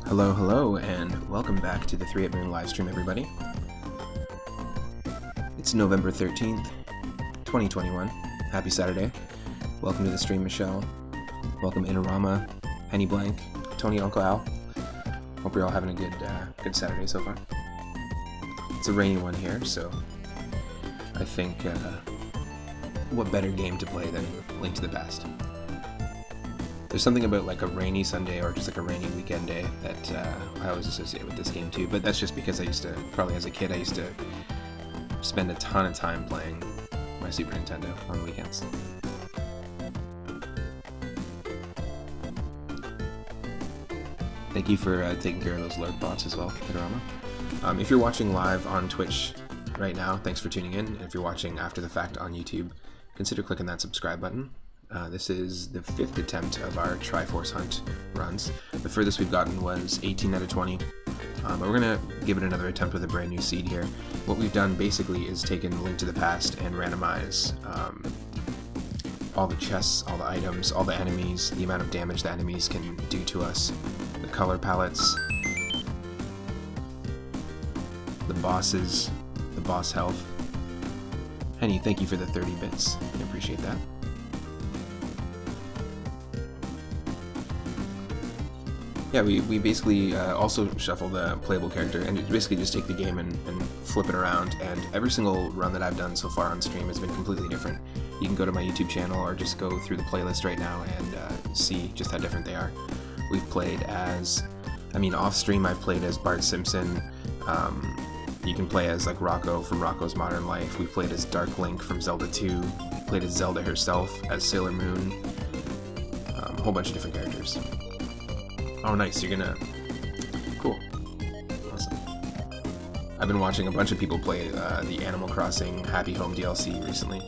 Hello, hello, and welcome back to the 3 Moon live stream, everybody. It's November 13th, 2021. Happy Saturday. Welcome to the stream, Michelle. Welcome, Inorama, Henny Blank, Tony, Uncle Al. Hope you're all having a good Saturday so far. It's a rainy one here, so I think what better game to play than Link to the Past? There's something about like a rainy Sunday or just like a rainy weekend day that I always associate with this game too, but that's just because I used to, probably as a kid, I used to spend a ton of time playing my Super Nintendo on weekends. Thank you for taking care of those lurk bots as well, Inorama. If you're watching live on Twitch right now, thanks for tuning in, and if you're watching after the fact on YouTube, consider clicking that subscribe button. This is the 5th attempt of our Triforce hunt runs. The furthest we've gotten was 18 out of 20. But we're going to give it another attempt with a brand new seed here. What we've done basically is taken Link to the Past and randomize all the chests, all the items, all the enemies, the amount of damage the enemies can do to us, the color palettes, the bosses, the boss health. Henny, thank you for the 30 bits. I appreciate that. Yeah, we basically also shuffle the playable character, and you basically just take the game and flip it around, and every single run that I've done so far on stream has been completely different. You can go to my YouTube channel or just go through the playlist right now and see just how different they are. We've played as, off stream I've played as Bart Simpson. You can play as like Rocco from Rocco's Modern Life. We've played as Dark Link from Zelda 2. Played as Zelda herself, as Sailor Moon. A whole bunch of different characters. Oh, nice. You're gonna... Cool. Awesome. I've been watching a bunch of people play the Animal Crossing Happy Home DLC recently.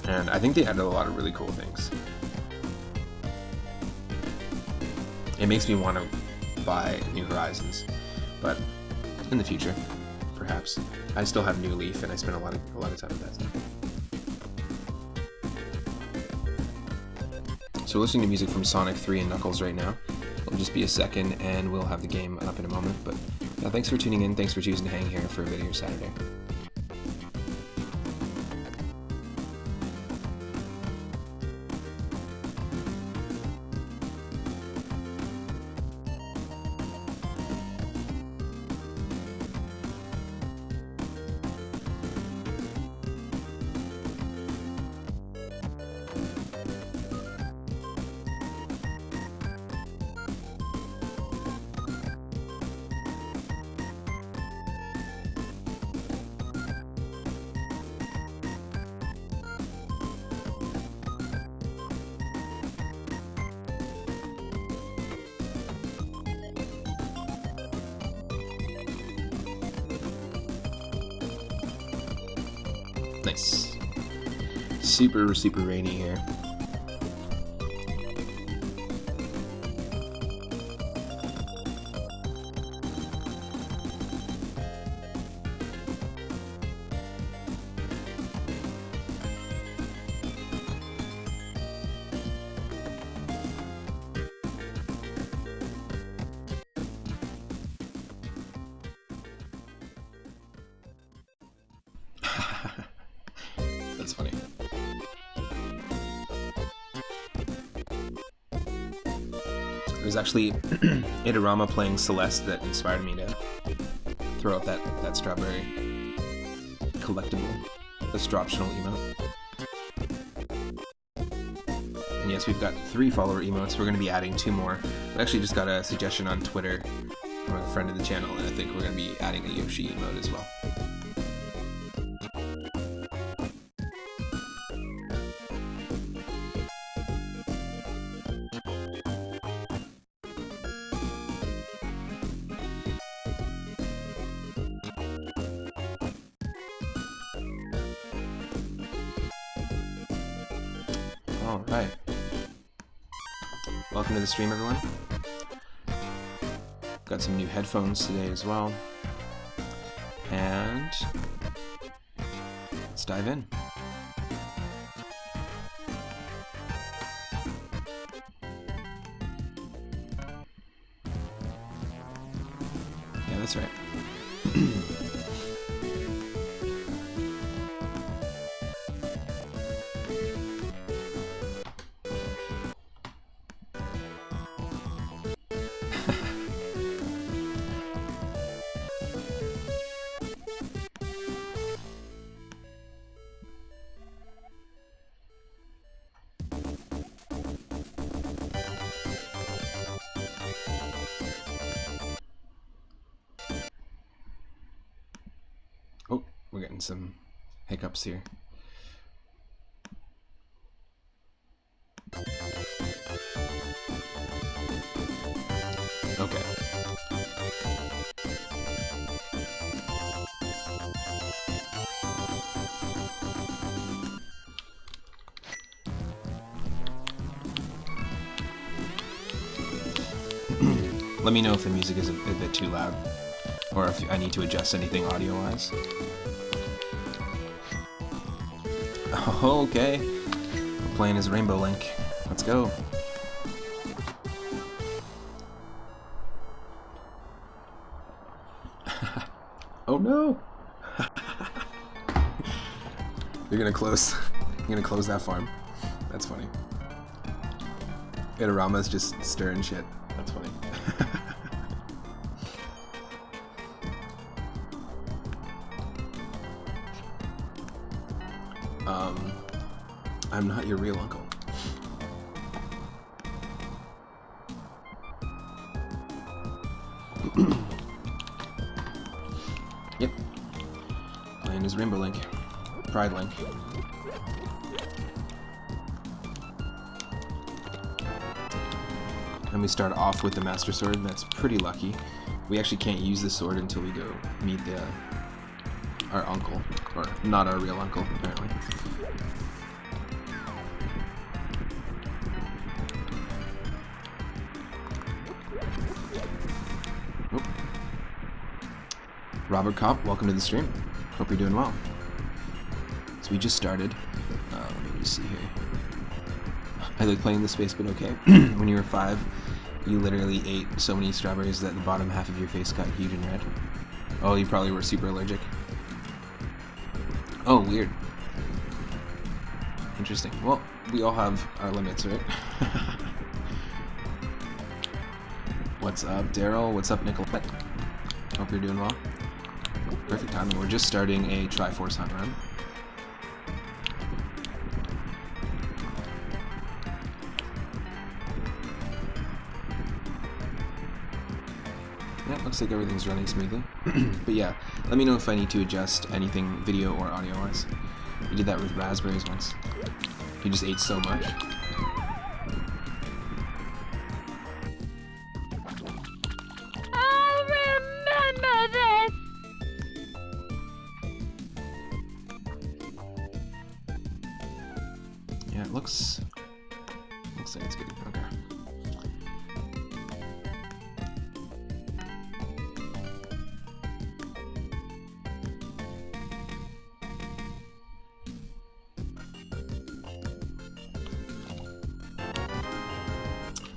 And I think they added a lot of really cool things. It makes me want to buy New Horizons, but in the future, perhaps. I still have New Leaf, and I spend a lot of time with that stuff. So we're listening to music from Sonic 3 and Knuckles right now. It'll just be a second and we'll have the game up in a moment, but thanks for tuning in, thanks for choosing to hang here for a bit of your Saturday. Nice. Super rainy here. That's funny. There's actually Inorama playing Celeste that inspired me to throw up that strawberry collectible, the Stroptional emote. And yes, we've got 3 follower emotes. We're going to be adding 2 more. We actually just got a suggestion on Twitter from a friend of the channel, and I think we're going to be adding a Yoshi emote as well. Alright. Welcome to the stream, everyone. Got some new headphones today as well. And let's dive in. getting some hiccups here. Okay. Let me know if the music is a bit too loud, or if I need to adjust anything audio-wise. Okay, we're playing as Rainbow Link. Let's go. Oh no! You're gonna close that farm. That's funny. Itarama's just stirring shit. That's funny. I'm not your real uncle. Yep. Playing as Rainbow Link. Pride Link. And we start off with the Master Sword. That's pretty lucky. We actually can't use the sword until we go meet our uncle. Or not our real uncle, apparently. Oh. Robert Kopp, welcome to the stream. Hope you're doing well. So we just started. Let me see here. I like playing the space, but okay. When you were 5, you literally ate so many strawberries that the bottom half of your face got huge and red. Oh, you probably were super allergic. Oh, weird. Interesting. Well, we all have our limits, right? What's up, Daryl? What's up, Nicolette? Hope you're doing well. Perfect timing. We're just starting a Triforce hunt run. Yeah, looks like everything's running smoothly. But yeah, let me know if I need to adjust anything video or audio-wise. We did that with raspberries once. He just ate so much. I'll remember this! Yeah, it looks like it's good. Okay.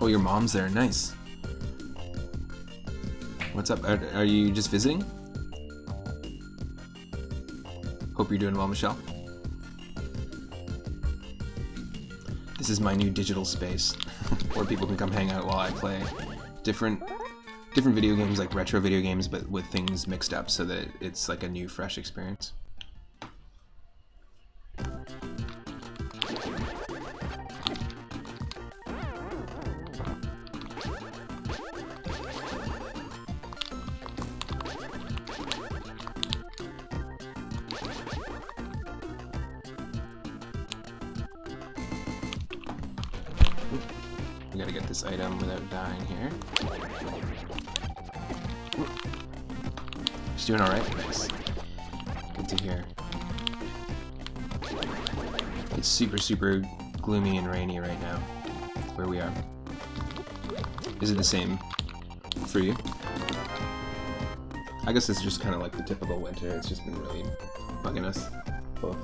Oh, your mom's there. Nice. What's up? Are you just visiting? Hope you're doing well, Michelle. This is my new digital space where people can come hang out while I play different video games, like retro video games, but with things mixed up so that it's like a new, fresh experience. We gotta get this item without dying here. She's doing alright? Nice. Good to hear. It's super, super gloomy and rainy right now, where we are. Is it the same for you? I guess it's just kind of like the typical winter. It's just been really bugging us both.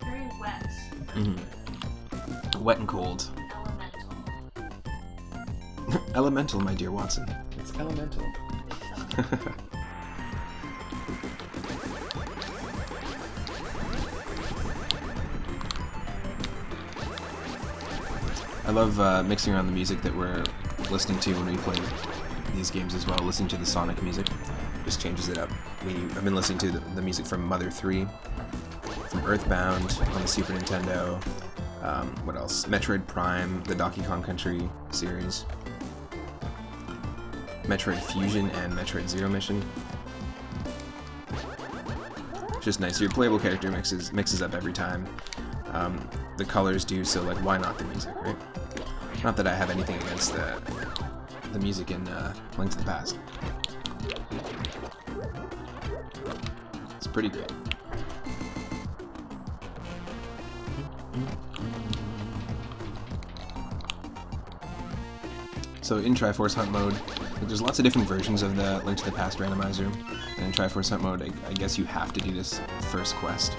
Very wet. Mm-hmm. Wet and cold. Elemental. Elemental, my dear Watson. It's elemental. I love mixing around the music that we're listening to when we play these games as well. Listening to the Sonic music just changes it up. I've been listening to the music from Mother 3, from Earthbound on the Super Nintendo. What else? Metroid Prime, the Donkey Kong Country series. Metroid Fusion and Metroid Zero Mission. just nice. Your playable character mixes up every time. The colors do, so like why not the music, right? Not that I have anything against the music in Link to the Past. It's pretty great. So in Triforce Hunt mode, there's lots of different versions of the Link to the Past randomizer. And in Triforce Hunt mode, I guess you have to do this first quest.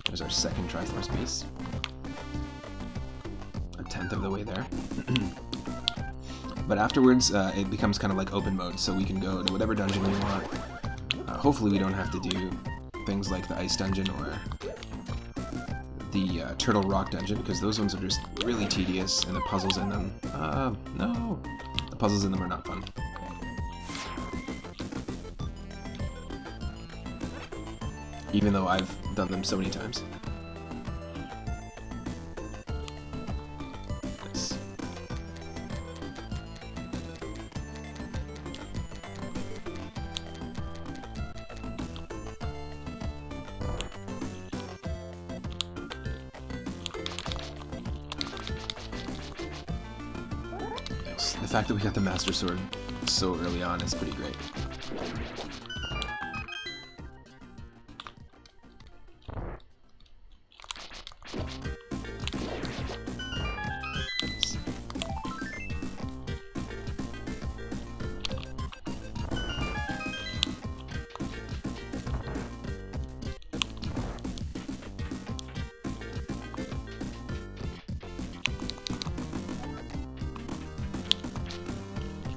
There's our second Triforce piece. A tenth of the way there. But afterwards, it becomes kind of like open mode, so we can go to whatever dungeon we want. Hopefully we don't have to do things like the Ice Dungeon or the Turtle Rock Dungeon, because those ones are just really tedious, and the puzzles in them... no! The puzzles in them are not fun. Even though I've done them so many times. Nice. Nice. The fact that we got the Master Sword so early on is pretty great.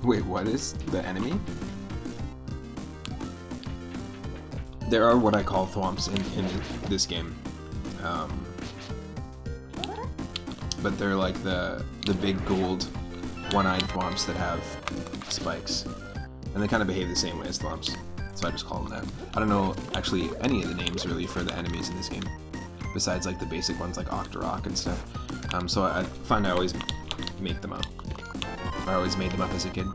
Wait, what is the enemy? There are what I call thwomps in this game. But they're like the big gold one-eyed thwomps that have spikes. And they kind of behave the same way as thwomps. So I just call them that. I don't know actually any of the names really for the enemies in this game. Besides like the basic ones like Octorok and stuff. So I find I always make them up. I always made them up as a kid.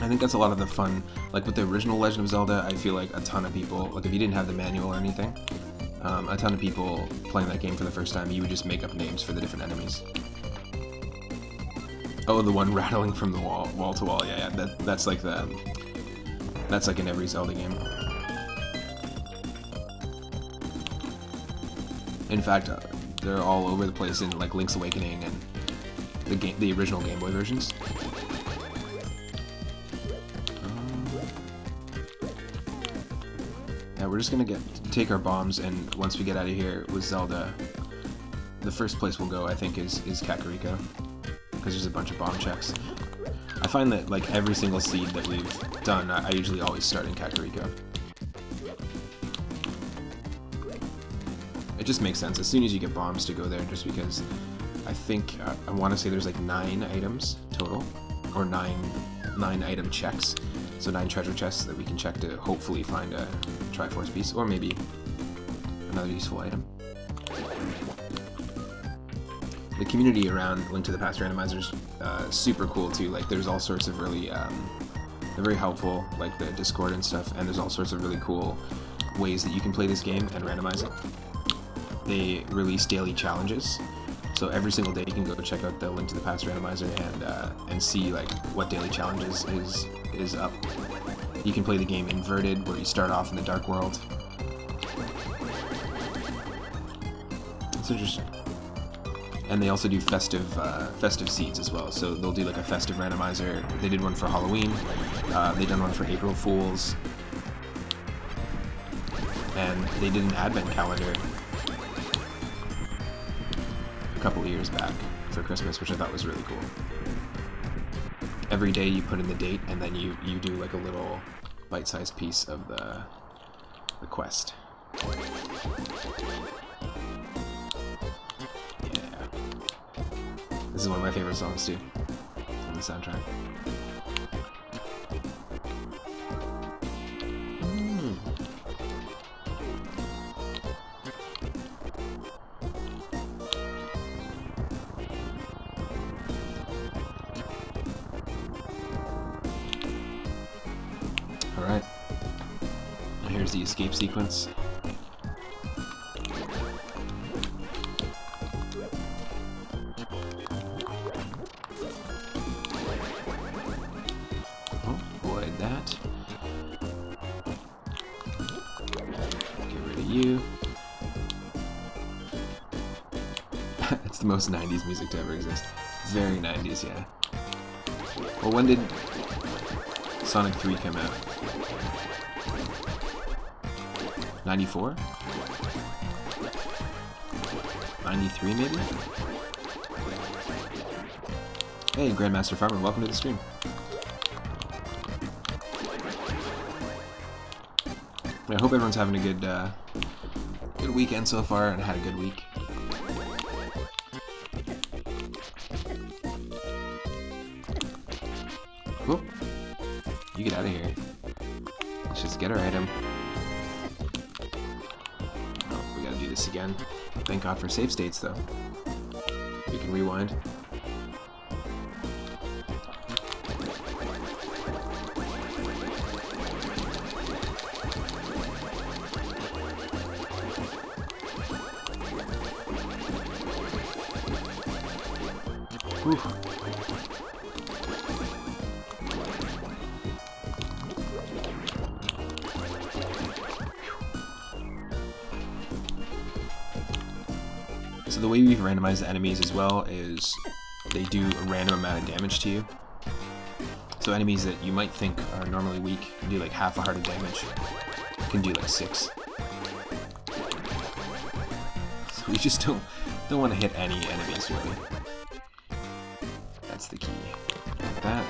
I think that's a lot of the fun. Like with the original Legend of Zelda, I feel like a ton of people, like if you didn't have the manual or anything, a ton of people playing that game for the first time, you would just make up names for the different enemies. Oh, the one rattling from the wall to wall. Yeah, that's like in every Zelda game. In fact, they're all over the place in like Link's Awakening and the original Game Boy versions. Yeah, we're just gonna take our bombs, and once we get out of here with Zelda, the first place we'll go, I think, is Kakariko, because there's a bunch of bomb checks. I find that like every single seed that we've done, I usually always start in Kakariko. It just makes sense as soon as you get bombs to go there, just because I think I want to say there's like 9 items total, or 9 item checks. So 9 treasure chests that we can check to hopefully find a Triforce piece, or maybe another useful item. The community around Link to the Past randomizers super cool too. Like there's all sorts of really, they're very helpful, like the Discord and stuff, and there's all sorts of really cool ways that you can play this game and randomize it. They release daily challenges. So every single day you can go check out the Link to the Past randomizer and see like what daily challenges is up. You can play the game inverted, where you start off in the Dark World. It's interesting. And they also do festive seeds as well. So they'll do like a festive randomizer. They did one for Halloween. They done one for April Fools. And they did an advent calendar a couple of years back for Christmas, which I thought was really cool. Every day you put in the date, and then you do like a little bite-sized piece of the quest. Yeah. This is one of my favorite songs too, on the soundtrack. Alright, here's the escape sequence. It's the most 90s music to ever exist. Very 90s, yeah. Well, when did Sonic 3 come out? 94? 93 maybe? Hey, Grandmaster Farmer, welcome to the stream. I hope everyone's having a good good weekend so far and had a good week. Whoop. You get out of here. Let's just get our item. Oh, we gotta do this again. Thank God for save states, though. We can rewind. Whew. So the way we've randomized the enemies as well is they do a random amount of damage to you. So enemies that you might think are normally weak can do like half a heart of damage. Can do like 6. So we just don't want to hit any enemies really. That's the key. Like that.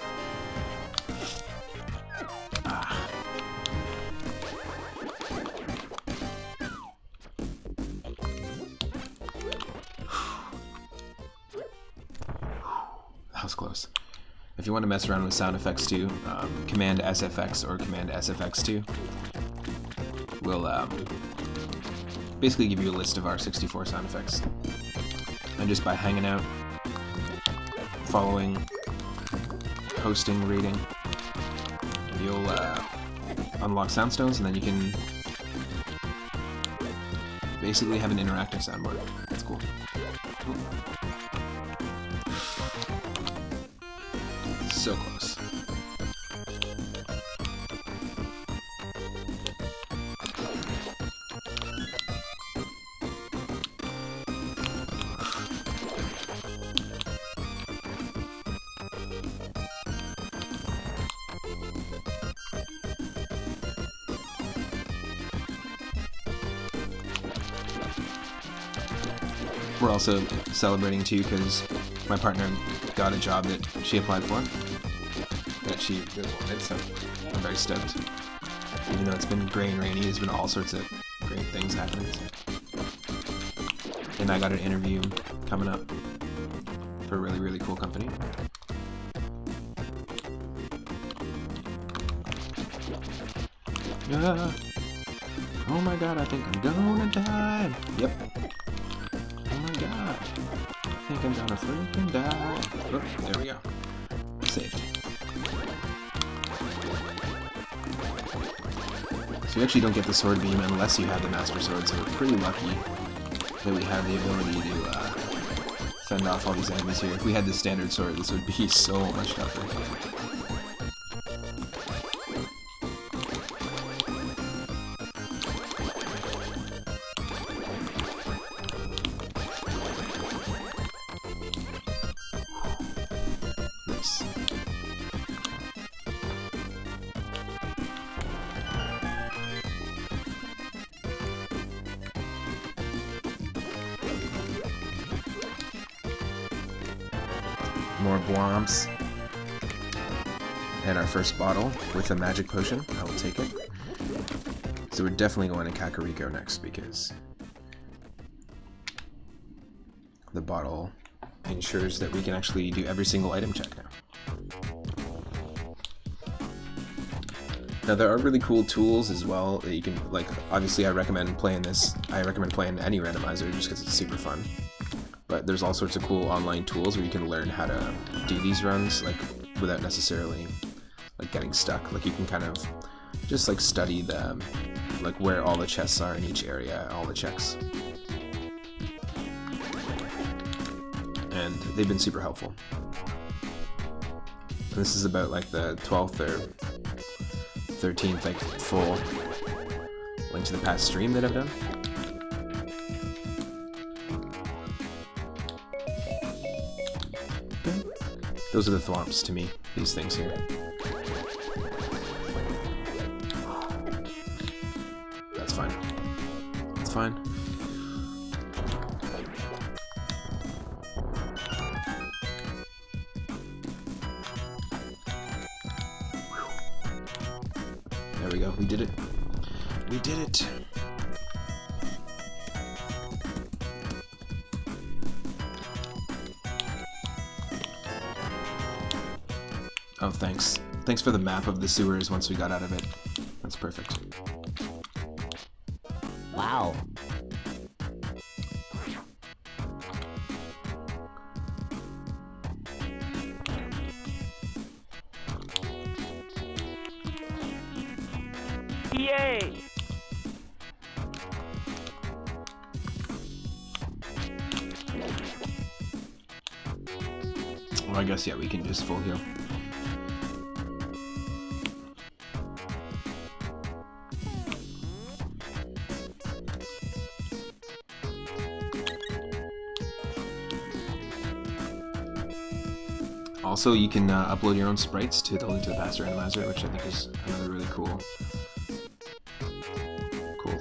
Ah. That was close. If you want to mess around with sound effects too, Command SFX or Command SFX2 will basically give you a list of our 64 sound effects. And just by hanging out, following, posting, reading, you'll unlock soundstones, and then you can basically have an interactive soundboard. That's cool. So close. We're also celebrating too because my partner got a job that she applied for, that she really wanted, so I'm very stoked. Even though it's been gray and rainy, there's been all sorts of great things happening. And I got an interview coming up for a really, really cool company. Yeah. Oh my god, I think I'm gonna die. Yep. Oh my god. I think I'm gonna freaking die. Oh, there we go. Saved. So you actually don't get the sword beam unless you have the Master Sword, so we're pretty lucky that we have the ability to fend off all these enemies here. If we had the standard sword, this would be so much tougher. Nice. More Blomps. And our first bottle with a magic potion. I will take it. So we're definitely going to Kakariko next because the bottle ensures that we can actually do every single item check now. Now there are really cool tools as well that you can, like, obviously I recommend playing this. I recommend playing any randomizer just because it's super fun. But there's all sorts of cool online tools where you can learn how to do these runs, like, without necessarily, like, getting stuck. Like, you can kind of just, like, study the, like, where all the chests are in each area, all the checks. And they've been super helpful. And this is about, like, the 12th or 13th, like, full Link to the Past stream that I've done. Those are the thwomps to me, these things here. That's fine. That's fine. There we go. We did it. We did it. Oh, thanks. Thanks for the map of the sewers once we got out of it. That's perfect. Wow. Yay! Well, I guess, yeah, we can just full heal. Also, you can upload your own sprites to the Link to the Past Randomizer, which I think is another really cool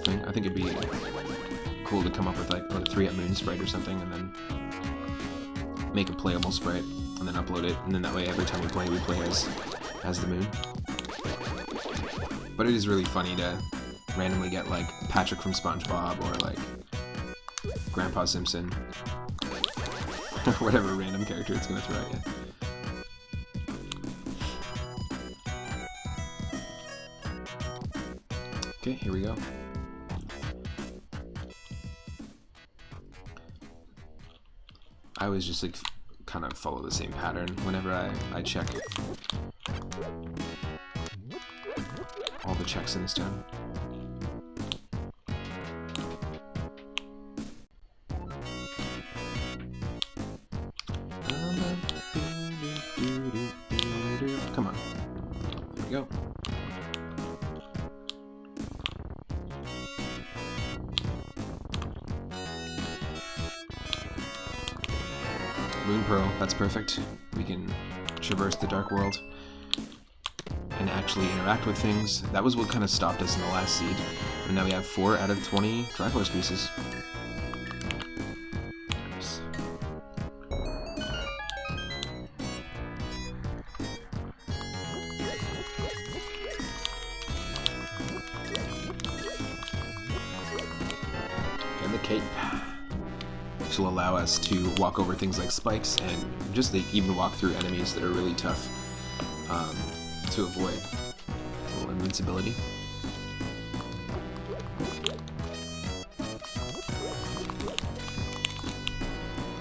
thing. I think it'd be cool to come up with like a 3-up moon sprite or something, and then make a playable sprite, and then upload it, and then that way every time we play as the moon. But it is really funny to randomly get like Patrick from SpongeBob or like Grandpa Simpson, or whatever random character it's gonna throw at you. Okay, here we go. I always just like kind of follow the same pattern whenever I check all the checks in this town. Come on. There we go. Moon Pearl, that's perfect. We can traverse the Dark World and actually interact with things. That was what kind of stopped us in the last seed. And now we have 4 out of 20 Triforce pieces. Nice. And the cape, which will allow us to walk over things like spikes and just even walk through enemies that are really tough to avoid. A little invincibility.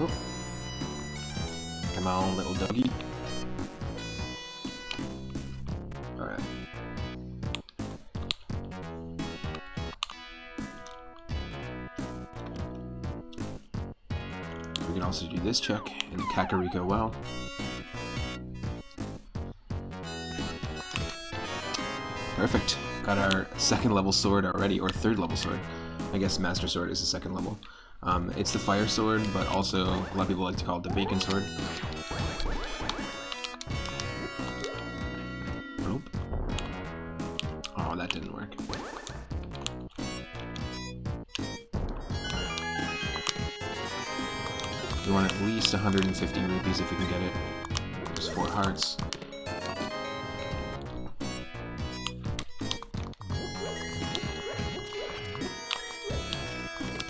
Oh. Come on, little doggy. Alright. We can also do this check in the Kakariko well. Perfect. Got our 2nd level sword already, or 3rd level sword. I guess Master Sword is the 2nd level. It's the fire sword, but also a lot of people like to call it the bacon sword. Nope. Oh, that didn't work. We want at least 150 rupees if we can get it. There's 4 hearts.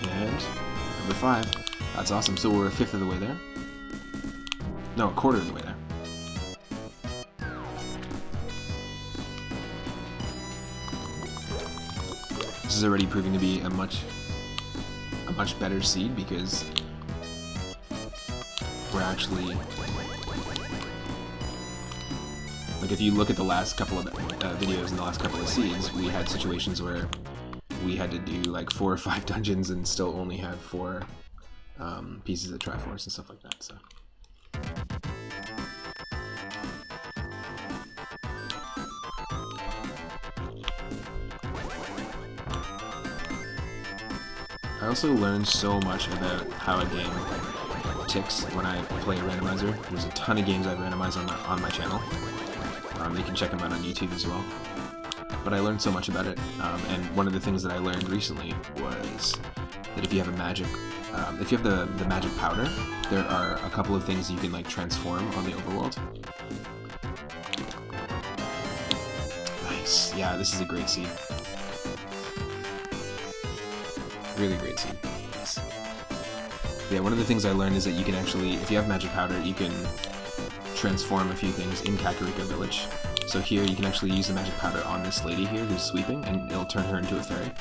And number 5. That's awesome. So we're a 5th of the way there. No, a quarter of the way there. This is already proving to be a much better seed because we're actually, like, if you look at the last couple of videos and the last couple of seeds, we had situations where we had to do like 4 or 5 dungeons and still only have 4 pieces of Triforce and stuff like that. So I also learned so much about how a game ticks when I play a randomizer. There's a ton of games I've randomized on my channel. You can check them out on YouTube as well. But I learned so much about it, and one of the things that I learned recently was that if you have a magic, if you have the magic powder, there are a couple of things you can like transform on the overworld. Nice. Yeah, this is a great seed. Really great seed. Nice. Yeah, one of the things I learned is that you can actually, if you have magic powder, you can transform a few things in Kakariko Village. So here you can actually use the magic powder on this lady here who's sweeping, and it'll turn her into a fairy.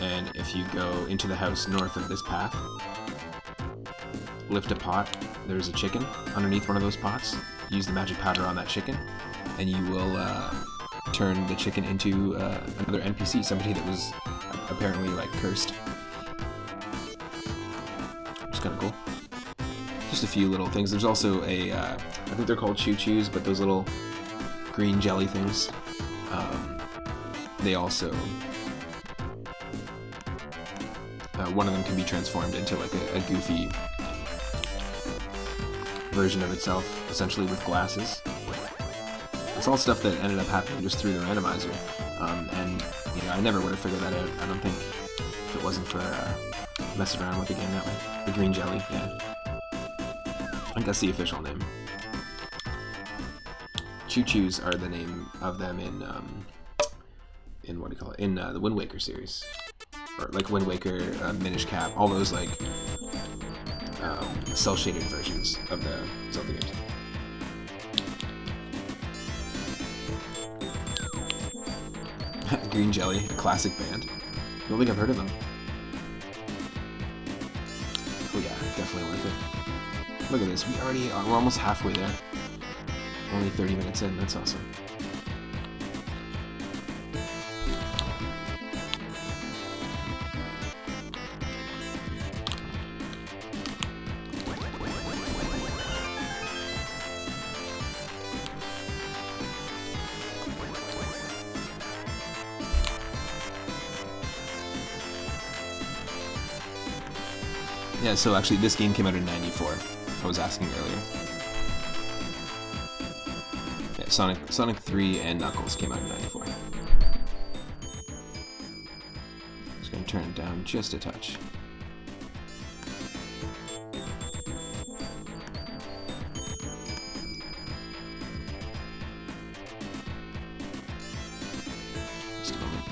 And if you go into the house north of this path, lift a pot, there's a chicken underneath one of those pots. Use the magic powder on that chicken, and you will turn the chicken into another NPC, somebody that was apparently like cursed. Which is kind of cool. Just a few little things. There's also a, I think they're called choo-choos, but those little green jelly things, they also, one of them can be transformed into like a goofy version of itself, essentially with glasses. It's all stuff that ended up happening just through the randomizer, and you know, I never would have figured that out, I don't think, if it wasn't for messing around with the game that way. The green jelly, yeah. I think that's the official name. Choo-choos are the name of them in what do you call it? In the Wind Waker series, or like Wind Waker, Minish Cap, all those like cel-shaded versions of the Zelda games. Green Jelly, a classic band. I don't think I've heard of them. Oh yeah, definitely worth it. Look at this, we're almost halfway there. Only 30 minutes in, that's awesome. Yeah, so actually this game came out in '94. I was asking earlier. Yeah, Sonic 3 and Knuckles came out in '94. Just gonna turn it down just a touch. Just a moment.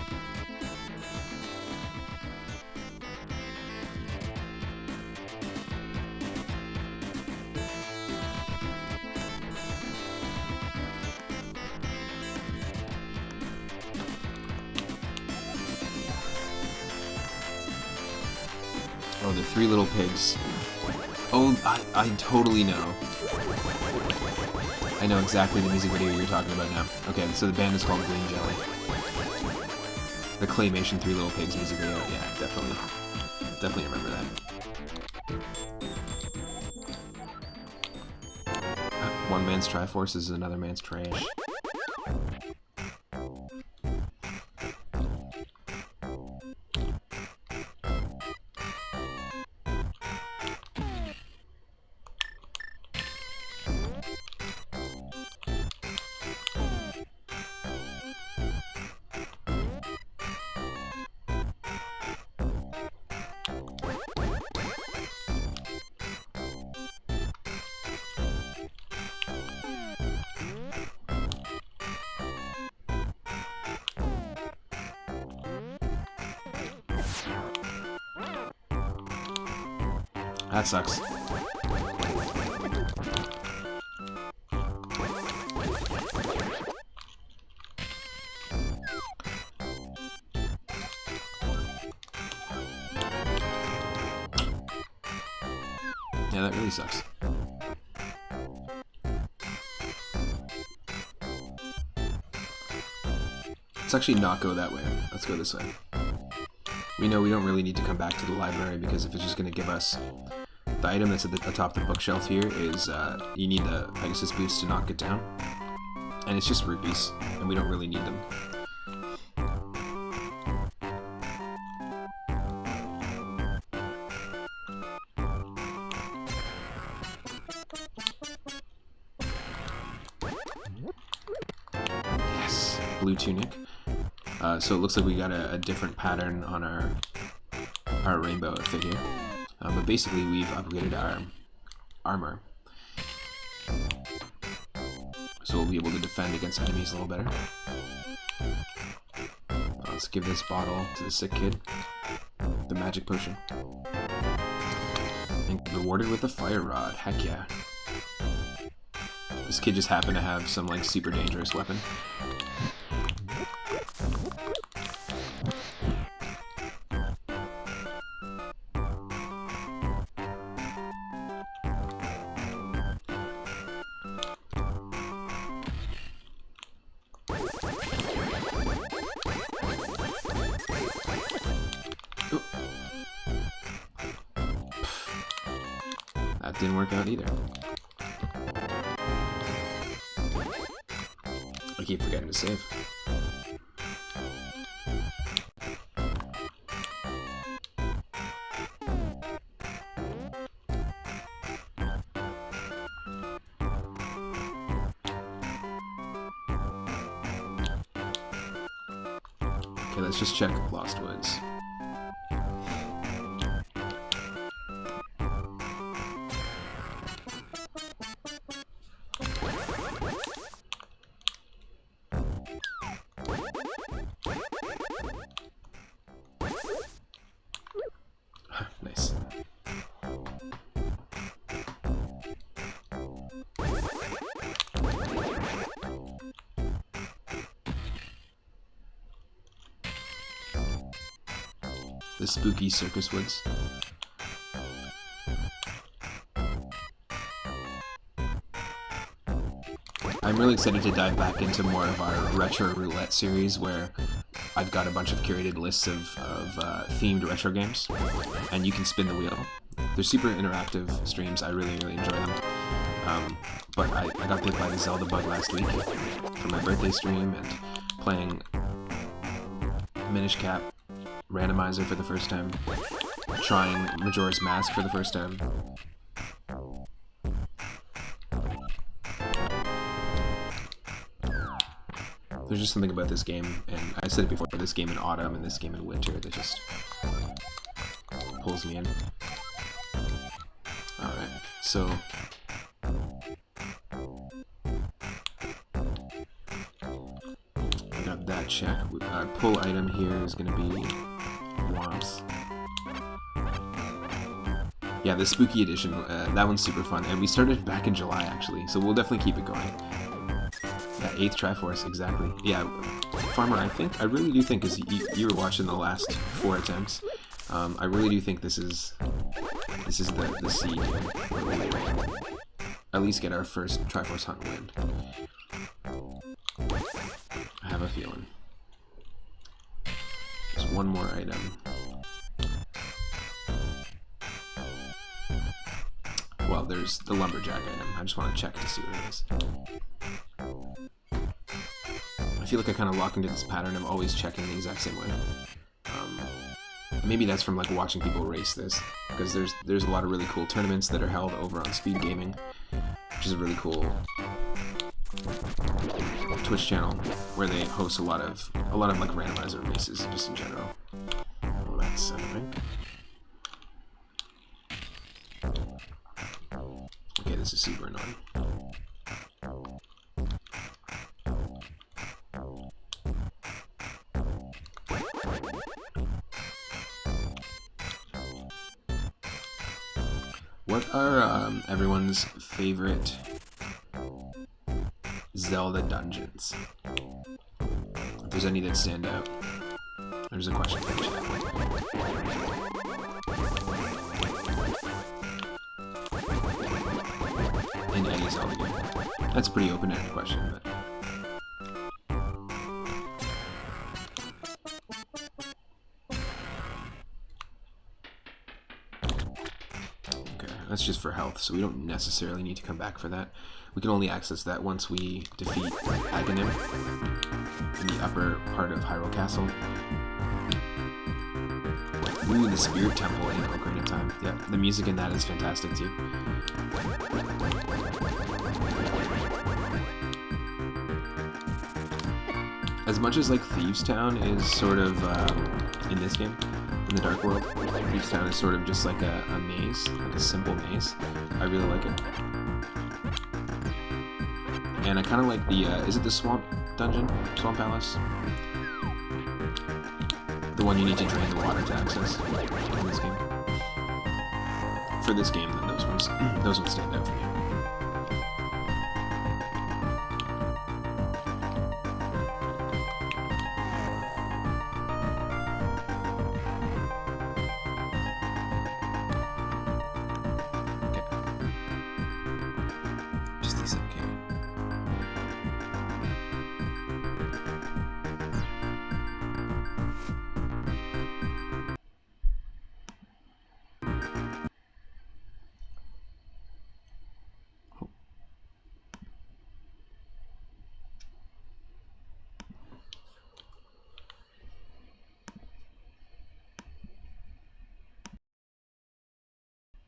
Oh, the Three Little Pigs. Oh, I totally know. I know exactly the music video you're talking about now. Okay, so the band is called Green Jelly. The claymation Three Little Pigs music video, yeah, definitely remember that. One man's Triforce is another man's trash. That sucks. Yeah, that really sucks. Let's actually not go that way. Let's go this way. We know we don't really need to come back to the library, because if it's just going to give us the item that's at the top of the bookshelf here is you need the Pegasus boots to knock it down, and it's just rupees, and we don't really need them. blue tunic. So it looks like we got a different pattern on our rainbow outfit here. But basically we've upgraded our armor. So we'll be able to defend against enemies a little better. Let's give this bottle to the sick kid. The magic potion. And rewarded with a fire rod. Heck yeah. This kid just happened to have some like super dangerous weapon. That didn't work out either. I keep forgetting to save. Okay, let's just check Lost Woods. Nice. The spooky circus woods. I'm really excited to dive back into more of our retro roulette series where I've got a bunch of curated lists of themed retro games, and you can spin the wheel. They're super interactive streams. I really enjoy them. But I got bit by the Zelda bug last week for my birthday stream, and playing Minish Cap Randomizer for the first time, trying Majora's Mask for the first time. There's just something about this game, and I said it before, this game in autumn and this game in winter that just pulls me in. Alright, so I got that check. Our pull item here is going to be Womps. Yeah, the Spooky Edition, that one's super fun, and we started back in July actually, so we'll definitely keep it going. Yeah, 8th Triforce, exactly. Yeah, Farmer, I really do think, because you were watching the last 4 attempts, I really do think this is the seed here, where we'll at least get our first Triforce hunt win. I have a feeling. There's one more item. Well, there's the lumberjack item. I just want to check to see what it is. I feel like I kind of lock into this pattern of always checking the exact same way. Maybe that's from like watching people race this, because there's a lot of really cool tournaments that are held over on Speed Gaming, which is a really cool Twitch channel where they host a lot of like randomizer races just in general. Oh, that's annoying. Okay, this is super annoying. What are everyone's favorite Zelda dungeons? If there's any that stand out. There's a question for the chat. In any Zelda game. That's a pretty open-ended question, but... That's just for health, so we don't necessarily need to come back for that. We can only access that once we defeat Aghanim in the upper part of Hyrule Castle. Ooh, the Spirit Temple in Ocarina Time. Yeah, the music in that is fantastic too. as much as like Thieves Town is sort of in this game, in the Dark World, Thieves Town is sort of just like a maze, like a simple maze. I really like it. And I kind of like the, is it the Swamp Dungeon? Swamp Palace? The one you need to drain the water to access in this game. For this game, then those ones stand out for me.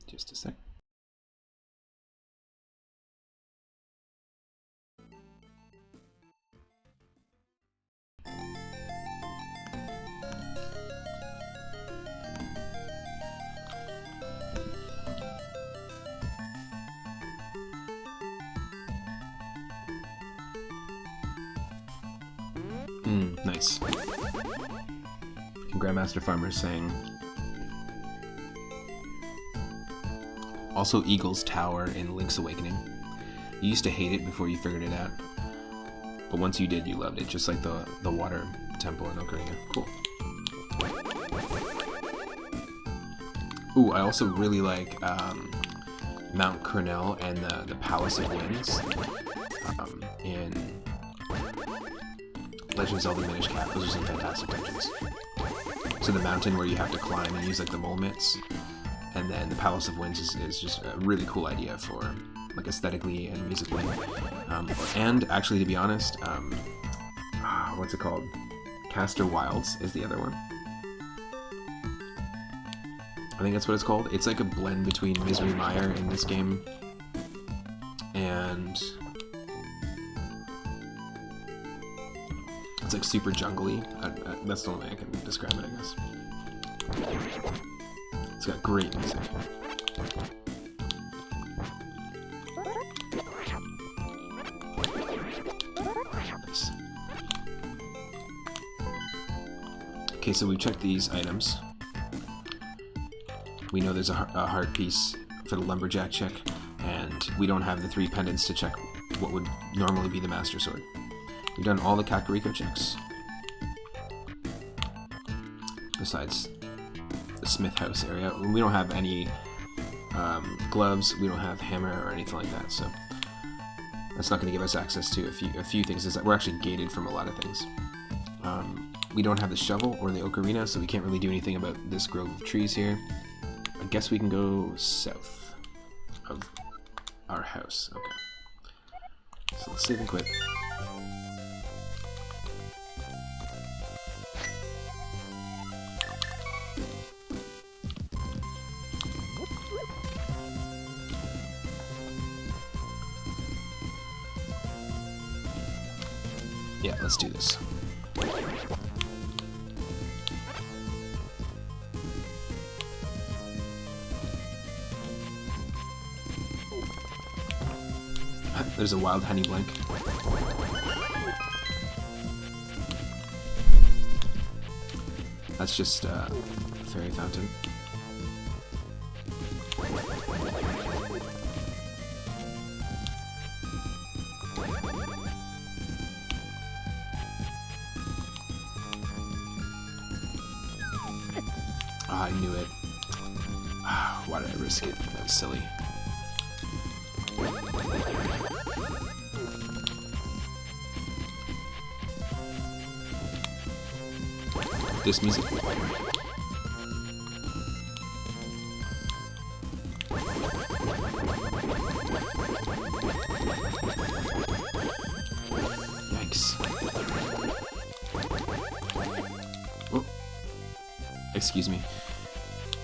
Just a sec. Nice. And Grandmaster Farmer is saying, also Eagle's Tower in Link's Awakening. You used to hate it before you figured it out, but once you did, you loved it, just like the water temple in Ocarina. Cool. Ooh, I also really like Mount Cornell and the Palace of Winds in Legend of Zelda Minish Cap. Those are some fantastic dungeons. So the mountain where you have to climb and use like the mole mitts, and then the Palace of Winds is just a really cool idea for like aesthetically and musically. And actually, to be honest, what's it called? Castor Wilds is the other one. I think that's what it's called. It's like a blend between Misery Mire in this game and it's like super jungly. That's the only way I can describe it, I guess. It's got great music. Nice. Okay, so we checked these items. We know there's a heart piece for the lumberjack check, and we don't have the 3 pendants to check what would normally be the Master Sword. We've done all the Kakariko checks. Besides the Smith House area. We don't have any gloves, we don't have hammer or anything like that, so that's not going to give us access to a few things. Is that we're actually gated from a lot of things. We don't have the shovel or the ocarina, so we can't really do anything about this grove of trees here. I guess we can go south of our house. Okay. So let's save and quit. Yeah, let's do this. There's a wild honey blink. That's just a fairy fountain. I knew it. Why did I risk it? That was silly. This music. Yikes. Oh. Excuse me.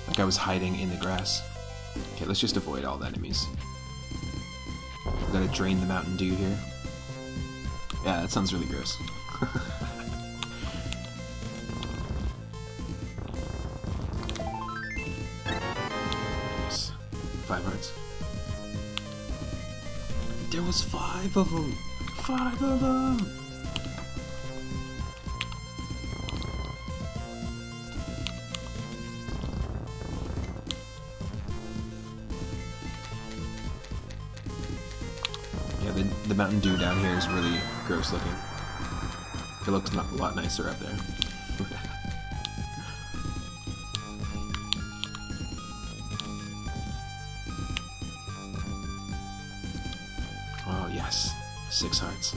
Like I was hiding in the grass. Okay, let's just avoid all the enemies. We gotta drain the Mountain Dew here. Yeah, that sounds really gross. 5 hearts. There was 5 of them! 5 of them! Yeah, the Mountain Dew down here is really gross looking. It looks a lot nicer up there. Oh yes, 6 hearts.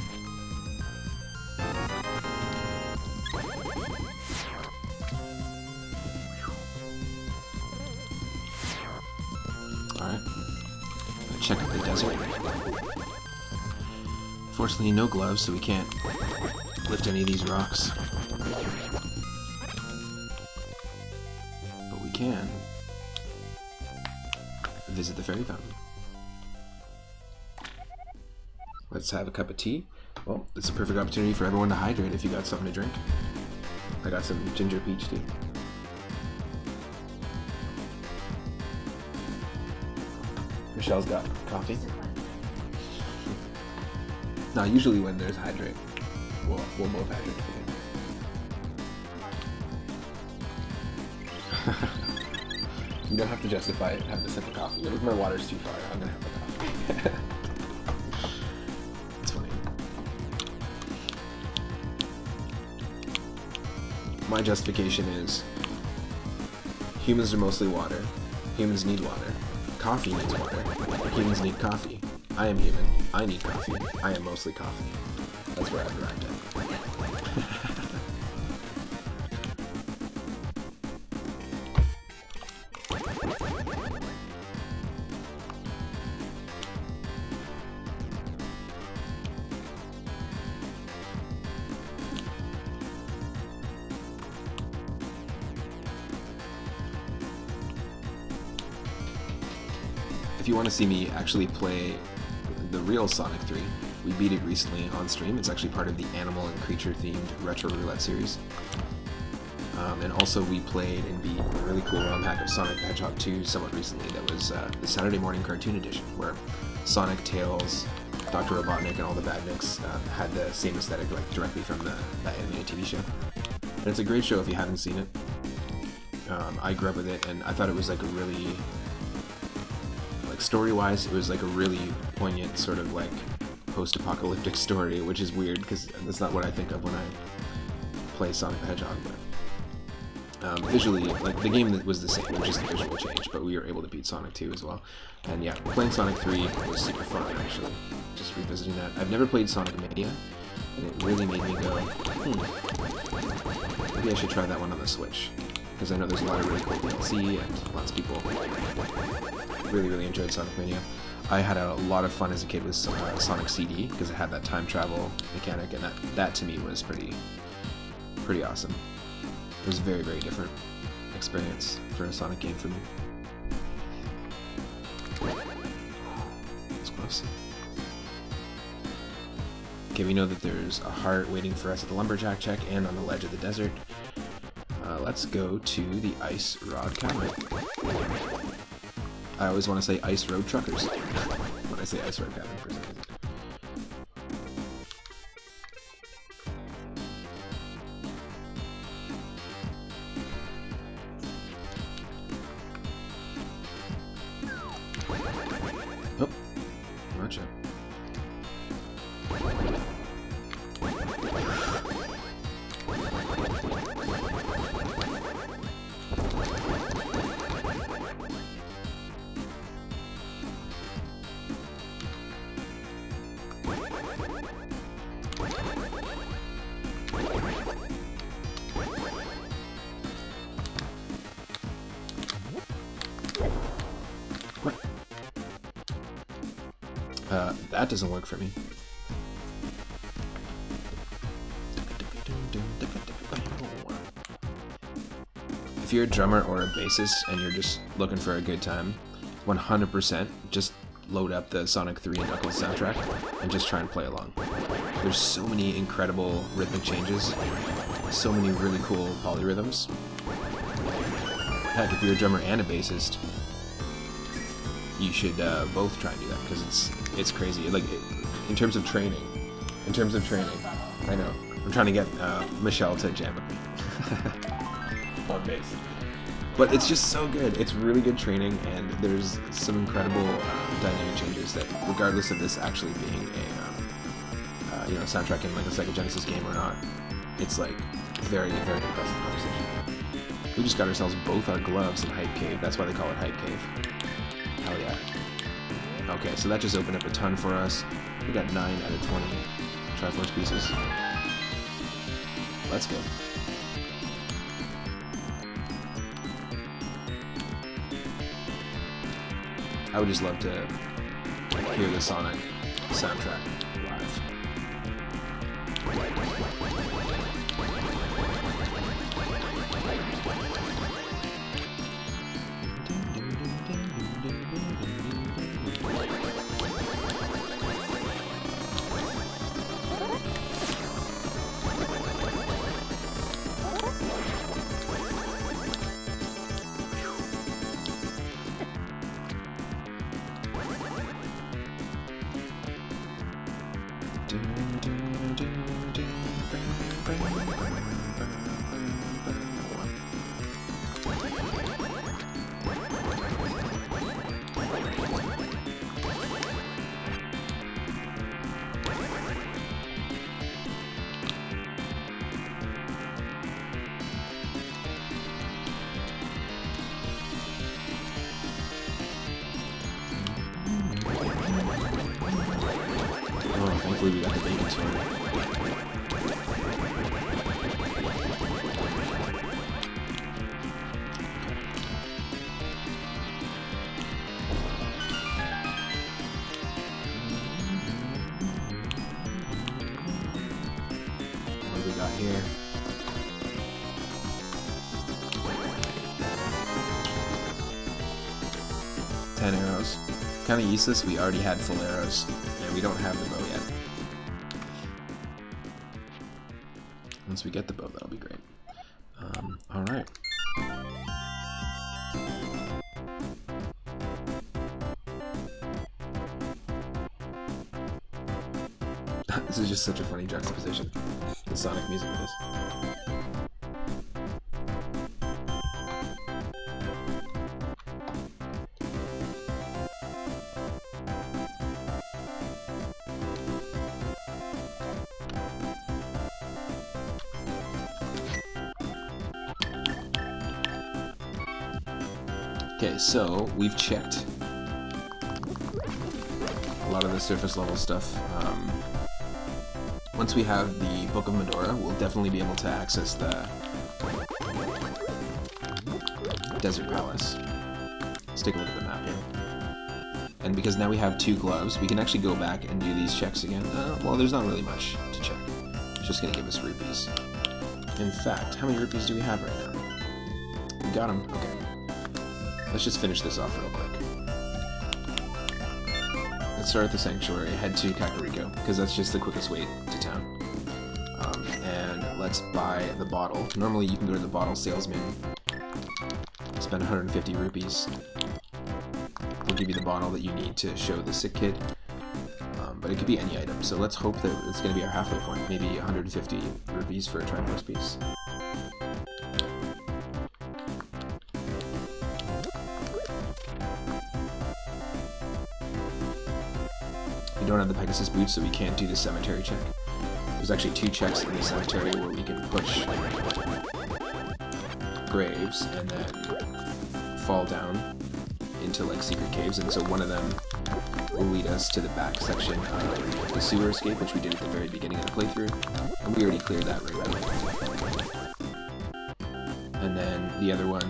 Alright, check out the desert. Fortunately, no gloves, so we can't lift any of these rocks. But we can visit the fairy fountain. Let's have a cup of tea. Well, it's a perfect opportunity for everyone to hydrate if you got something to drink. I got some ginger peach tea. Michelle's got coffee. Now, usually when there's hydrate, we'll both hydrate together. You don't have to justify it, having a sip of coffee. If my water's too far, I'm gonna have the coffee. It's funny. My justification is humans are mostly water. Humans need water. Coffee needs water. Humans need coffee. I am human. I need coffee. I am mostly coffee. That's where I've arrived at. If you want to see me actually play the real Sonic 3, we beat it recently on stream. It's actually part of the animal and creature themed Retro Roulette series. And also we played and beat a really cool ROM hack of Sonic the Hedgehog 2 somewhat recently. That was the Saturday Morning Cartoon Edition, where Sonic, Tails, Dr. Robotnik, and all the Badniks had the same aesthetic like directly from that animated TV show. And it's a great show if you haven't seen it. I grew up with it, and I thought it was like a really, like story-wise, it was like a really poignant sort of like post-apocalyptic story, which is weird because that's not what I think of when I play Sonic the Hedgehog. But visually, like the game was the same, it was just a visual change, but we were able to beat Sonic 2 as well. And yeah, playing Sonic 3 was super fun actually. Just revisiting that. I've never played Sonic Mania, and it really made me go, maybe I should try that one on the Switch. Because I know there's a lot of really cool DLC, and lots of people really enjoyed Sonic Mania. I had a lot of fun as a kid with Sonic CD, because it had that time travel mechanic, and that to me was pretty awesome. It was a very different experience for a Sonic game for me. It's close. Okay, we know that there's a heart waiting for us at the Lumberjack check and on the ledge of the desert. Let's go to the Ice Rod Cavern. I always want to say Ice Road Truckers when I say Ice Road Cavern for some reason. Oh, gotcha. That doesn't work for me. If you're a drummer or a bassist and you're just looking for a good time, 100% just load up the Sonic 3 and Knuckles soundtrack and just try and play along. There's so many incredible rhythmic changes, so many really cool polyrhythms. Heck, if you're a drummer and a bassist, you should both try and do that because it's crazy. Like in terms of training, I know. I'm trying to get Michelle to jam with me on bass. But it's just so good. It's really good training, and there's some incredible dynamic changes that, regardless of this actually being a you know, soundtrack in like a Sega Genesis game or not, it's like very, very impressive conversation. We just got ourselves both our gloves in Hype Cave. That's why they call it Hype Cave. Hell yeah. Okay, so that just opened up a ton for us. We got 9 out of 20 Triforce pieces. Let's go. I would just love to hear the Sonic soundtrack live. Thankfully we got the bacon sword. What do we got here? Ten arrows. Kind of useless, we already had full arrows, and we don't have the bow yet. Once we get the bow, that'll be great. Alright. This is just such a funny juxtaposition. The Sonic music with this. Okay, so we've checked a lot of the surface level stuff. Once we have the Book of Medora, we'll definitely be able to access the Desert Palace. Let's take a look at the map here. And because now we have 2 gloves, we can actually go back and do these checks again. Well, there's not really much to check. It's just going to give us rupees. In fact, how many rupees do we have right now? We got them. Okay. Let's just finish this off real quick. Let's start at the Sanctuary, head to Kakariko, because that's just the quickest way to town. And let's buy the bottle. Normally you can go to the bottle salesman, spend 150 rupees. We'll give you the bottle that you need to show the sick kid. But it could be any item, so let's hope that it's going to be our halfway point, maybe 150 rupees for a Triforce piece. We don't have the Pegasus boots, so we can't do the cemetery check. There's actually 2 checks in the cemetery where we can push graves and then fall down into like secret caves, and so one of them will lead us to the back section of the sewer escape, which we did at the very beginning of the playthrough, and we already cleared that right away. And then the other one,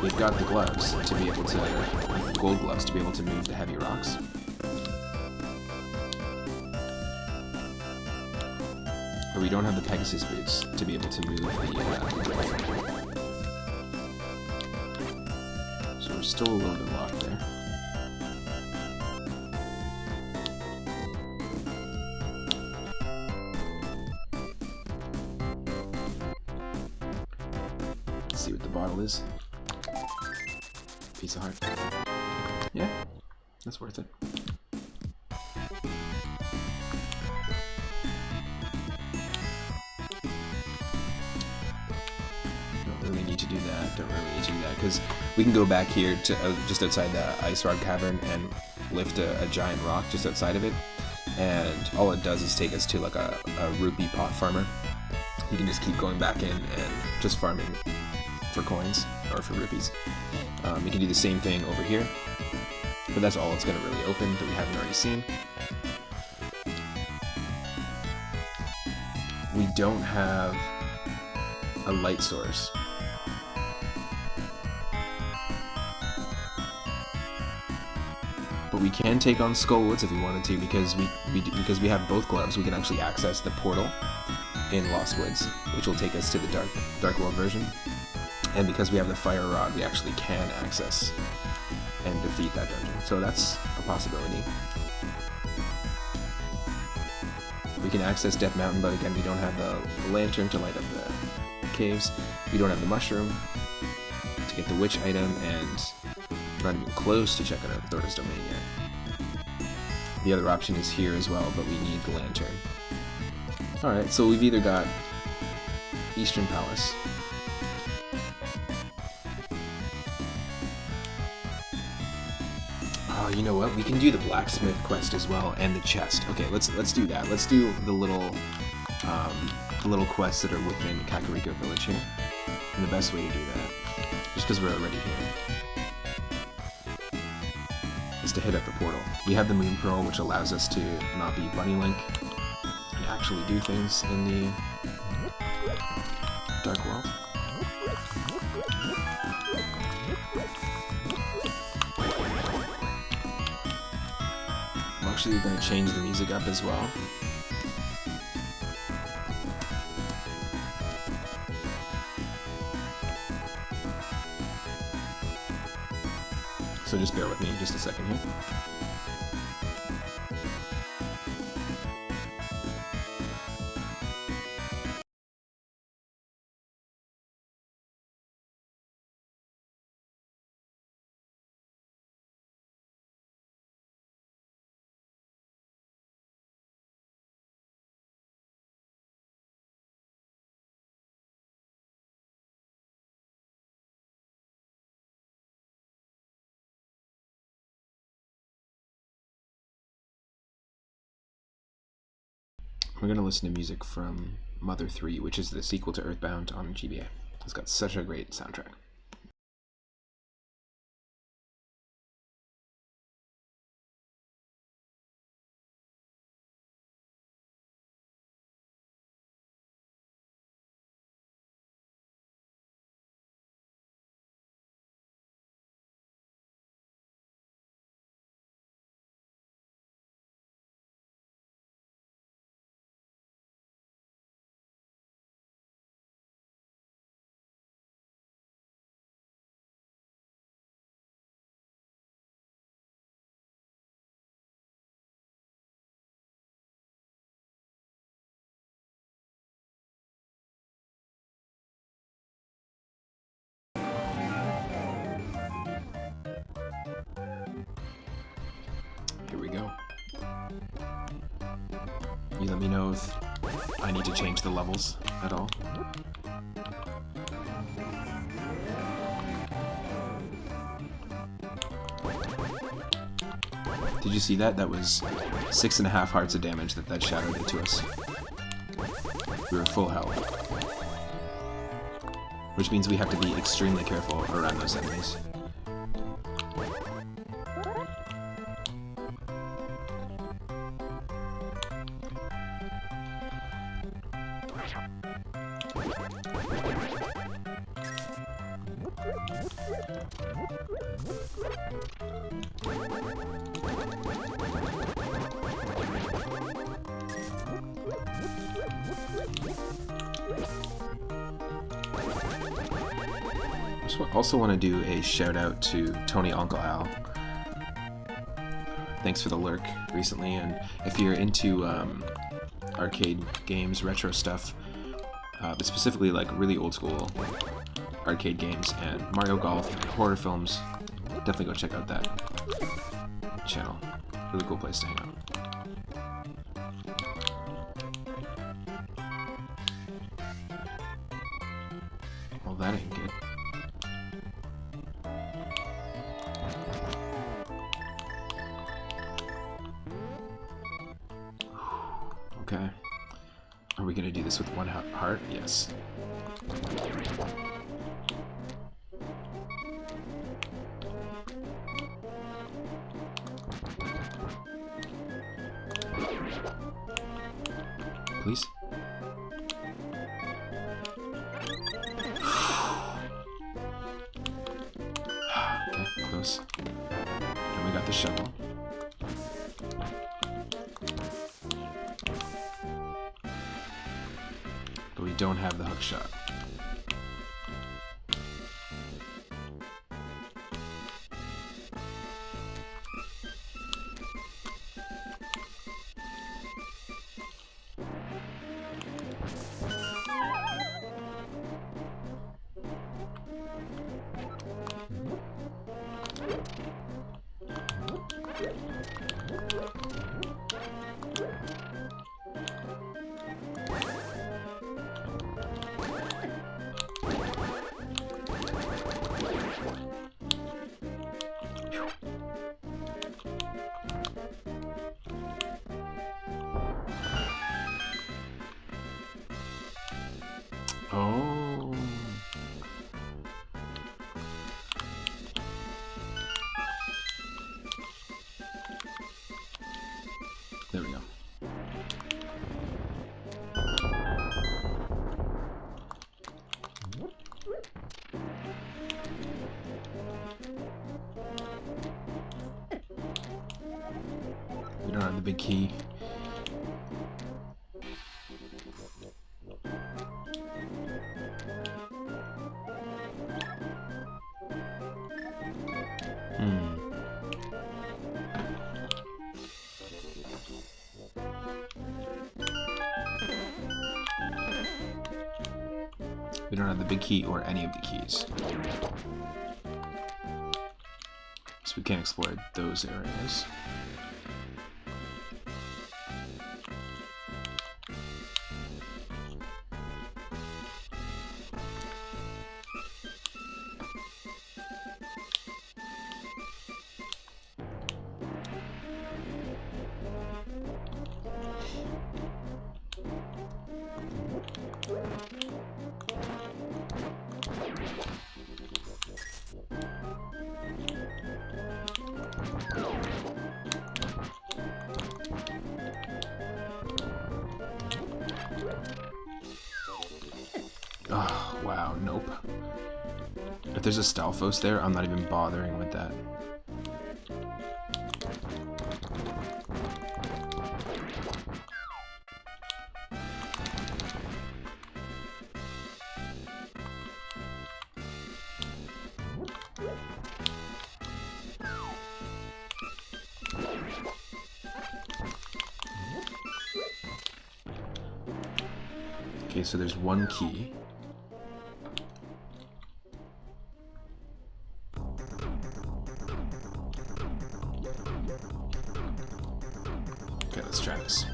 we've got the gloves to be able to, like gold gloves, to be able to move the heavy rocks. But we don't have the Pegasus boots to be able to move the so we're still a little bit locked there. Let's see what the bottle is. Piece of heart. Yeah. That's worth it. Don't really need to do that. Don't really need to do that because we can go back here to just outside the Ice Rock Cavern and lift a giant rock just outside of it, and all it does is take us to like a rupee pot farmer. You can just keep going back in and just farming for coins or for rupees. You can do the same thing over here, but that's all it's going to really open that we haven't already seen. We don't have a light source. But we can take on Skullwoods if we wanted to, because we have both gloves. We can actually access the portal in Lost Woods, which will take us to the Dark World version. And because we have the Fire Rod, we actually can access and defeat that dungeon. So that's a possibility. We can access Death Mountain, but again, we don't have the lantern to light up the caves. We don't have the mushroom to get the witch item, and we're not even close to checking out Thorda's Domain yet. The other option is here as well, but we need the lantern. Alright, so we've either got Eastern Palace. Oh, you know what? We can do the blacksmith quest as well, and the chest. Okay, let's do that. Let's do the little quests that are within Kakariko Village here. And the best way to do that, just because we're already here, is to hit up the portal. We have the Moon Pearl, which allows us to not be Bunny Link and actually do things in the Dark World. I'm actually going to change the music up as well. So just bear with me just a second here. We're going to listen to music from Mother 3, which is the sequel to Earthbound on GBA. It's got such a great soundtrack. Here we go. You let me know if I need to change the levels at all. Did you see that? That was 6.5 hearts of damage that shadow did to us. We were full health. Which means we have to be extremely careful around those enemies. Also want to do a shout out to Tony Uncle Al. Thanks for the lurk recently, and if you're into arcade games, retro stuff, but specifically like really old school arcade games and Mario Golf and horror films, definitely go check out that channel. Really cool place to hang out. Well, that ain't good. Okay. Are we gonna do this with one heart? Yes. Please? Okay, close. And we got the shovel. But we don't have the hook shot. Oh. There we go. We don't have the big key. We don't have the big key or any of the keys. So we can't explore those areas. Oh, wow, nope. If there's a Stalfos there, I'm not even bothering with that. Okay, so there's one key. Okay, let's try this.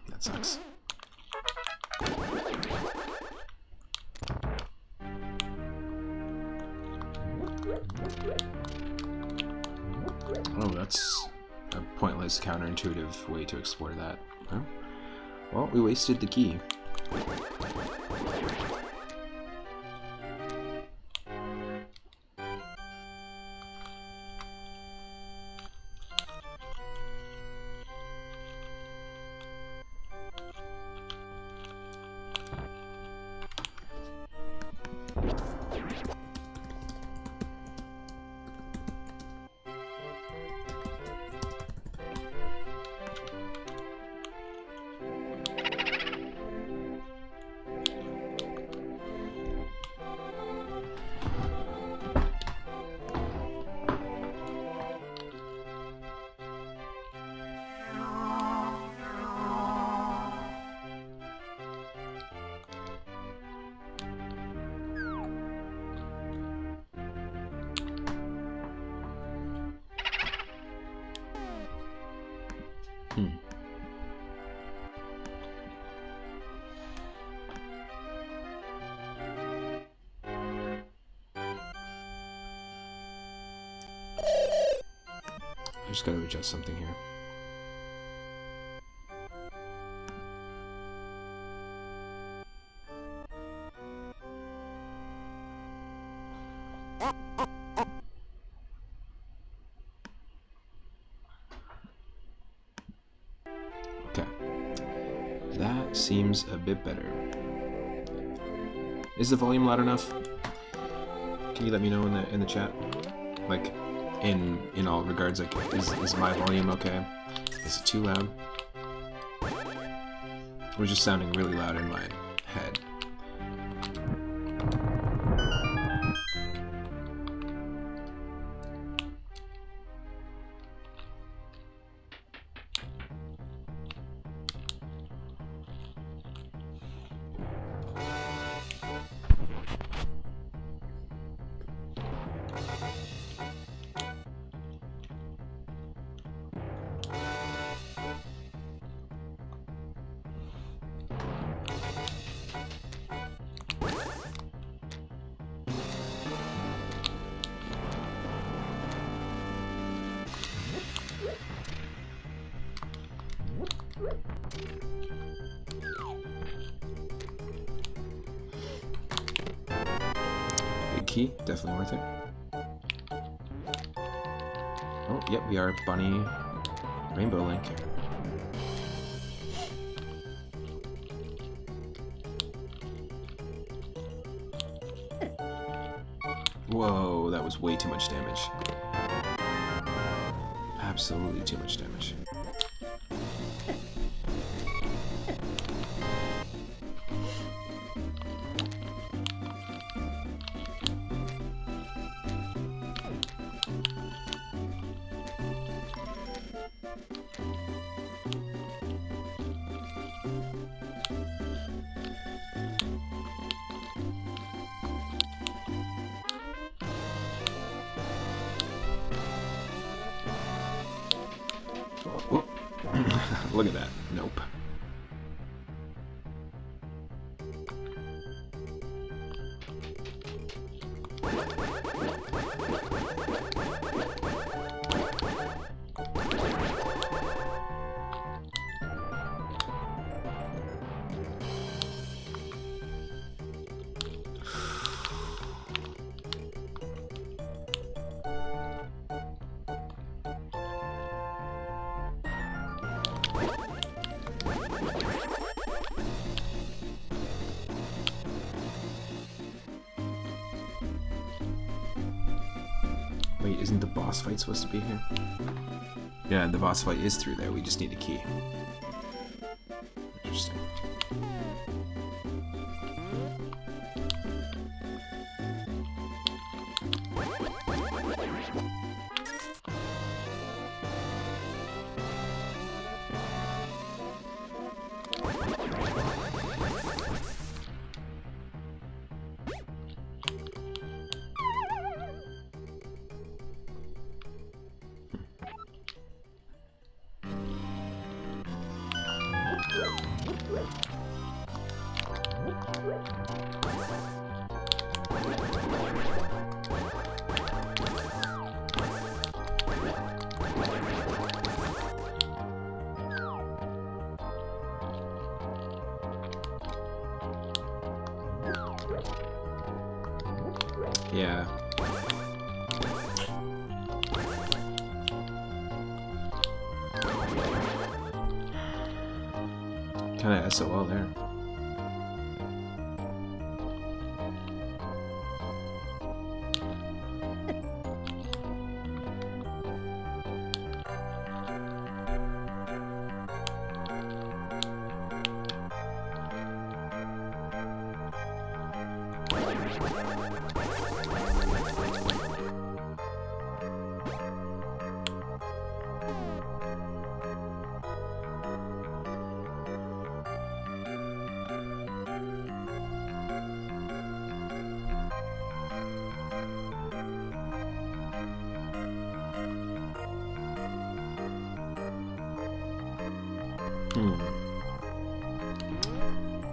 That sucks. Oh, that's a pointless, counterintuitive way to explore that. Huh? Well, we wasted the key. Hmm. I just gotta adjust something here. Okay. That seems a bit better. Is the volume loud enough? Can you let me know in the chat? Like, in all regards, like, is my volume okay? Is it too loud? Or just sounding really loud in my head? Big key, definitely worth it. Oh, yep, we are Bunny Rainbow Link. Whoa, that was way too much damage. Absolutely too much damage. Oh, look at that. Nope. Wait, isn't the boss fight supposed to be here? Yeah, the boss fight is through there. We just need a key. Interesting. Yeah. Kinda SOL there.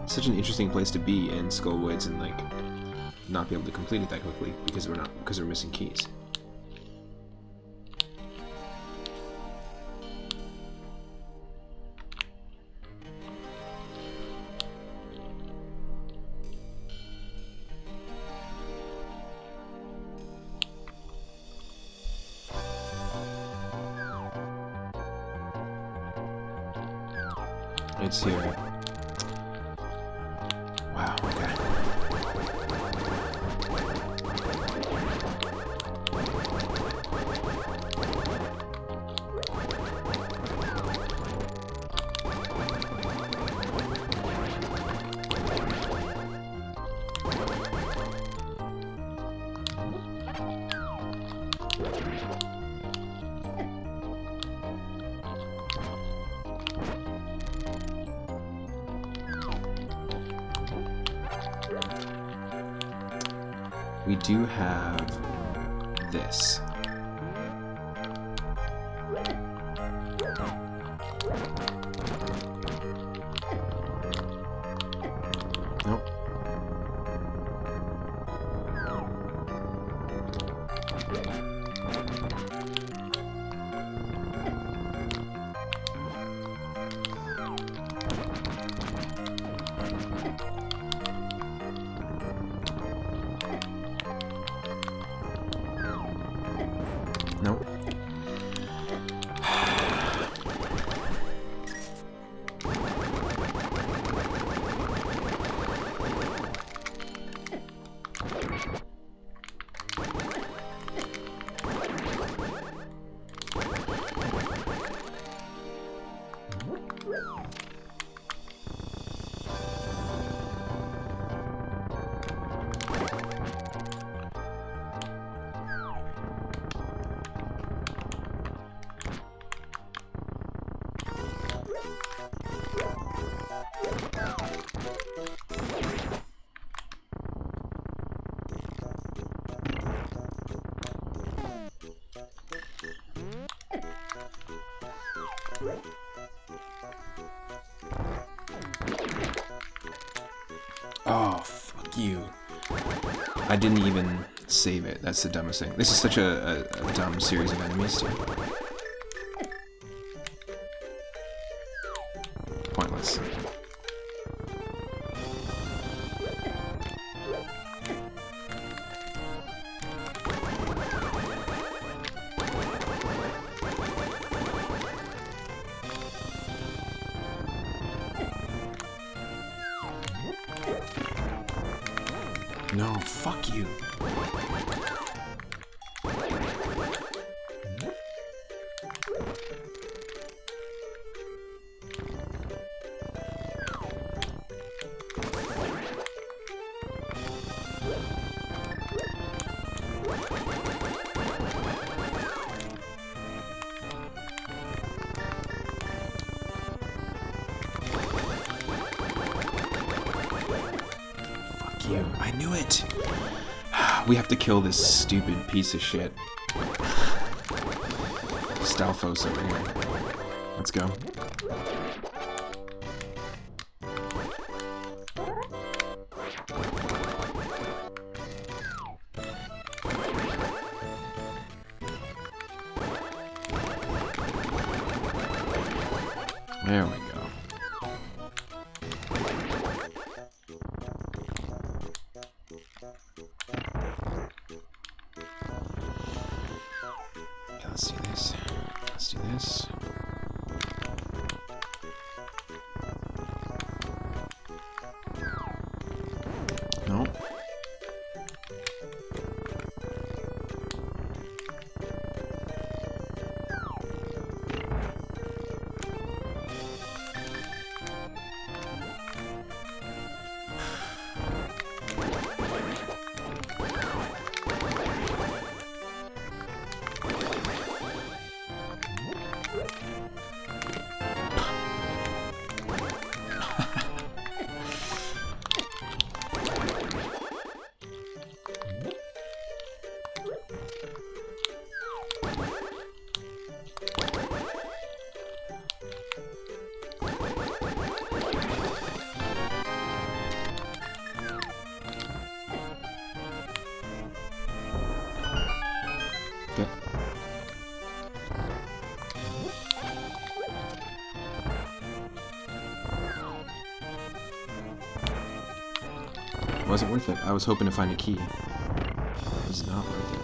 Such an interesting place to be in Skullwoods and like not be able to complete it that quickly because we're missing keys. It's here. Wow, okay. We do have this. Nope. Nope. Oh, fuck you. I didn't even save it. That's the dumbest thing. This is such a dumb series of enemies, too. Pointless. No, fuck you. You. I knew it! We have to kill this stupid piece of shit. Stalfos over here. Let's go. There we go. Let's do this. Let's do this. No. Wasn't worth it. I was hoping to find a key. It was not worth it.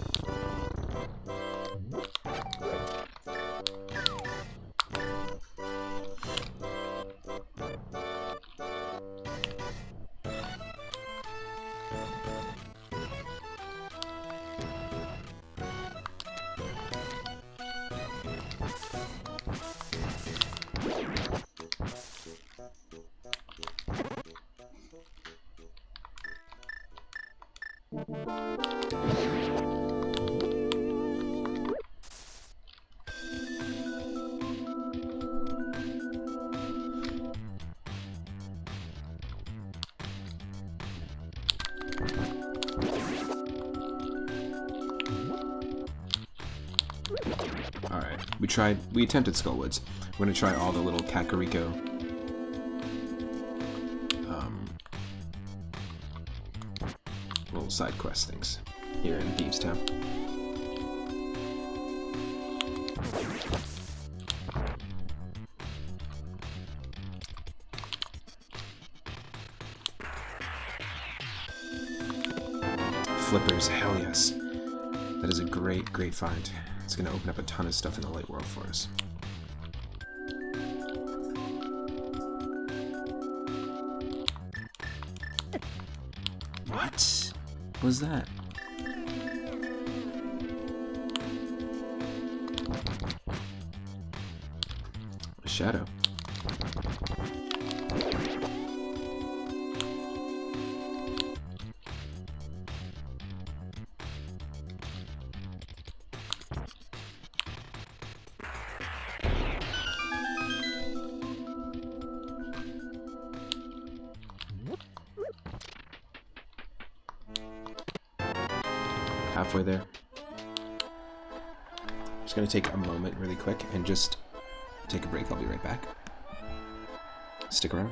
Alright, we attempted Skullwoods. We're gonna try all the little Kakariko little side quest things here in Thieves Town. Flippers, hell yes. That is a great, great find. It's going to open up a ton of stuff in the light world for us. What was that? A shadow. Halfway there. Just gonna take a moment really quick and just take a break. I'll be right back. Stick around.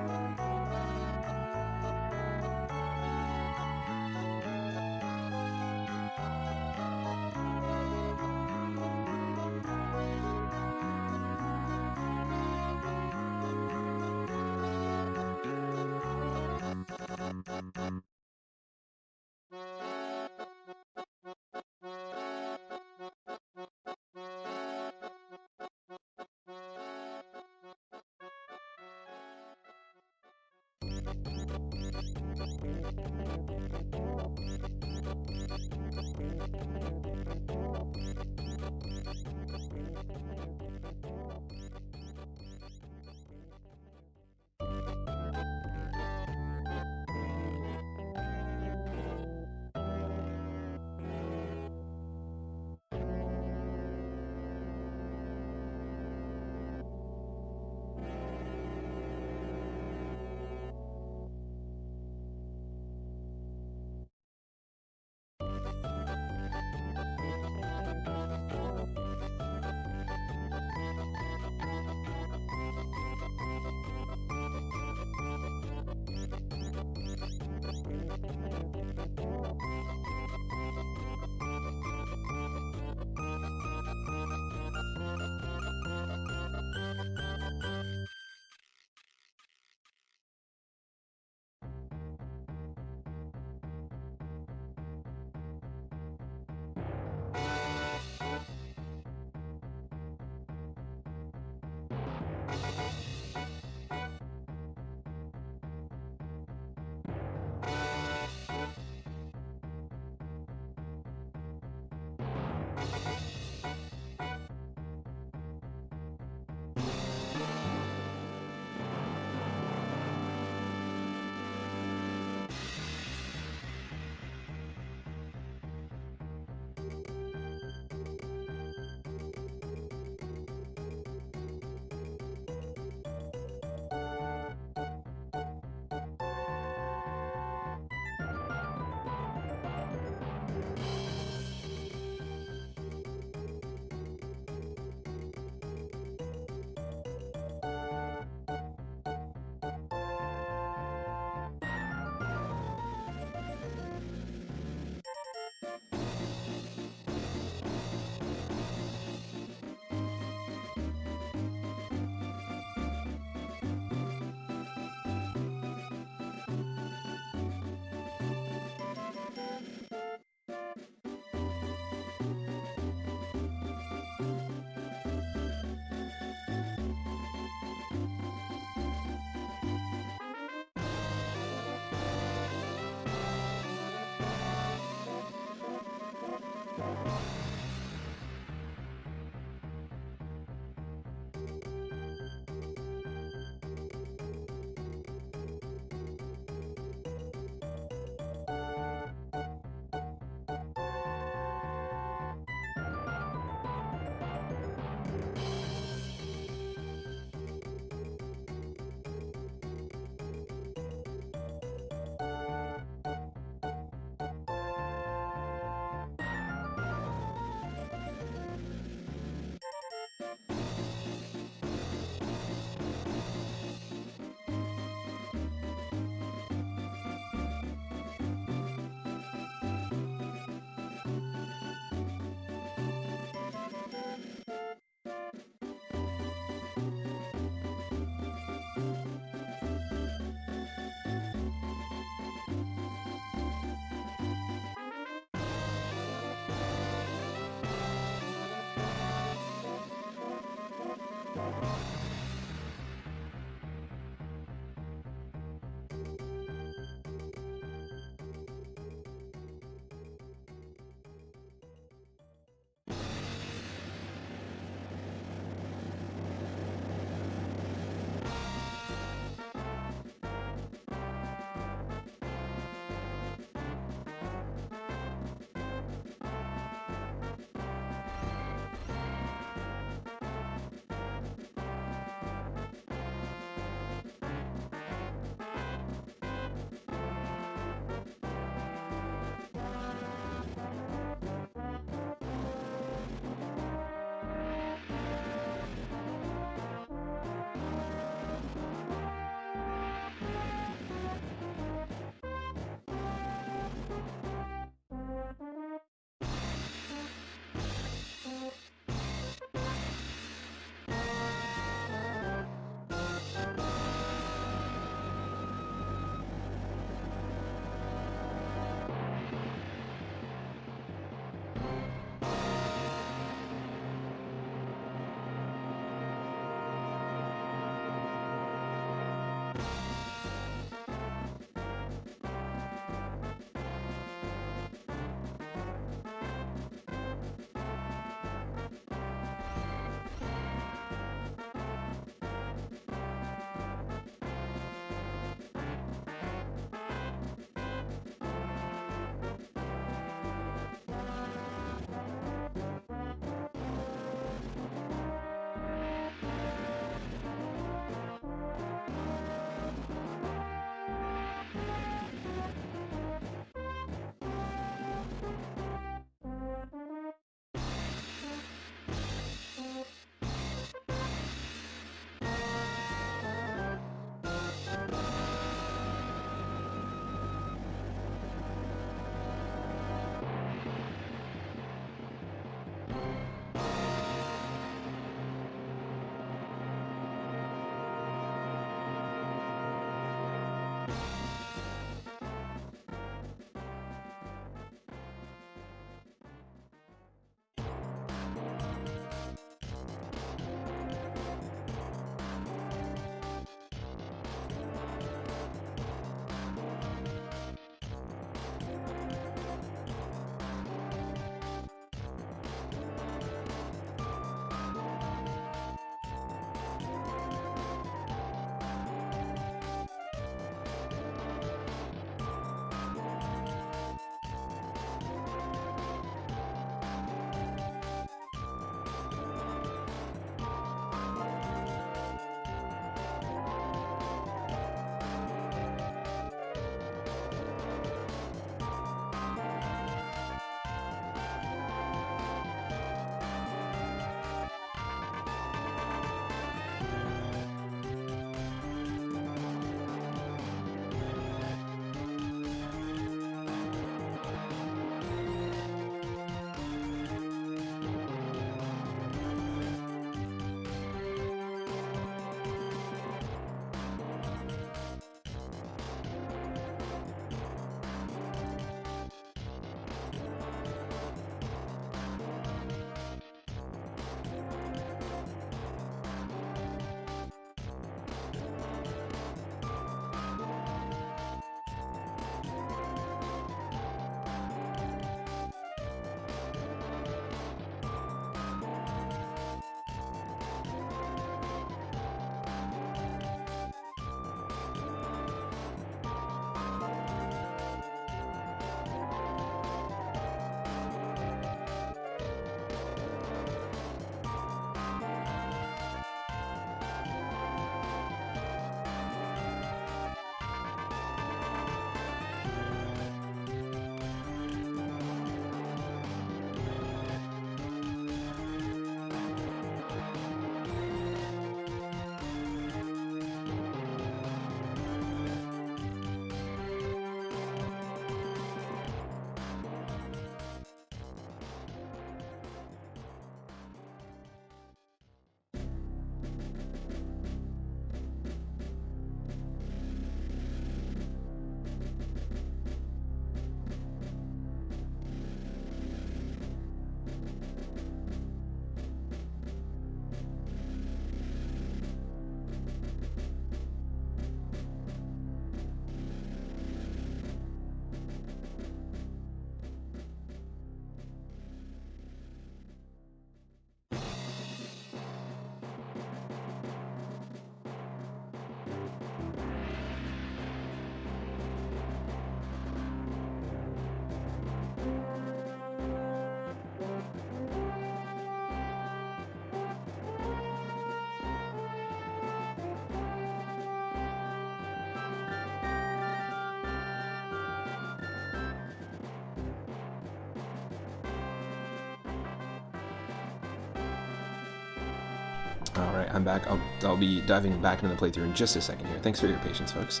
All right, I'm back. I'll be diving back into the playthrough in just a second here. Thanks for your patience, folks.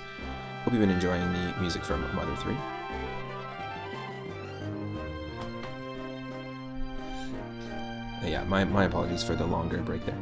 Hope you've been enjoying the music from Mother 3. Yeah, my apologies for the longer break there.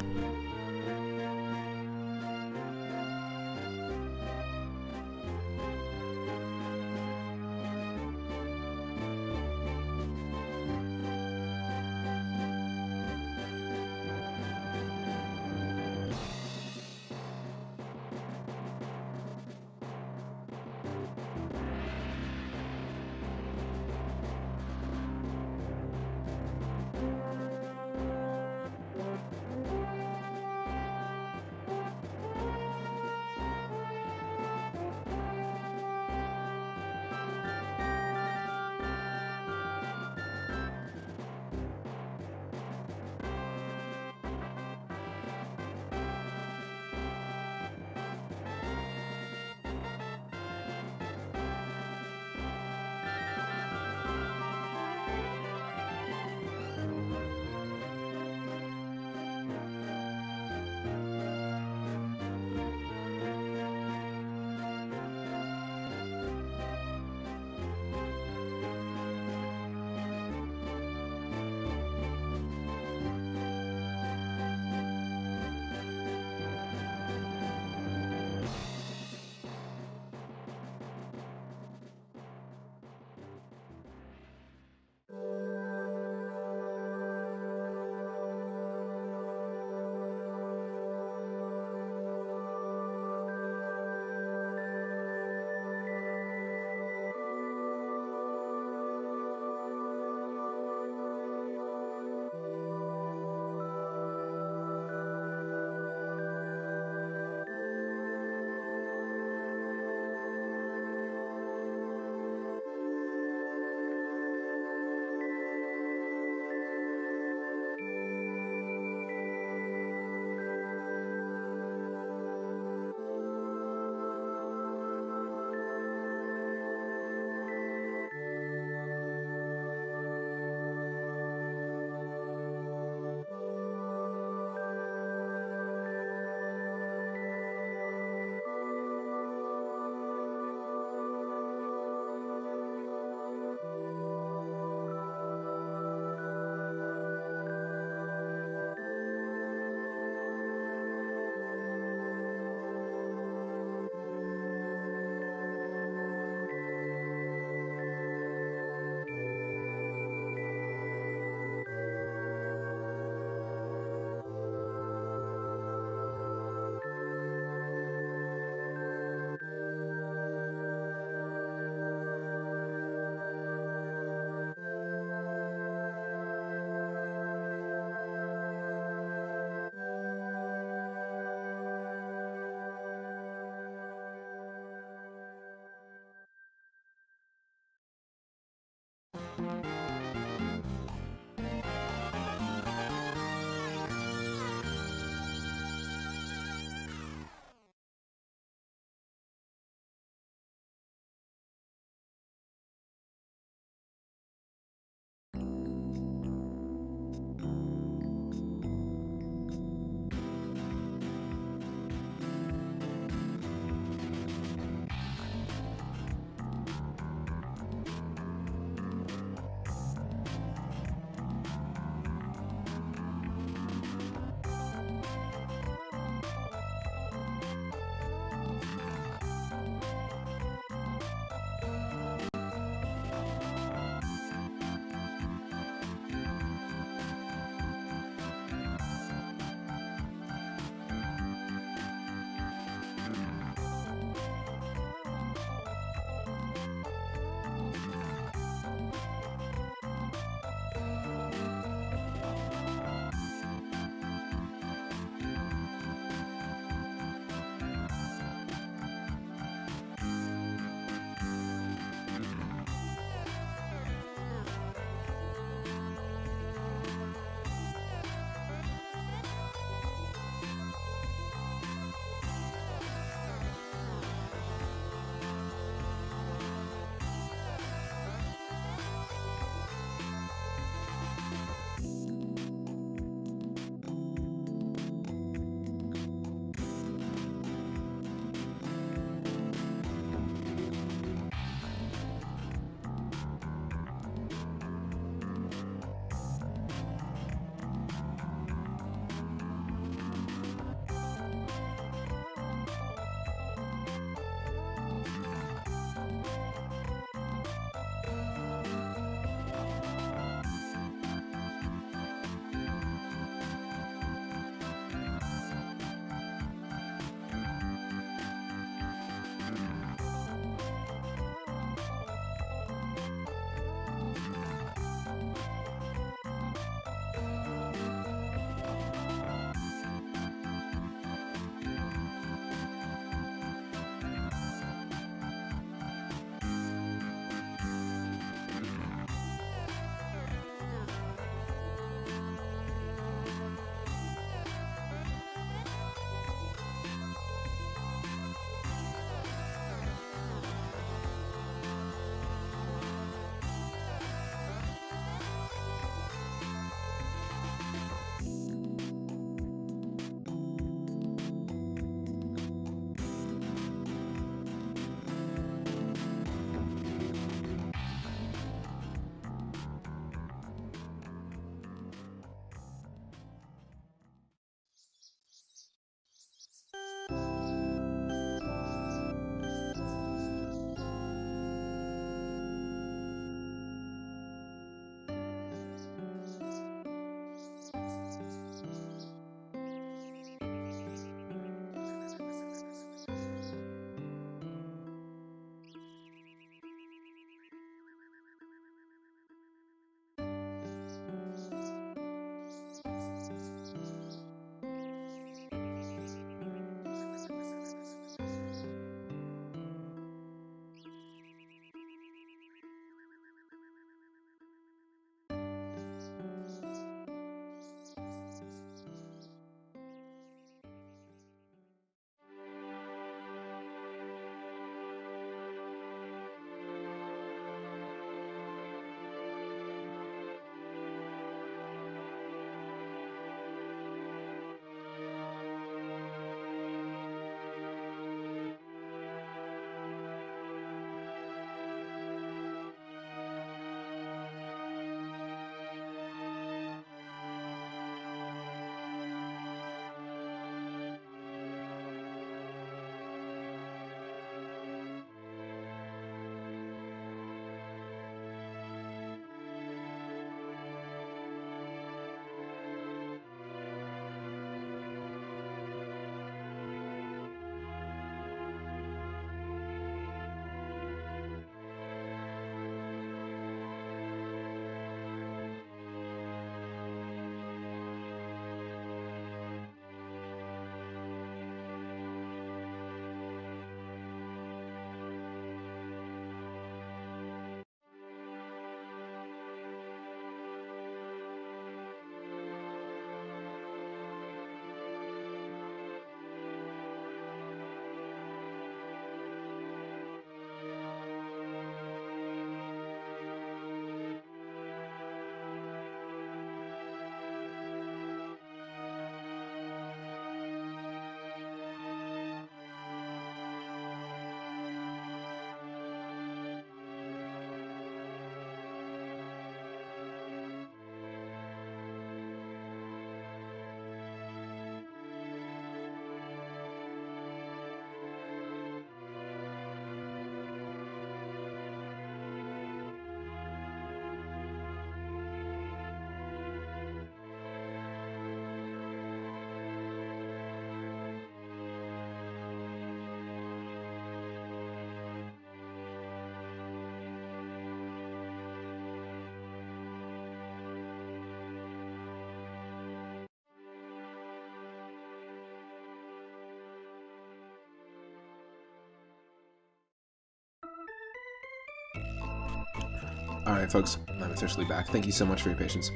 Alright, folks, I'm officially back. Thank you so much for your patience.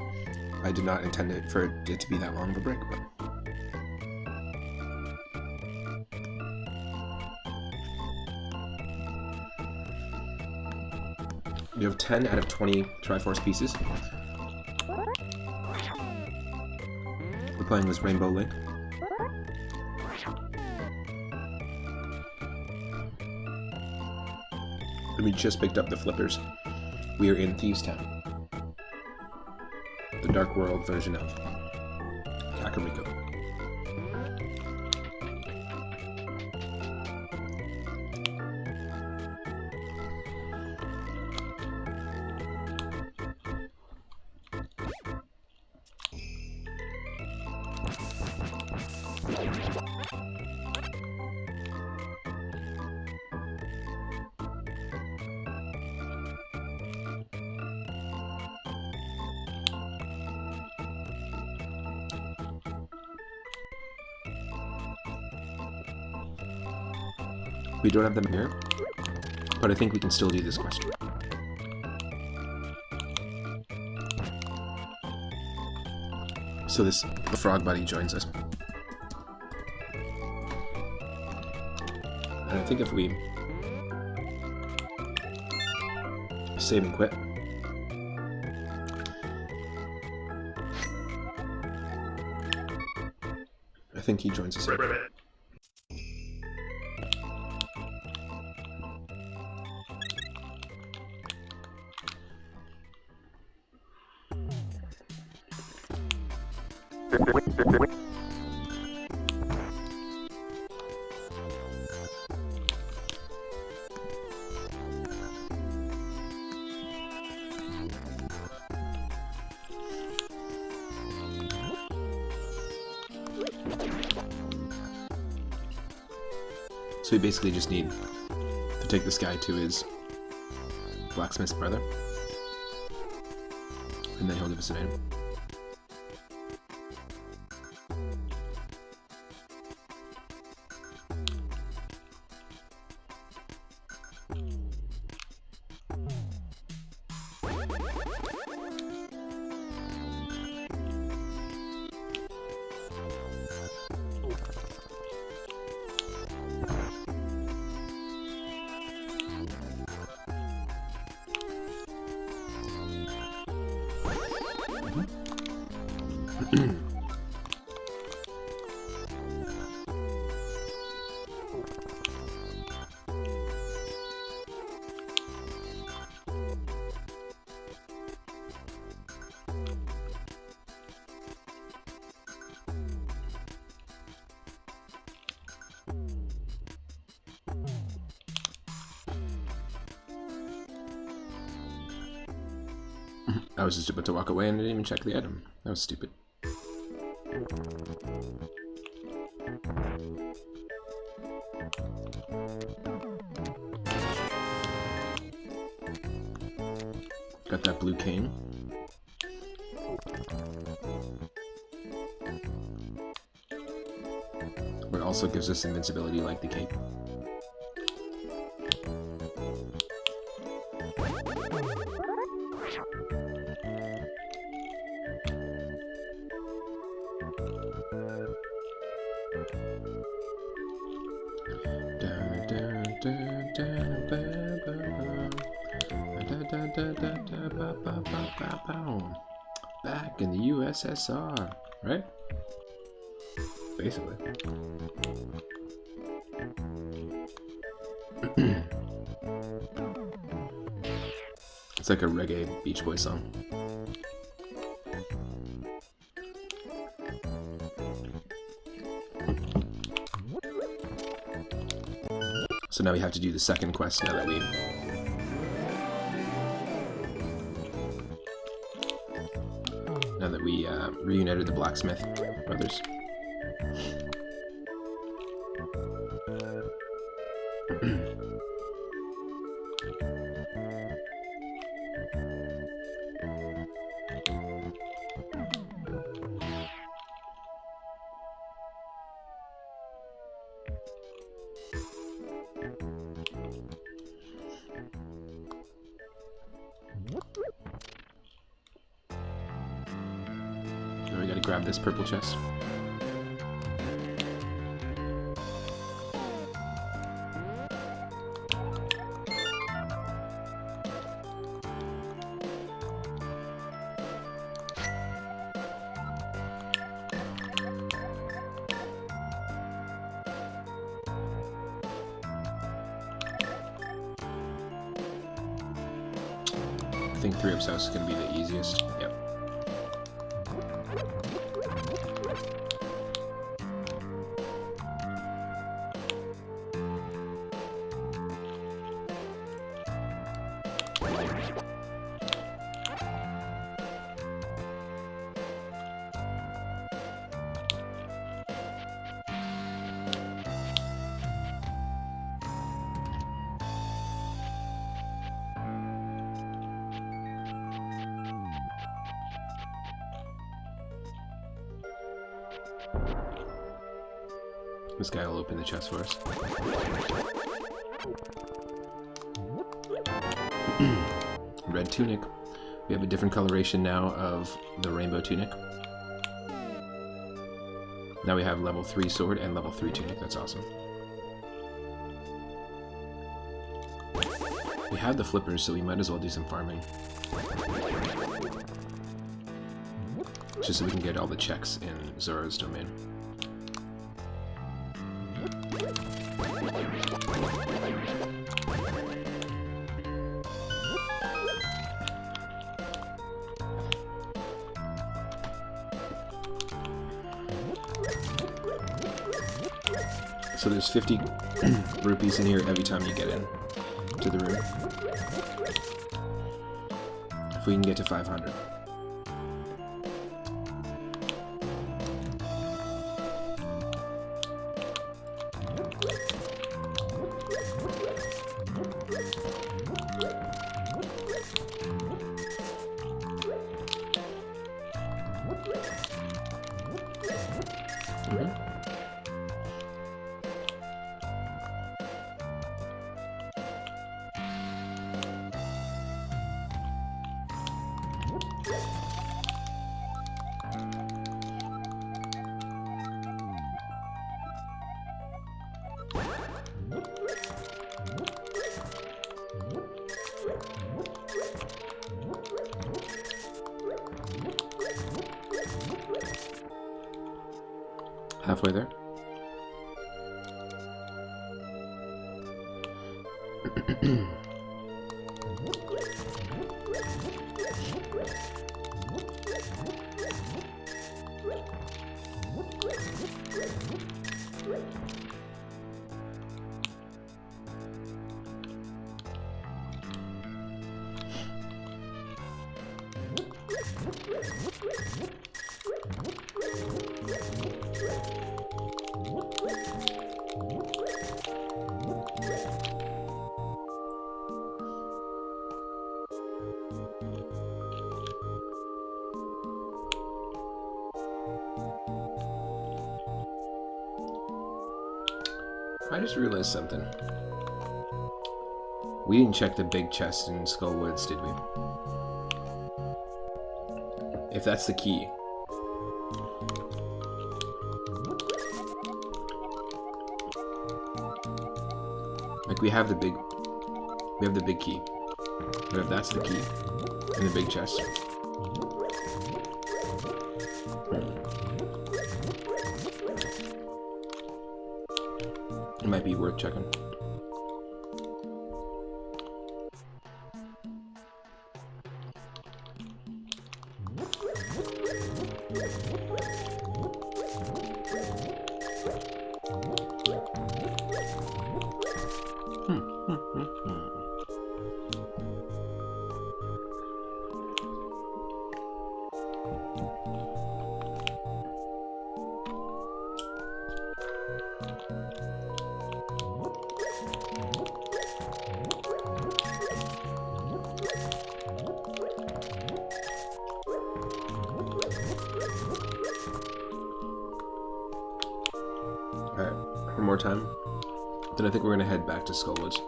I did not intend it for it to be that long of a break, but... You have 10 out of 20 Triforce pieces. We're playing as Rainbow Link. And we just picked up the flippers. We are in Thieves Town. The Dark World version of Kakariko. We don't have them here, but I think we can still do this quest. So the frog buddy joins us. And I think if we save and quit, I think he joins us here. So we basically just need to take this guy to his blacksmith's brother, and then he'll give us an item. I was just about to walk away and I didn't even check the item. That was stupid. Got that blue cane. But it also gives us invincibility like the cape. Back in the USSR, right? Basically. It's like a reggae Beach Boy song. So now we have to do the second quest now that we... reunited the blacksmith brothers. Now we gotta grab this purple chest. I think 3-up south is going to be the easiest. Yep. This guy will open the chest for us. Red tunic. We have a different coloration now of the rainbow tunic. Now we have level 3 sword and level 3 tunic. That's awesome. We have the flippers, so we might as well do some farming. Just so we can get all the checks in Zora's domain. So there's 50 rupees in here every time you get in to the room. If we can get to 500. Halfway there. I just realized something. We didn't check the big chest in Skull Woods, did we? If that's the key. Like we have the big key. But if that's the key in the big chest. It might be worth checking. Alright, one more time. Then I think we're gonna head back to Skull Woods.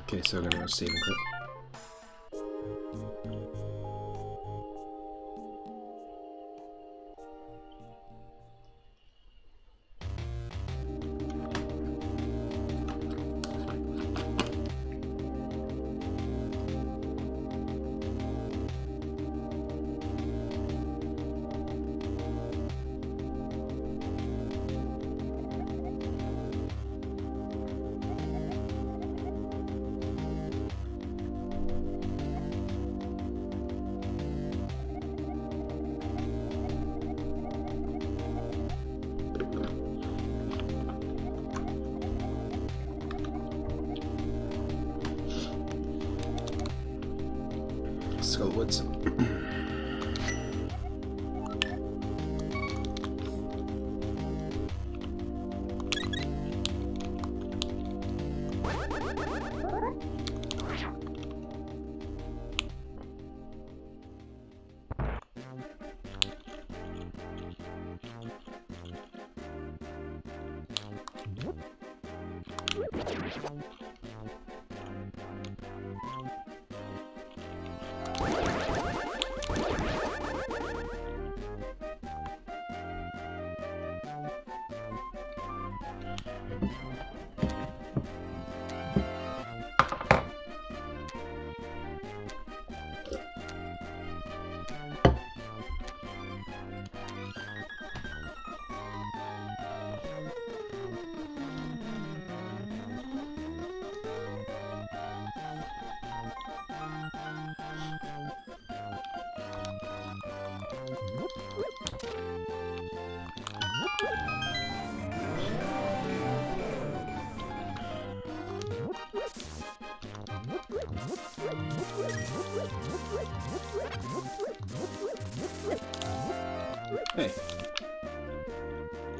Okay, so I'm gonna save and quit. Skullwoods. Hey.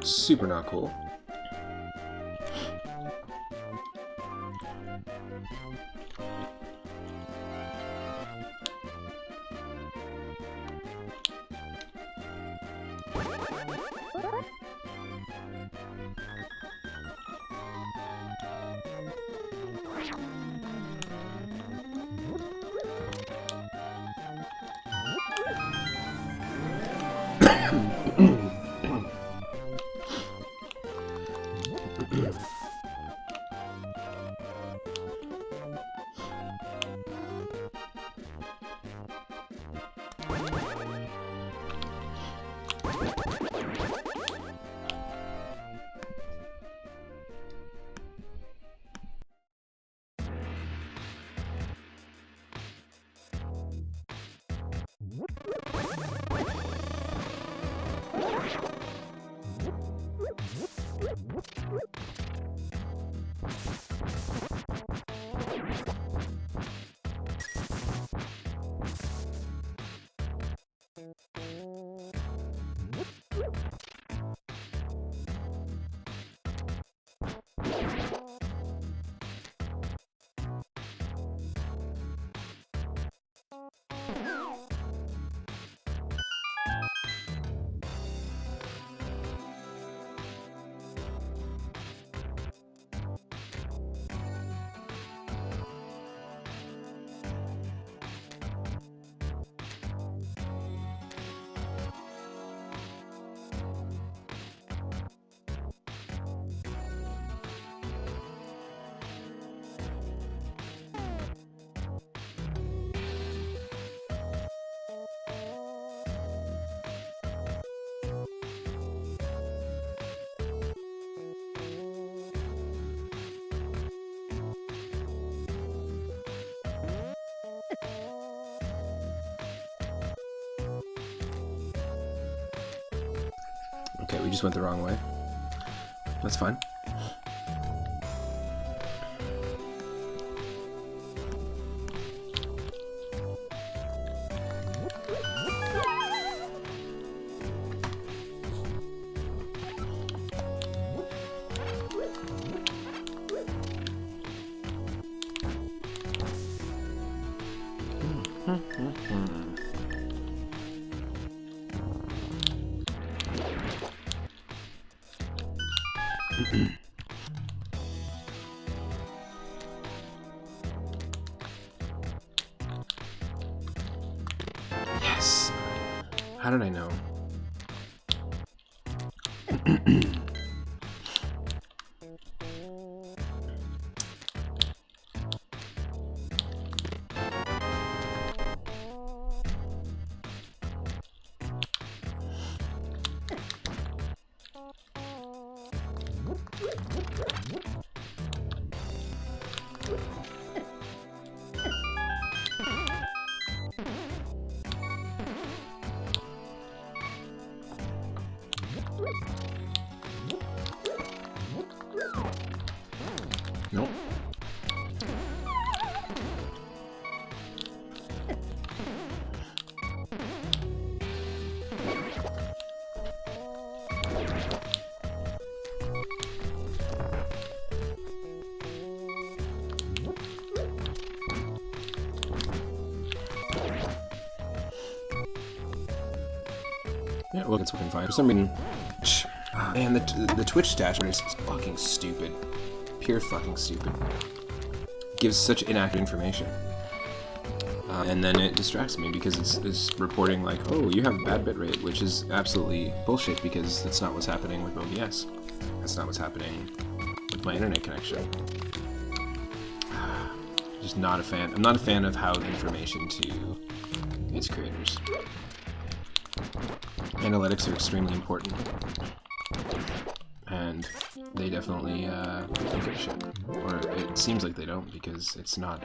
Super not cool. Okay, we just went the wrong way. That's fine. How did I know? Nope. Yeah, well, it's fucking fine. For some reason, man, the Twitch dashboard is fucking stupid. Pure fucking stupid. Gives such inaccurate information. And then it distracts me because it's reporting like, oh, you have bad bitrate, which is absolutely bullshit because that's not what's happening with OBS. That's not what's happening with my internet connection. Just not a fan. I'm not a fan of how the information to its creators. Analytics are extremely important. And they definitely don't give a shit. Or it seems like they don't, because it's not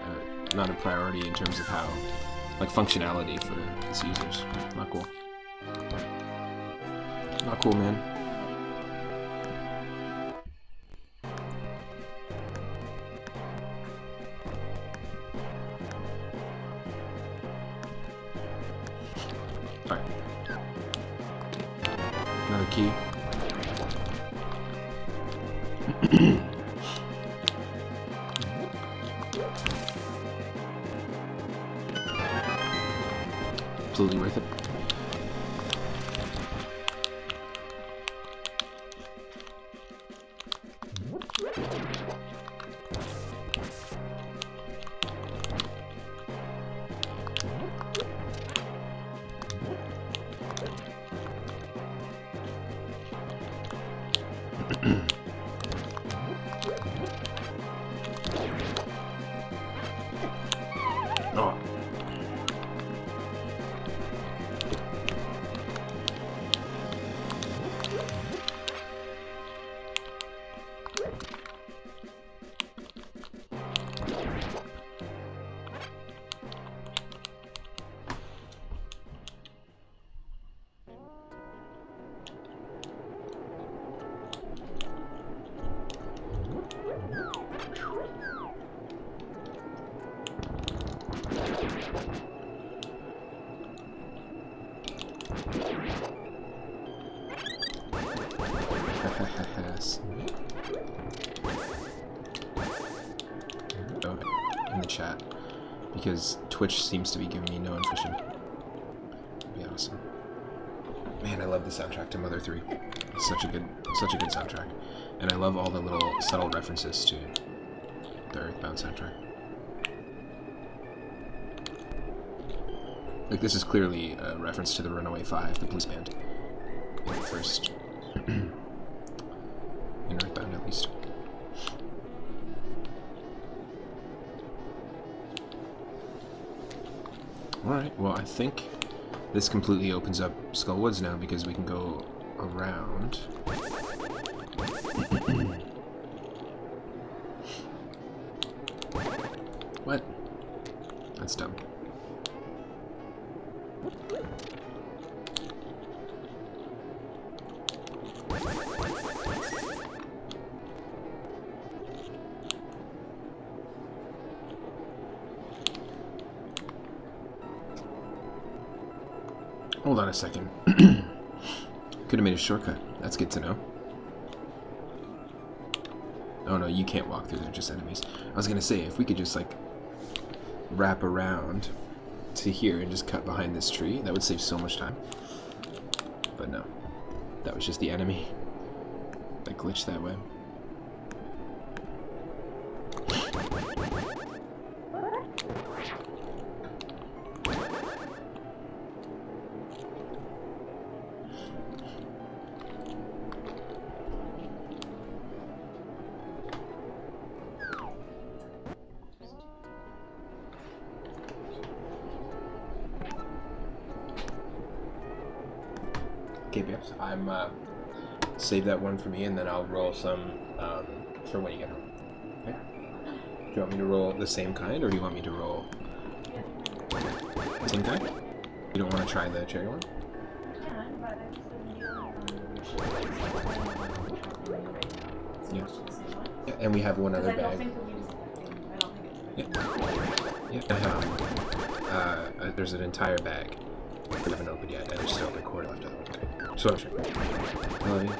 a priority in terms of how, like, functionality for its users. Not cool. Not cool, man. Alright. Another key. Absolutely worth it. Oh. Yes. Oh, in the chat, because Twitch seems to be giving me no information. That'd be awesome. Man, I love the soundtrack to Mother 3. It's such a good soundtrack, and I love all the little subtle references to the Earthbound soundtrack. Like, this is clearly a reference to the Runaway 5, the blues band, in the first. In Earthbound, at least. Alright, well, I think this completely opens up Skullwoods now because we can go around. What? That's dumb. Hold on a second. Could have made a shortcut. That's good to know. Oh no, you can't walk through there, just enemies. I was gonna say, if we could just, like, wrap around to here and just cut behind this tree, that would save so much time. But no. That was just the enemy that glitched that way. Okay, Bips. I'm save that one for me, and then I'll roll some for when you get home. Okay. Do you want me to roll the same kind, or do you want me to roll same kind? You don't want to try the cherry one? Yeah. Yeah, and we have one other bag. Yeah. Yeah. There's an entire bag. We haven't opened yet, and there's still a cord left of it. Okay. So I'm sure. I love you.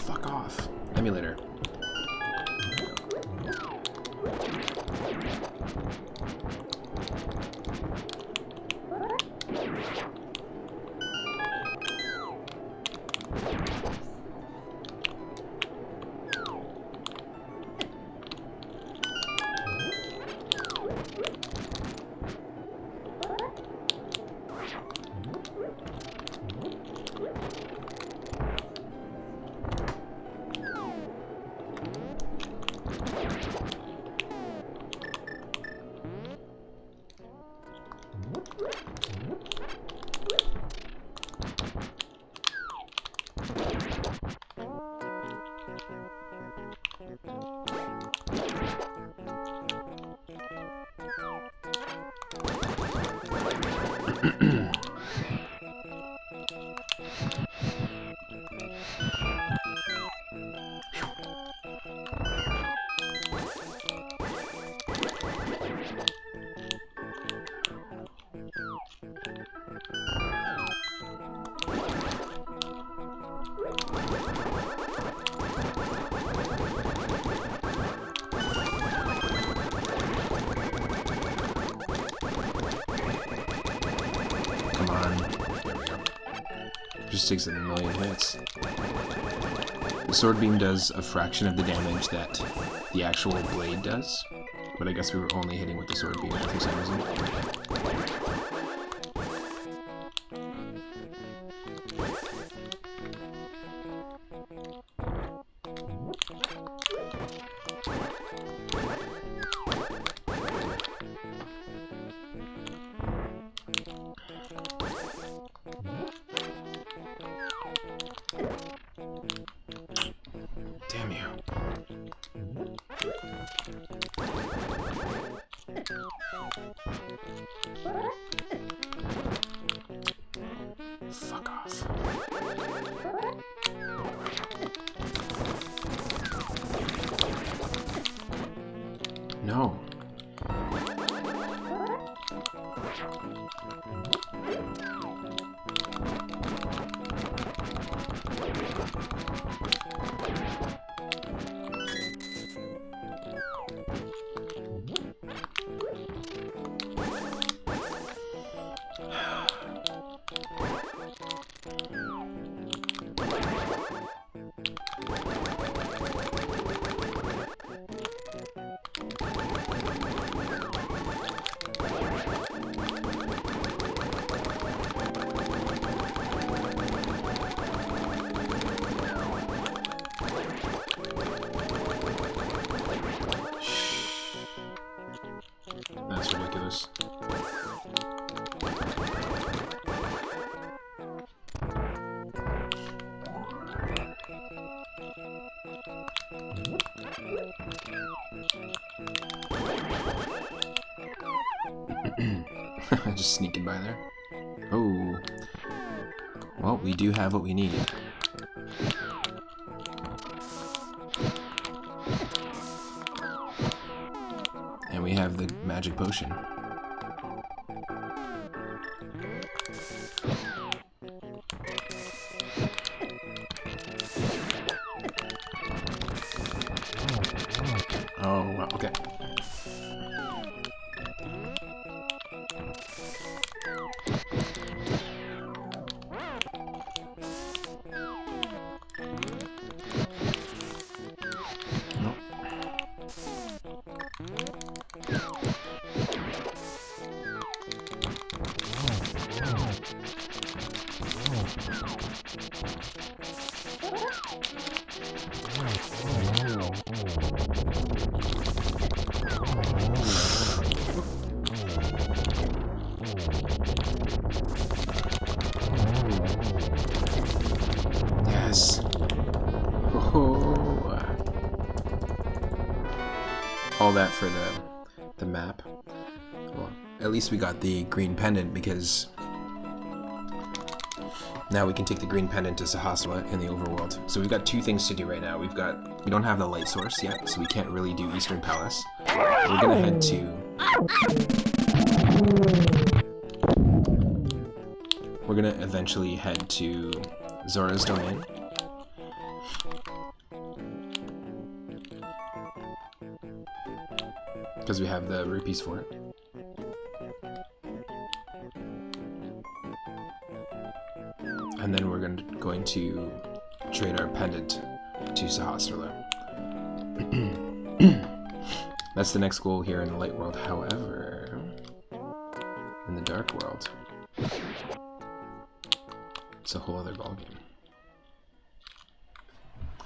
Fuck off. Emulator. Just takes a million hits. The sword beam does a fraction of the damage that the actual blade does, but I guess we were only hitting with the sword beam for some reason. Damn you. Fuck off. No. That's ridiculous. Just sneaking by there. Oh. Well, we do have what we need. magic potion. Oh, wow, okay. Nope. Yes. Oh. All that for the map. Well, at least we got the green pendant, because now we can take the green pendant to Sahasra in the overworld. So we've got two things to do right now. We don't have the light source yet, so we can't really do Eastern Palace. We're gonna head to... We're gonna eventually head to Zora's Domain. Because we have the rupees for it. And then we're going to trade our pendant to Sahasrara. That's the next goal here in the light world. However, in the dark world, it's a whole other ballgame.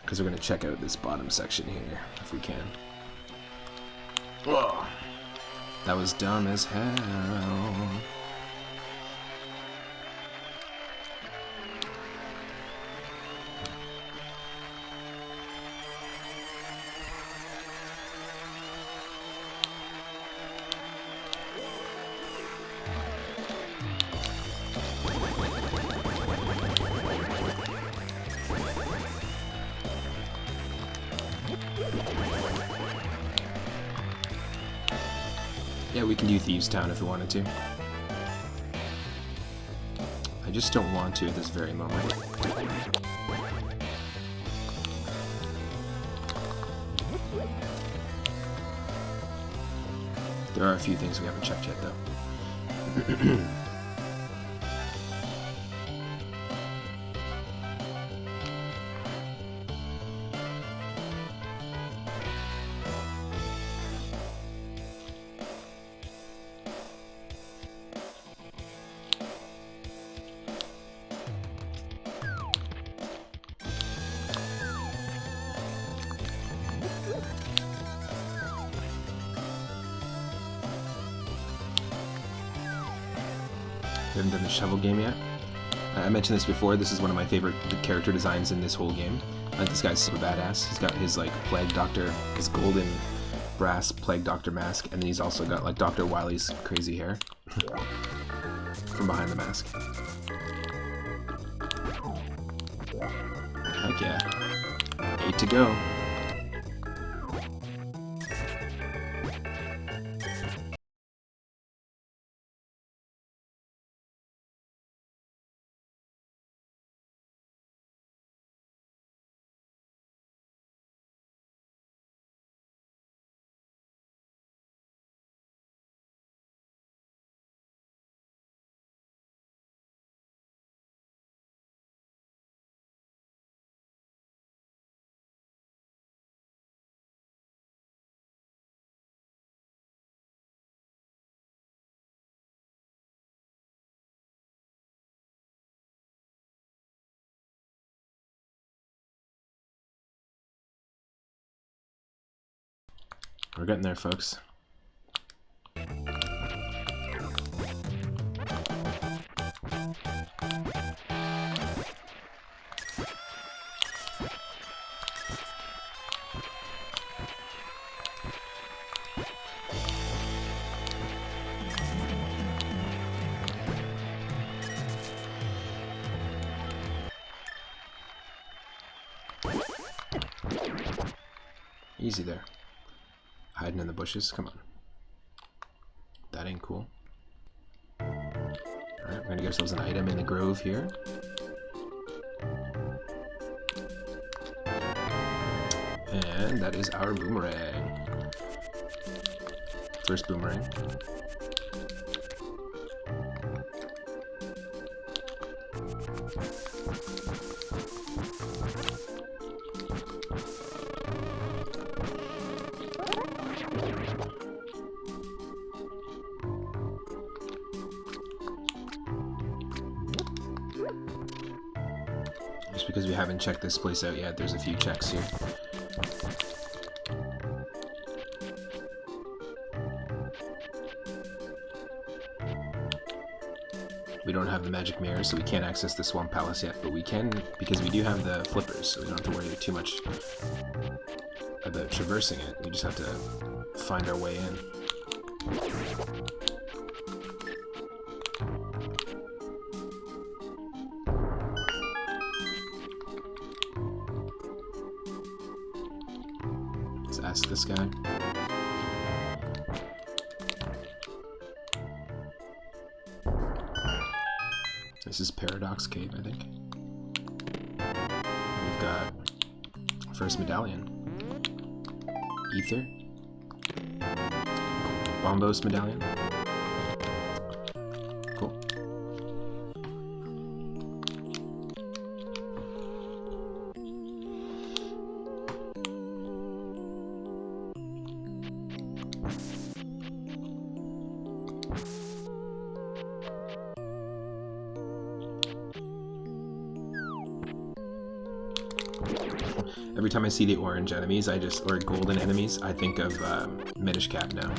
Because we're going to check out this bottom section here, if we can. Whoa. That was dumb as hell. Yeah, we can do Thieves Town if we wanted to. I just don't want to at this very moment. There are a few things we haven't checked yet, though. We haven't done the shovel game yet. I mentioned this before, this is one of my favorite character designs in this whole game. This guy's super badass. He's got his like Plague Doctor, his golden brass Plague Doctor mask, and then he's also got like Dr. Wily's crazy hair from behind the mask. Heck yeah. 8 to go. We're getting there, folks. Easy there. Hiding in the bushes, come on. That ain't cool. Alright, we're gonna get ourselves an item in the grove here. And that is our boomerang. First boomerang. Just because we haven't checked this place out yet, there's a few checks here. We don't have the magic mirror, so we can't access the Swamp Palace yet, but we can, because we do have the flippers, so we don't have to worry too much about traversing it. We just have to find our way in. Let's ask this guy. This is Paradox Cave, I think. We've got first medallion. Ether. Bombos medallion. Cool. Every time I see the orange enemies, or golden enemies, I think of Minish Cap now.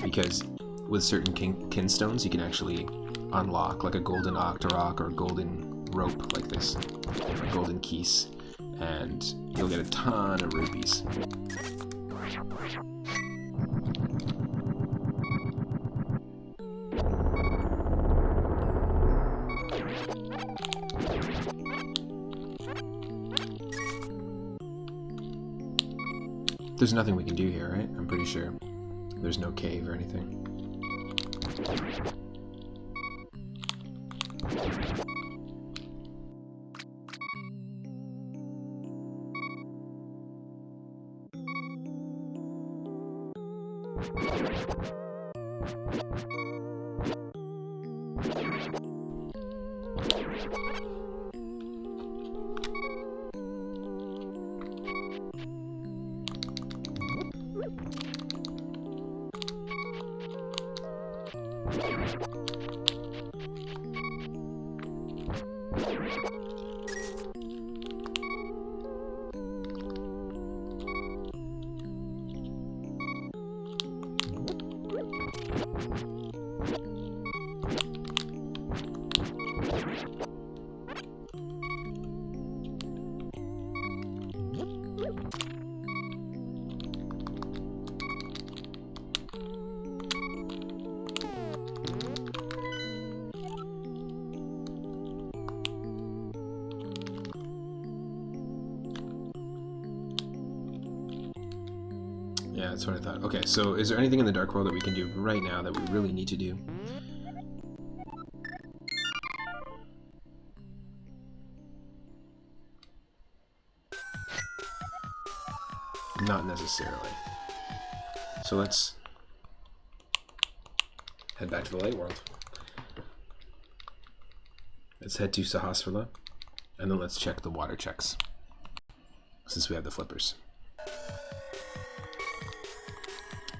Because with certain kinstones, you can actually unlock like a golden Octorok or a golden rope like this, or a golden keys, and you'll get a ton of rupees. There's nothing we can do here, right? I'm pretty sure. There's no cave or anything. Yeah, that's what I thought. Okay, so is there anything in the Dark World that we can do right now that we really need to do? Not necessarily. So let's head back to the Light World. Let's head to Sahasrara, and then let's check the water checks, since we have the flippers.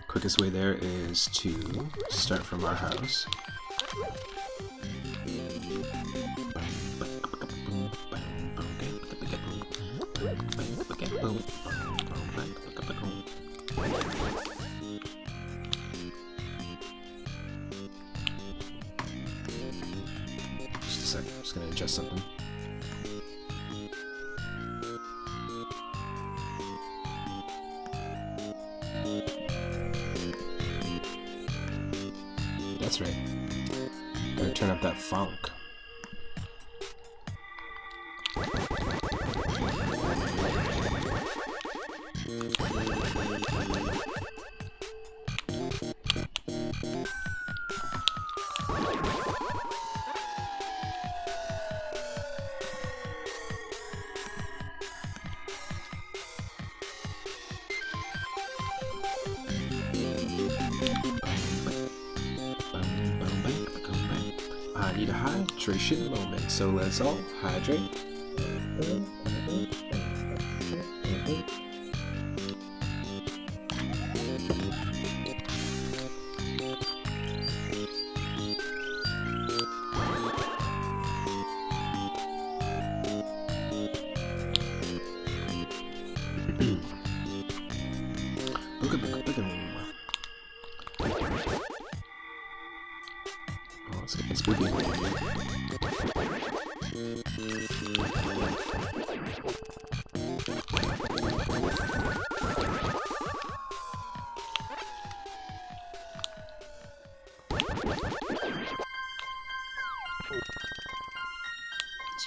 Quickest way there is to start from our house. Just a sec, I'm just gonna adjust something. That's right. Gotta turn up that funk. I need a hydration moment, so let's all hydrate. Look at him. Oh, it's getting spooky. Let's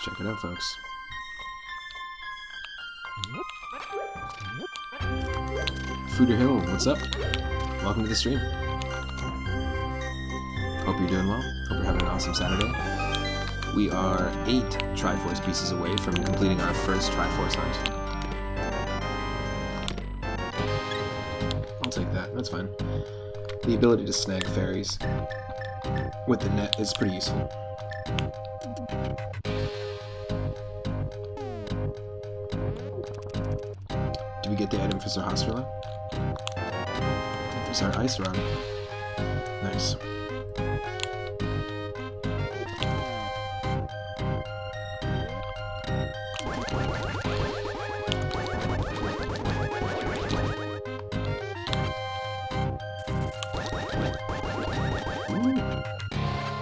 check it out, folks. Fooder Hill, what's up? Welcome to the stream. Hope you're doing well. Hope you're having an awesome Saturday. We are 8 Triforce pieces away from completing our first Triforce hunt. I'll take that, that's fine. The ability to snag fairies with the net is pretty useful. Did we get the item for Sir Hosterla? There's our ice run. Nice.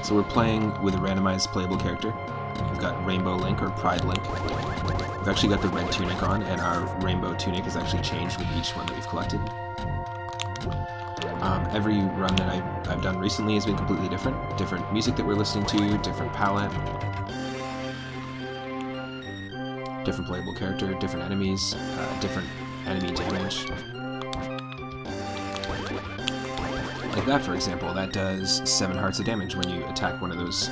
So we're playing with a randomized playable character. We've got Rainbow Link or Pride Link. We've actually got the red tunic on, and our rainbow tunic has actually changed with each one that we've collected. Every run that I've done recently has been completely different. Different music that we're listening to, different palette, different playable character, different enemies, different enemy damage. Like that, for example, that does 7 hearts of damage when you attack one of those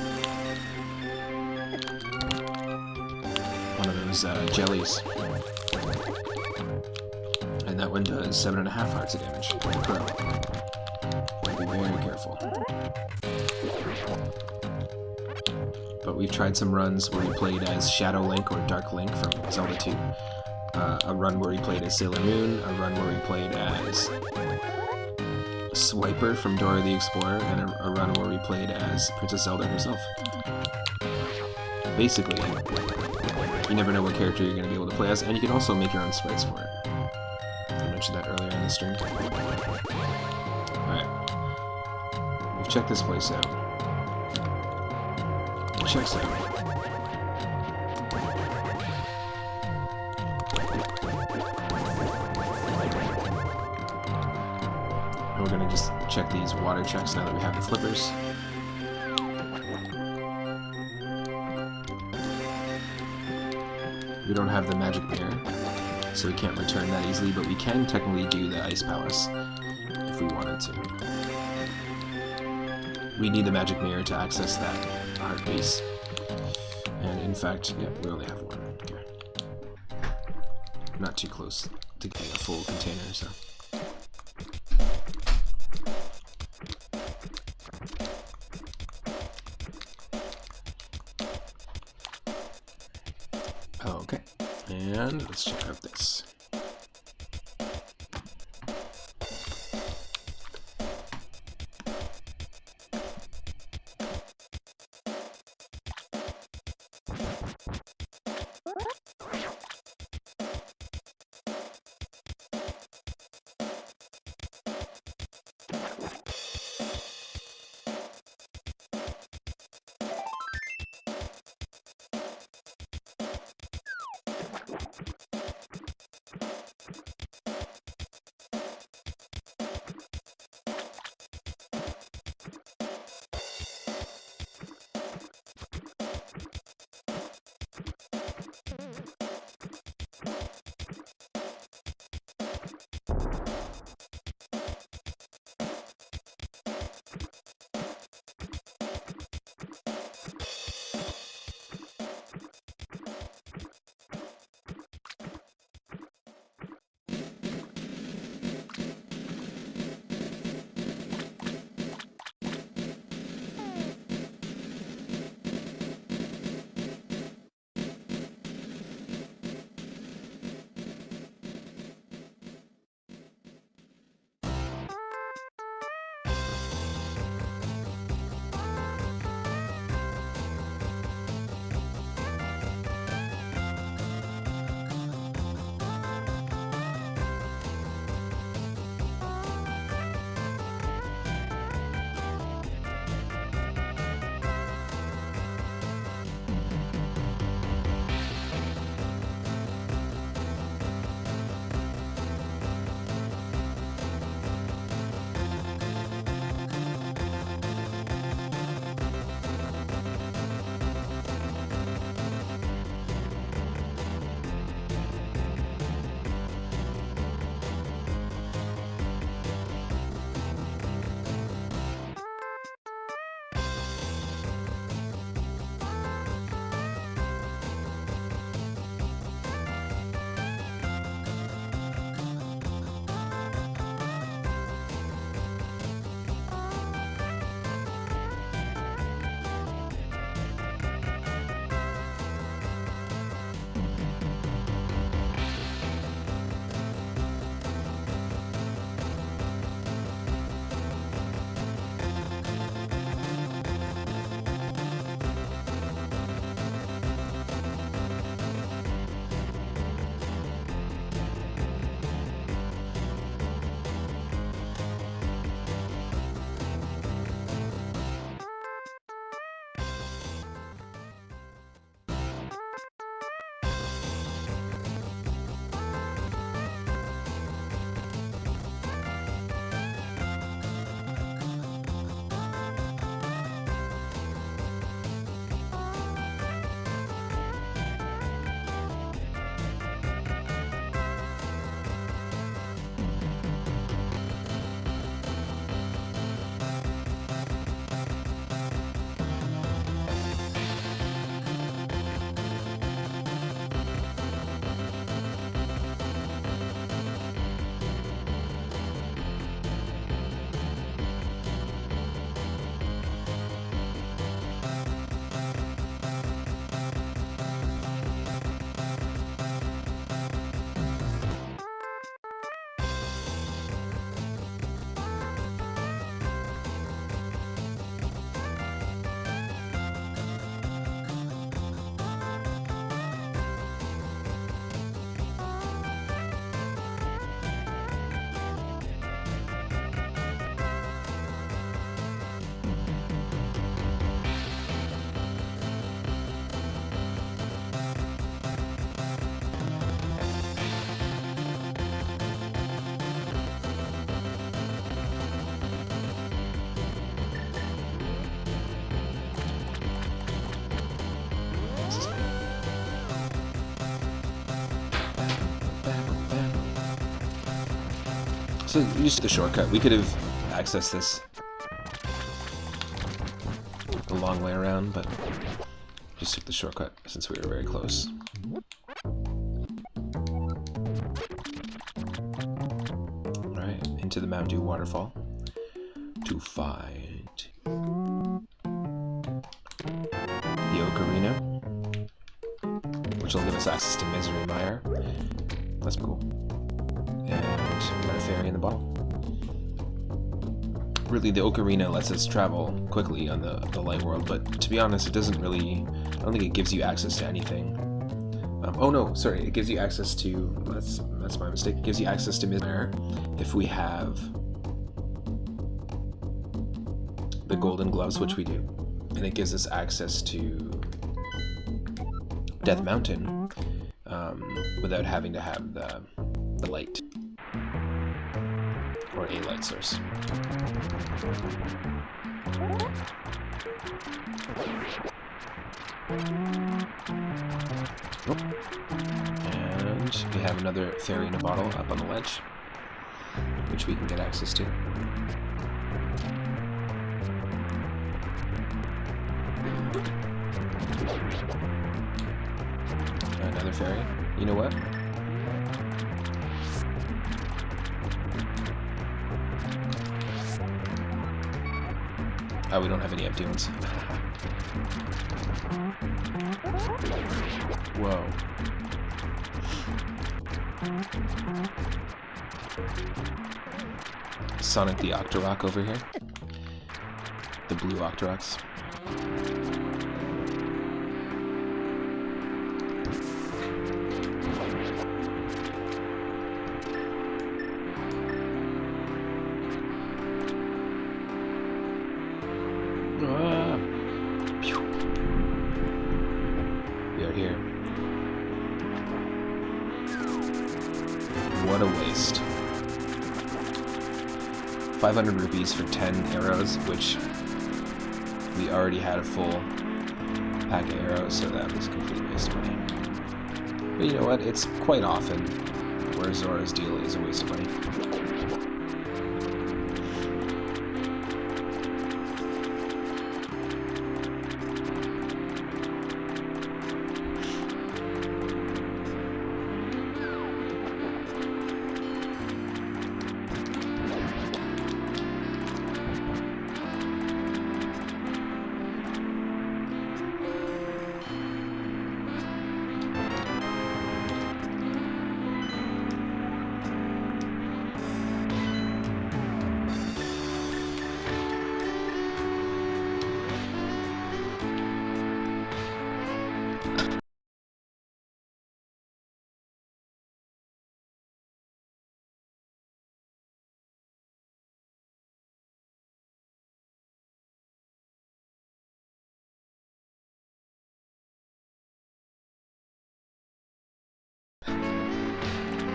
jellies. And that one does 7.5 hearts of damage per. Be very careful. But we've tried some runs where we played as Shadow Link or Dark Link from Zelda 2. A run where we played as Sailor Moon, a run where we played as Swiper from Dora the Explorer, and a run where we played as Princess Zelda herself. Basically, you never know what character you're going to be able to play as, and you can also make your own sprites for it. I mentioned that earlier in the stream. Alright. We've checked this place out. It checks out. And we're going to just check these water checks now that we have the flippers. We don't have the magic mirror, so we can't return that easily, but we can technically do the Ice Palace if we wanted to. We need the magic mirror to access that heart base. And in fact, yeah, we only have one. Okay. Not too close to getting a full container, so. Okay, and let's check out this. So use the shortcut. We could have accessed this a long way around, but just took the shortcut since we were very close. Alright, into the Mountain Dew waterfall to find the Ocarina, which will give us access to Misery Mire. That's cool. And got a fairy in the bottle. Really, the Ocarina lets us travel quickly on the light world, but to be honest, it doesn't really... I don't think it gives you access to anything. Oh no, sorry, it gives you access to... That's my mistake. It gives you access to Misery Mire if we have the golden gloves, which we do. And it gives us access to Death Mountain without having to have the light. Or a light source. Oh. And we have another fairy in a bottle up on the ledge, which we can get access to. Another fairy. You know what? Oh, we don't have any empty ones. Whoa. Sonic the Octorok over here. The blue Octoroks. We are here. What a waste. 500 rupees for 10 arrows, which we already had a full pack of arrows, so that was a complete waste of money. But you know what? It's quite often where Zora's deal is a waste of money.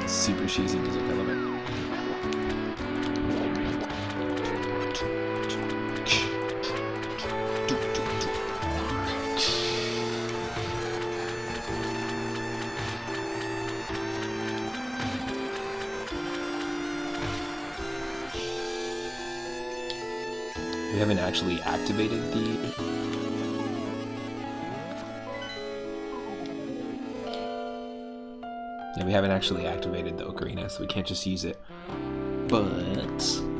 Super cheesy music, I love it. We haven't actually activated the... Yeah, we haven't actually activated the Ocarina, so we can't just use it. But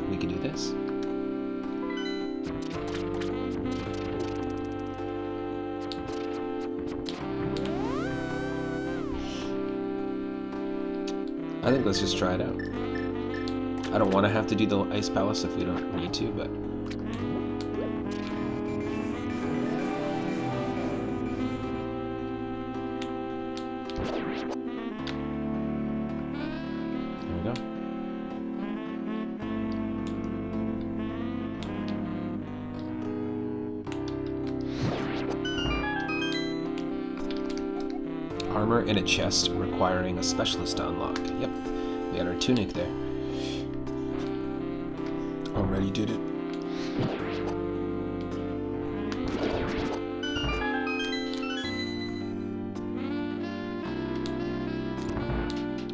we can do this. I think let's just try it out. I don't want to have to do the Ice Palace if we don't need to, but... Armor in a chest requiring a specialist to unlock. Yep, we got our Tunic there. Already did it.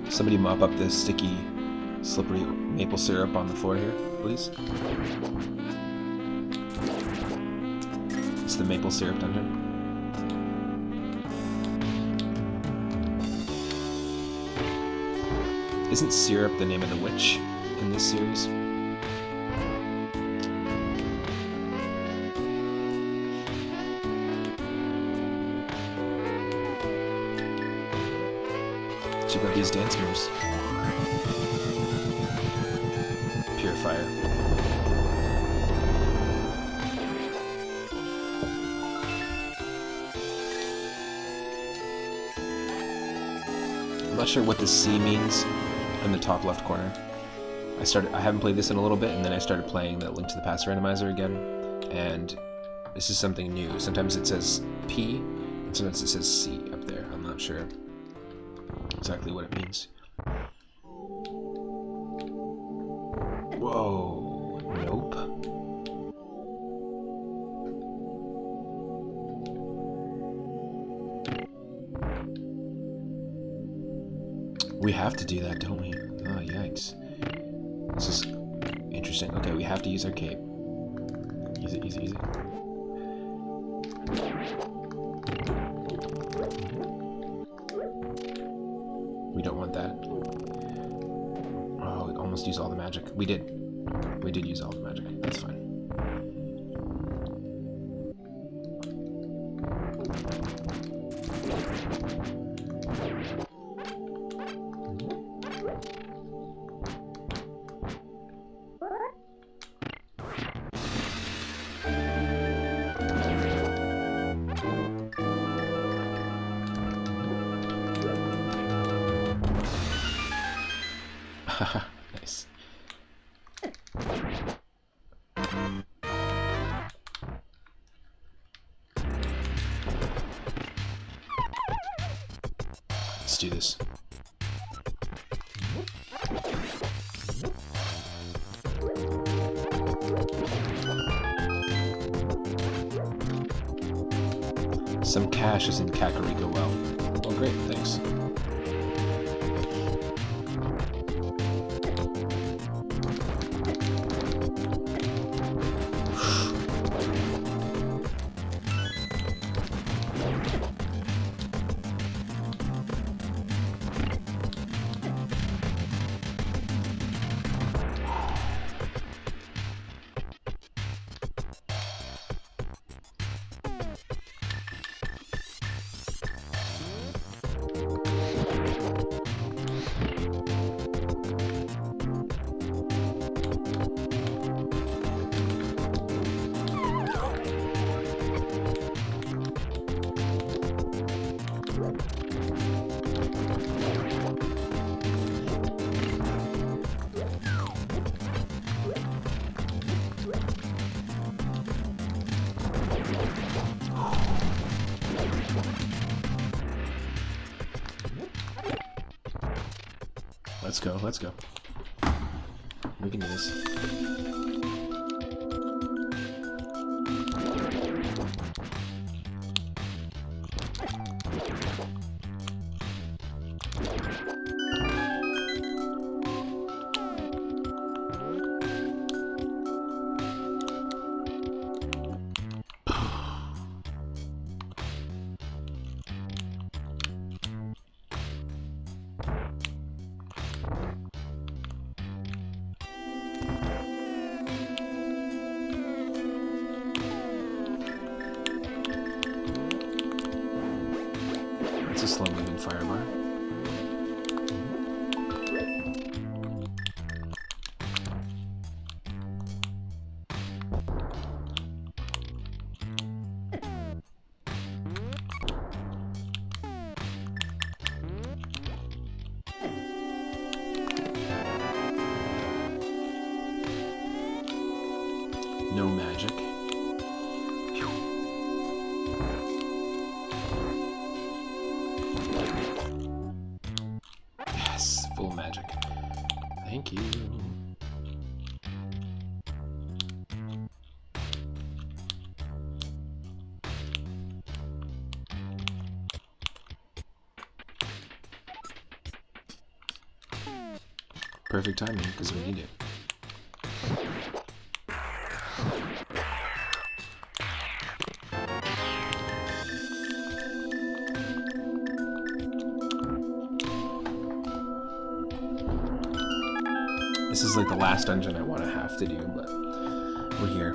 Somebody mop up this sticky Slippery maple syrup on the floor here, please. It's the maple syrup dungeon. Isn't syrup the name of the witch in this series? Check out these dance moves. Purifier. I'm not sure what the C means in the top left corner. I haven't played this in a little bit, and then I started playing the Link to the Past Randomizer again, and this is something new. Sometimes it says P, and sometimes it says C up there. I'm not sure exactly what it means. Whoa, nope. We have to do that, don't we? Oh, yikes. This is interesting. Okay, we have to use our cape. Easy, easy, easy. We don't want that. Oh, we almost used all the magic. We did. We did use all the magic. That's fine. Nice. Let's do this. Some cash is in Kakariko well. Oh great, thanks. Let's go, let's go. We can do this. A slow-moving firebar. No magic. Yes, full magic. Thank you. Perfect timing, because we need it. This is like the last dungeon I want to have to do, but we're here.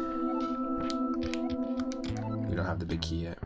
We don't have the big key yet.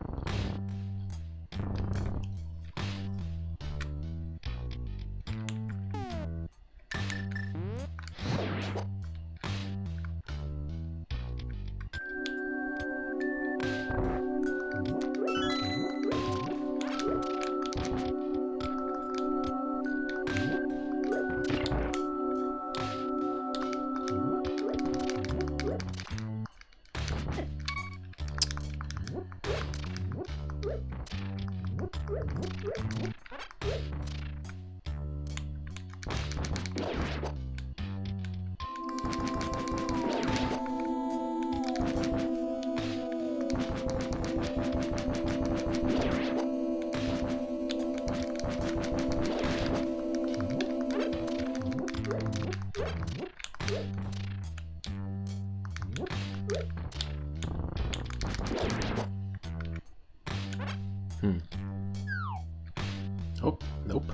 Oh, nope.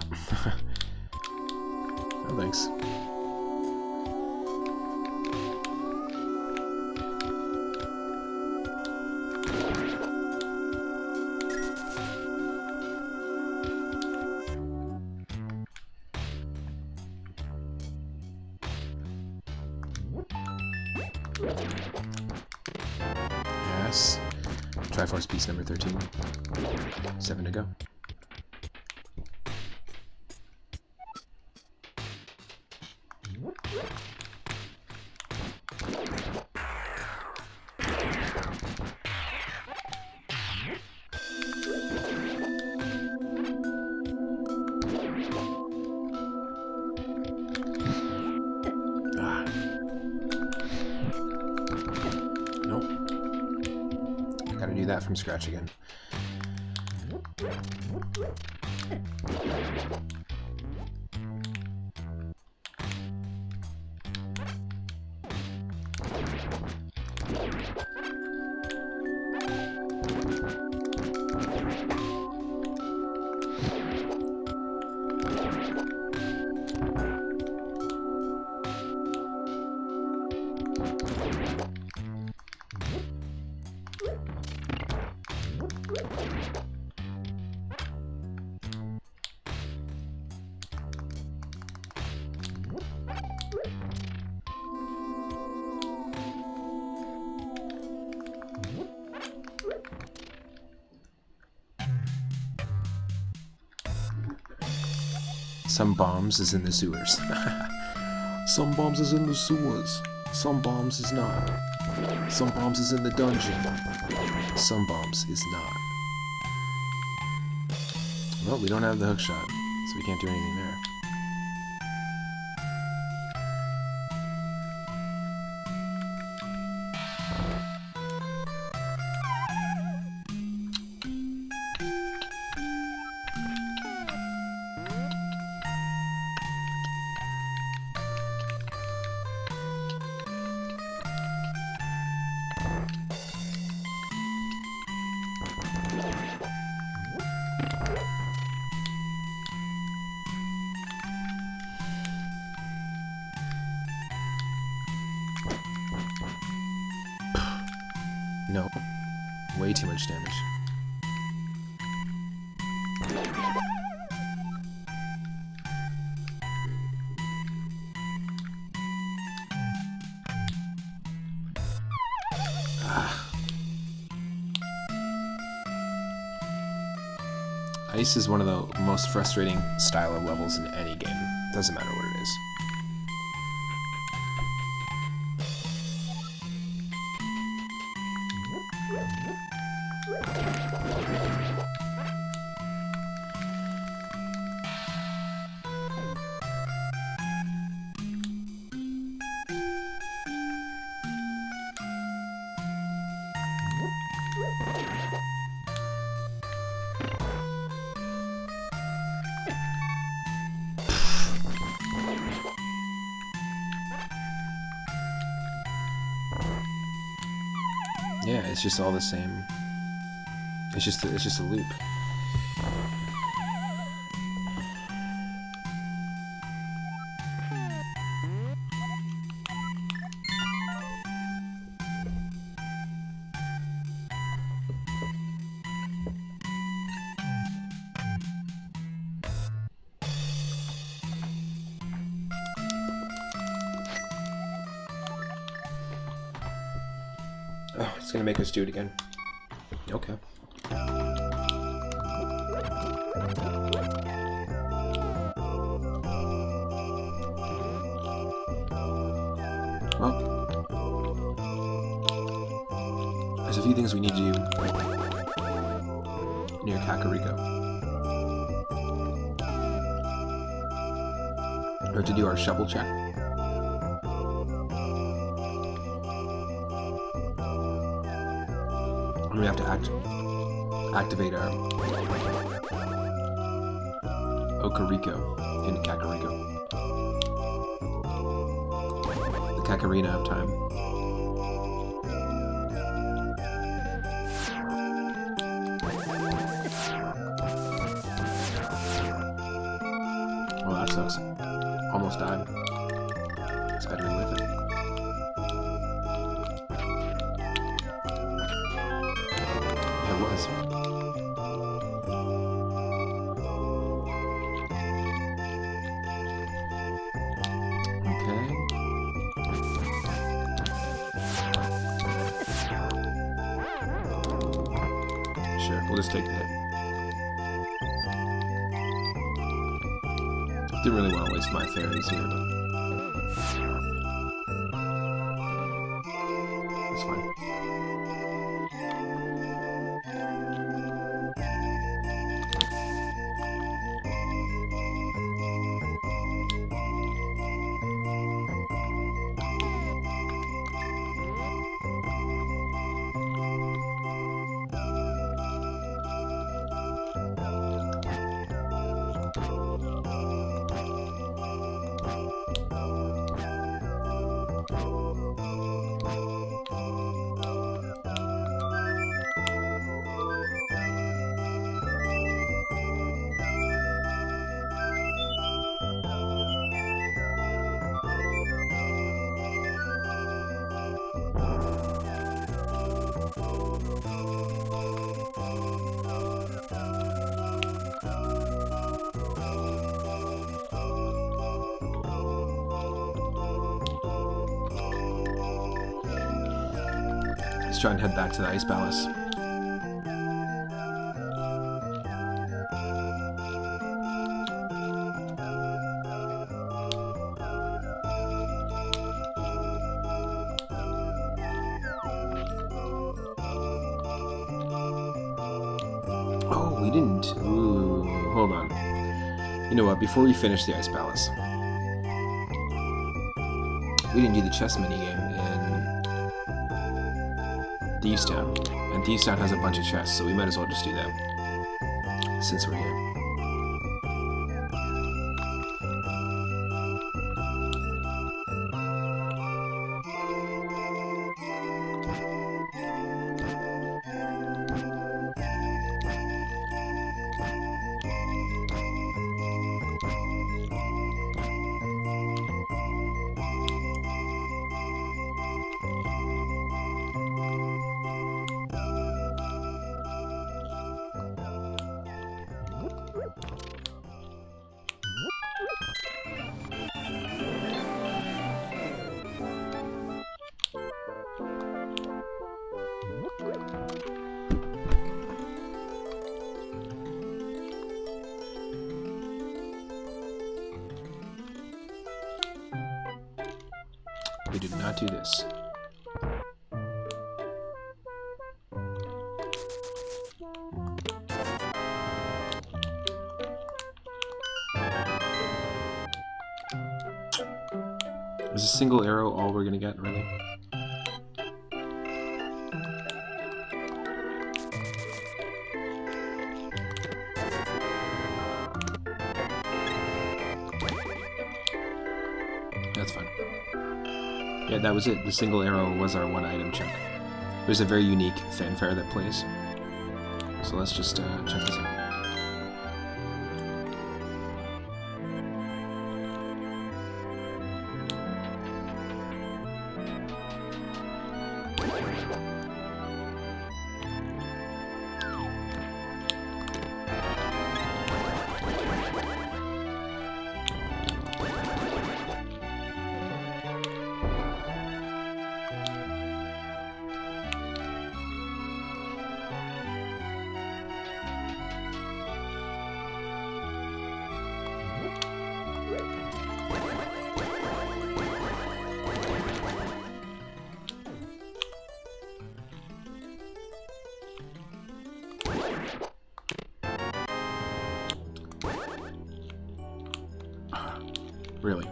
No thanks. Yes. Triforce piece number 13. 7 to go. That from scratch again. Some bombs is in the sewers. Some bombs is in the sewers. Some bombs is not. Some bombs is in the dungeon. Some bombs is not. Well, we don't have the hook shot, so we can't do anything there. No. Way too much damage. Ice is one of the most frustrating style of levels in any game. Doesn't matter what it is. Yeah, it's just all the same. It's just a loop. Oh, it's gonna make us do it again. Okay. Well, there's a few things we need to do near Kakariko. Or to do our shovel check. We have to activate our Ocarina in Kakariko. The Ocarina of Time. Oh, that sucks. Almost died. It's better than worth it. We'll just take the hit. Didn't really want to waste my fairies here, but it's fine. Let's try and head back to the Ice Palace. Oh, we didn't. Ooh, hold on. You know what? Before we finish the Ice Palace, we didn't do the chess minigame in Thieves Town. And Thieves Town has a bunch of chests, so we might as well just do that since we're here. We did not do this. Is a single arrow all we're gonna get, really? That's fine. Yeah, that was it. The single arrow was our one item check. There's a very unique fanfare that plays. So let's just check this out. Really?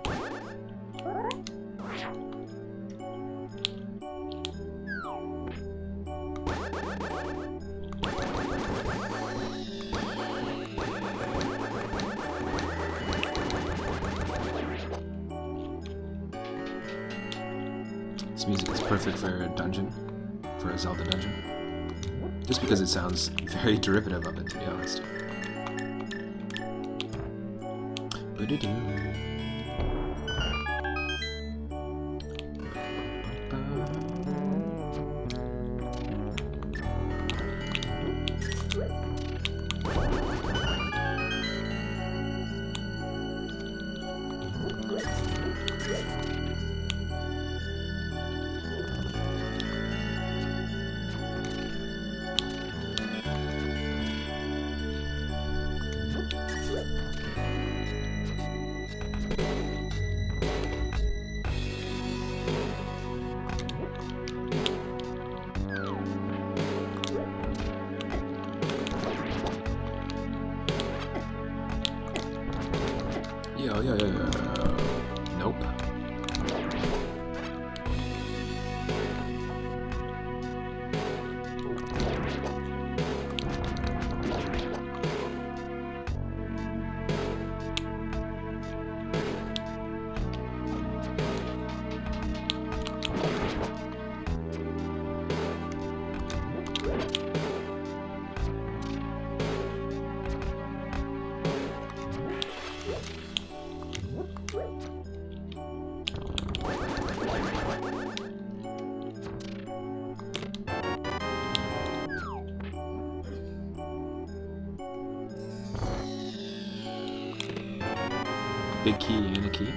This music is perfect for a dungeon, for a Zelda dungeon. Just because it sounds very derivative of it, to be honest. Yo. Nope. Big key and a key.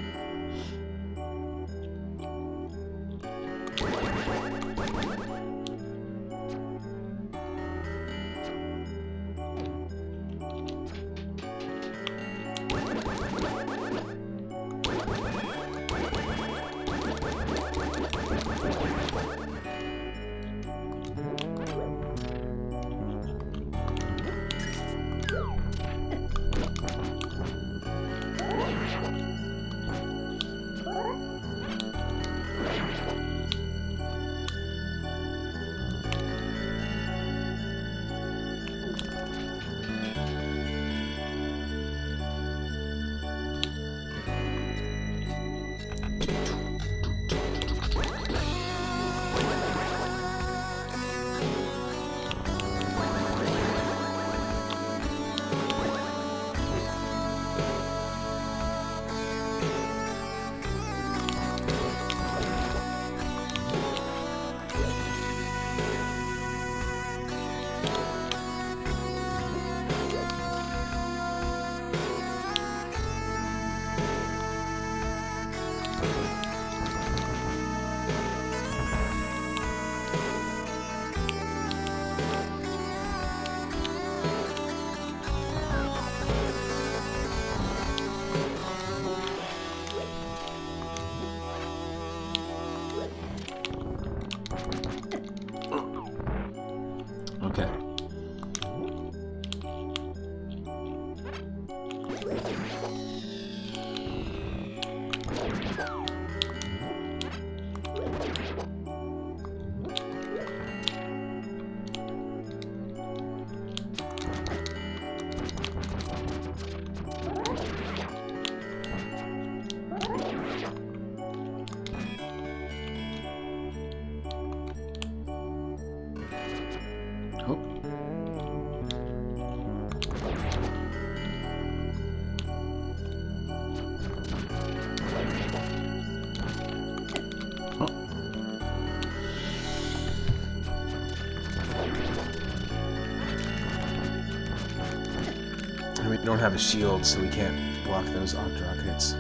have a shield, so we can't block those Octorok hits.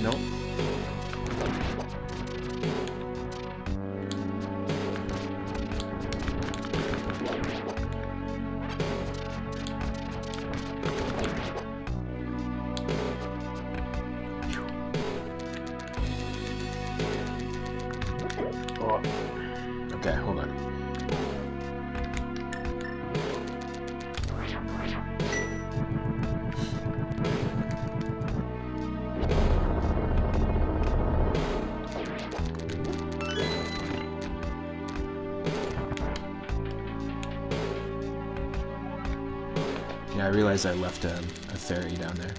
Nope. Oh. Okay, hold on. Yeah, I realized I left a fairy down there.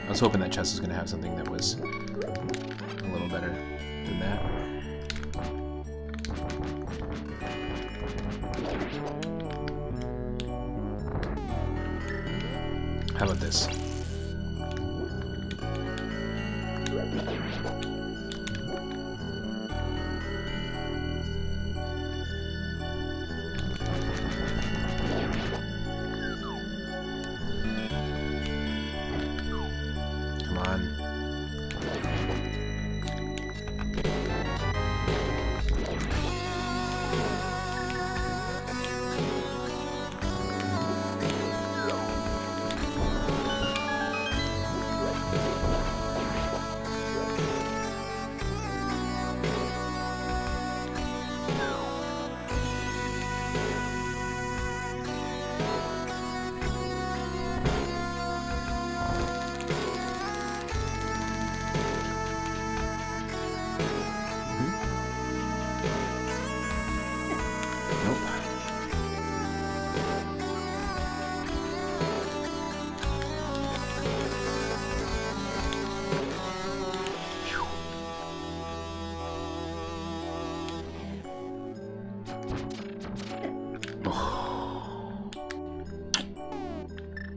I was hoping that chest was going to have something that was a little better than that. How about this? Come on.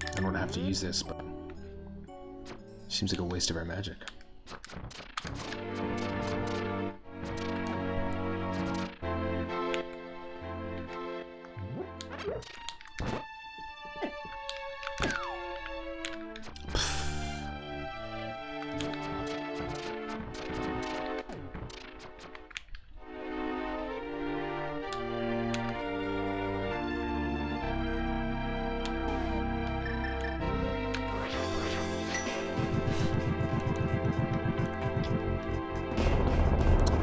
I don't have to use this, but seems like a waste of our magic.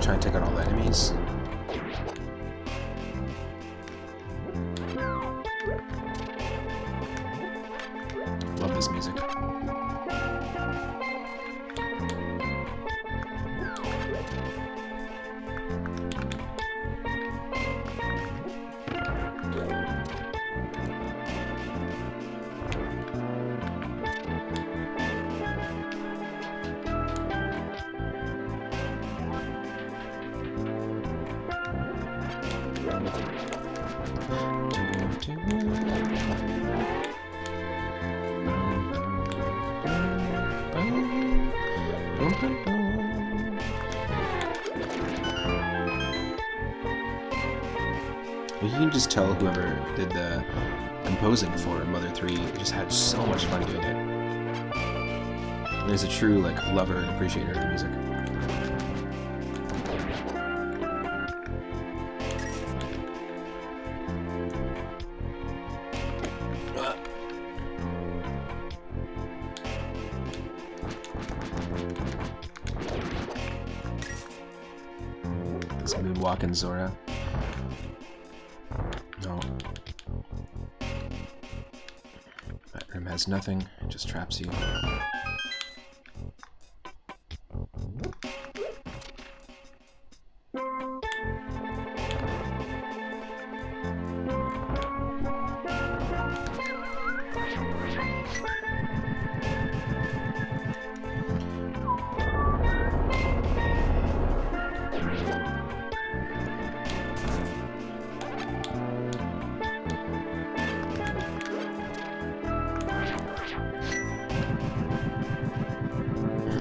Try and take out all the enemies. Love this music. You can just tell whoever did the composing for Mother 3 just had so much fun doing it. And is a true lover and appreciator of the music. This moonwalking Zora. No. That room has nothing, it just traps you.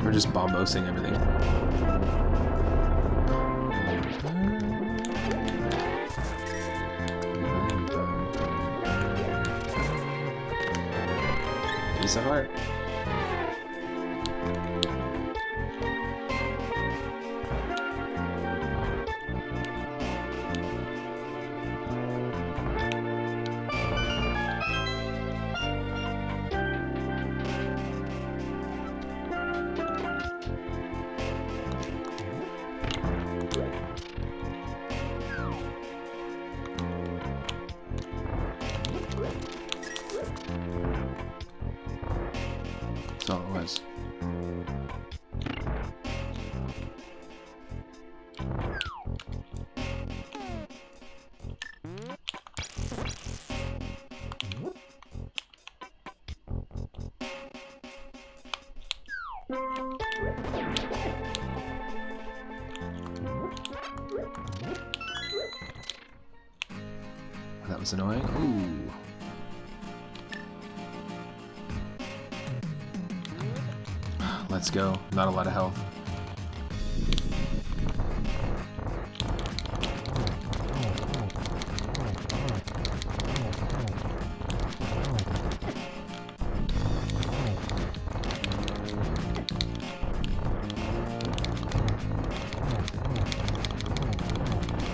We're just bombosing everything. Piece of heart. That's all it was. That was annoying. Ooh. Let's go. Not a lot of health.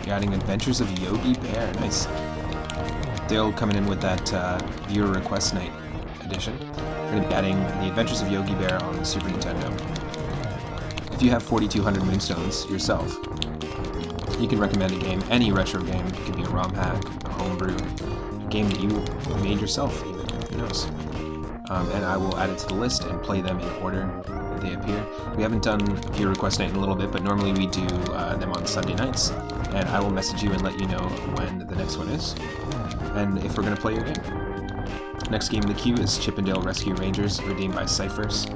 Adding Adventures of Yogi Bear. Nice. Dale coming in with that viewer request night edition. We're going to be adding the Adventures of Yogi Bear on the Super Nintendo. If you have 4,200 Moonstones yourself, you can recommend a game, any retro game. It could be a ROM hack, a homebrew, a game that you made yourself even, who knows. And I will add it to the list and play them in order that they appear. We haven't done viewer request night in a little bit, but normally we do them on Sunday nights, and I will message you and let you know when the next one is, and if we're going to play your game. Next game in the queue is Chippendale Rescue Rangers, redeemed by Ciphers.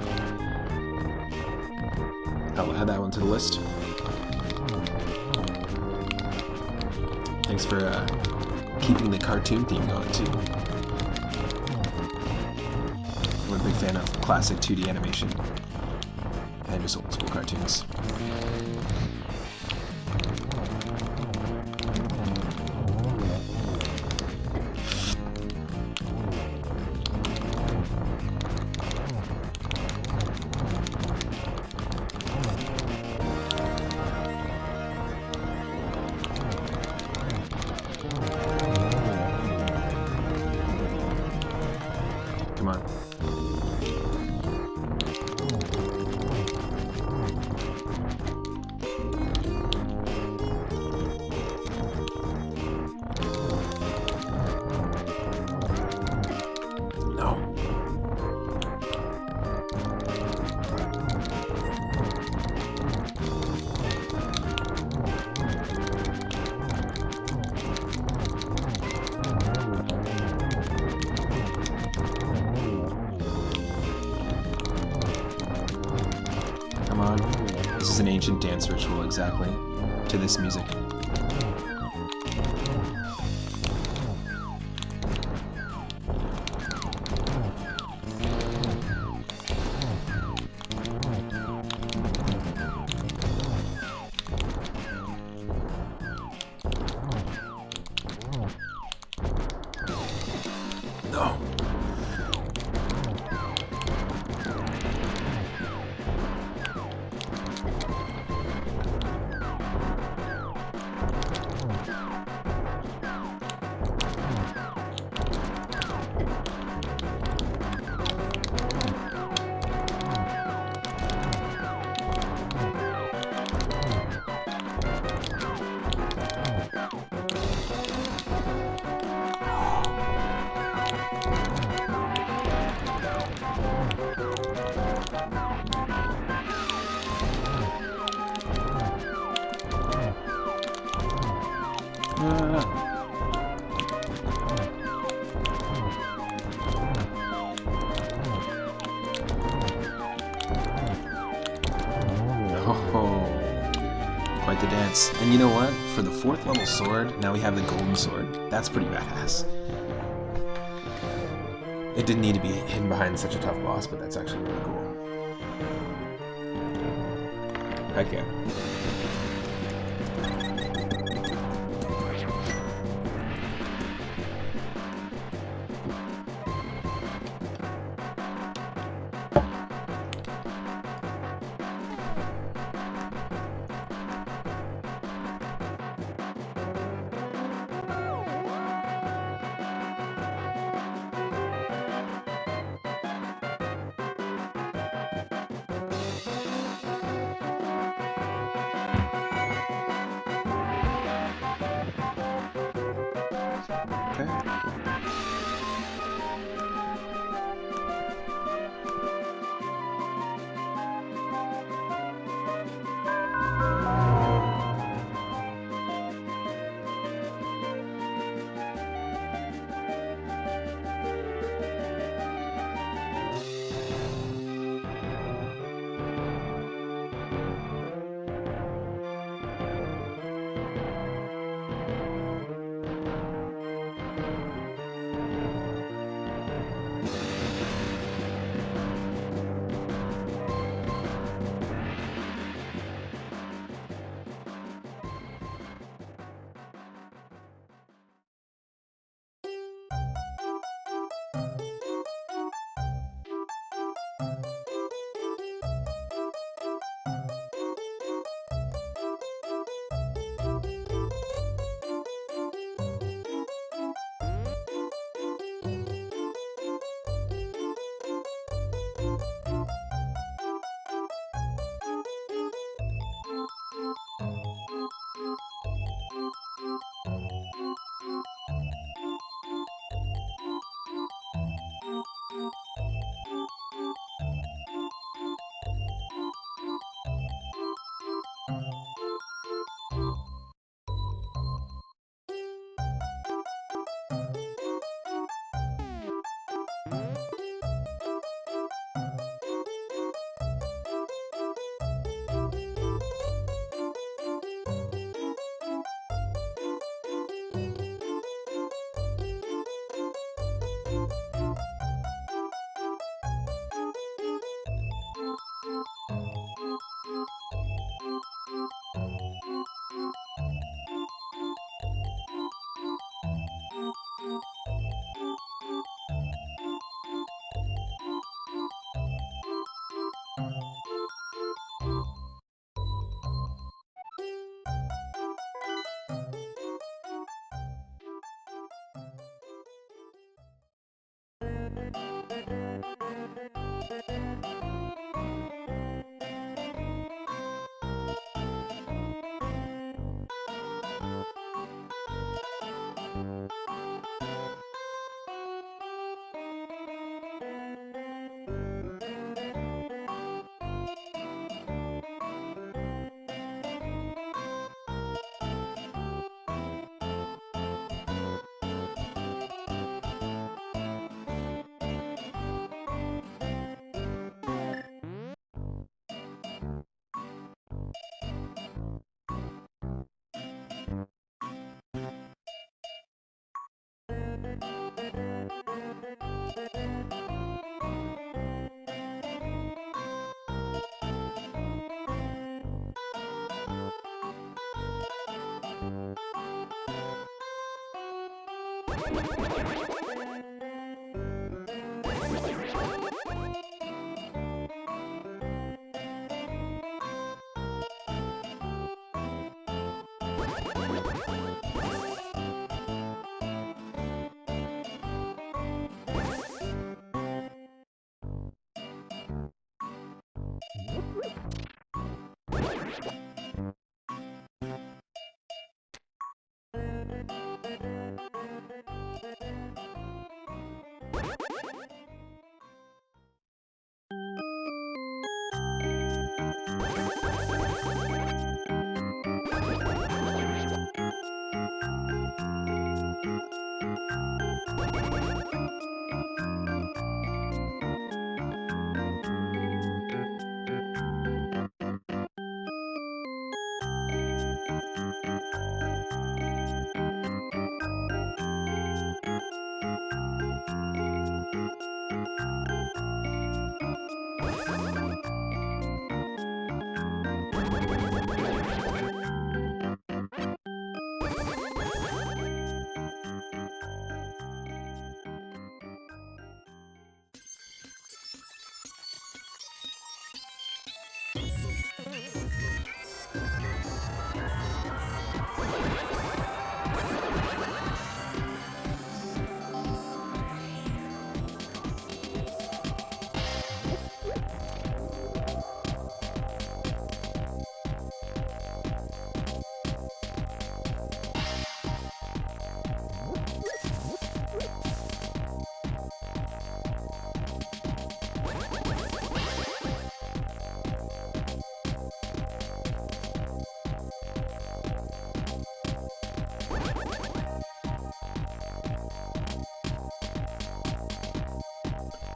I'll add that one to the list. Thanks for keeping the cartoon theme going too. I'm a big fan of classic 2D animation and just old school cartoons. Come on. No. Come on. This is an ancient dance ritual, exactly, to this music. No. Oh, quite the dance. And you know what? For the 4th level sword, now we have the golden sword. That's pretty badass. It didn't need to be hidden behind such a tough boss, but that's actually really cool. Heck yeah. Okay.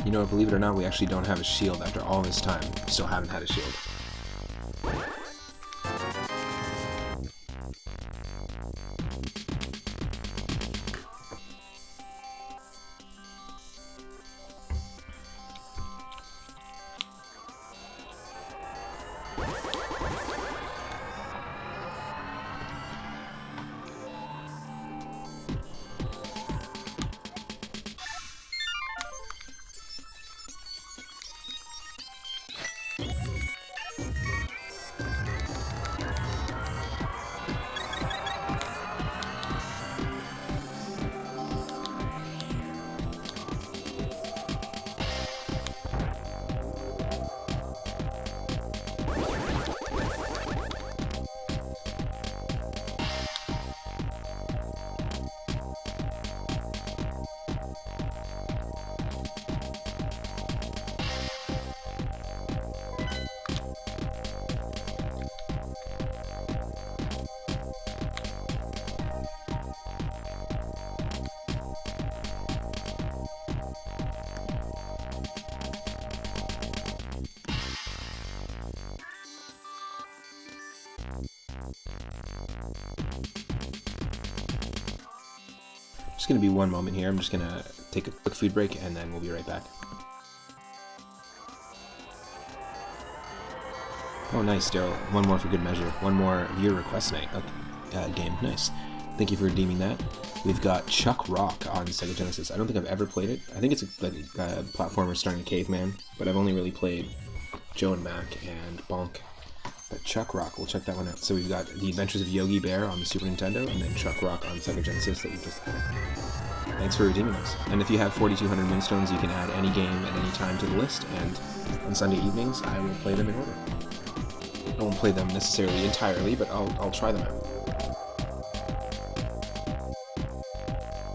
You know, believe it or not, we actually don't have a shield after all this time. Still haven't had a shield. Just gonna be one moment here. I'm just gonna take a quick food break and then we'll be right back. Oh, nice, Daryl. One more for good measure. One more viewer request night. Okay. Game. Nice. Thank you for redeeming that. We've got Chuck Rock on Sega Genesis. I don't think I've ever played it. I think it's a platformer starring a caveman, but I've only really played Joe and Mac and Bonk. But Chuck Rock, we'll check that one out. So we've got The Adventures of Yogi Bear on the Super Nintendo, and then Chuck Rock on Sega Genesis that we just had. Thanks for redeeming those. And if you have 4,200 Moonstones, you can add any game at any time to the list, and on Sunday evenings, I will play them in order. I won't play them necessarily entirely, but I'll try them out.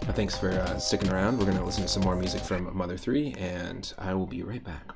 But thanks for sticking around. We're going to listen to some more music from Mother 3, and I will be right back.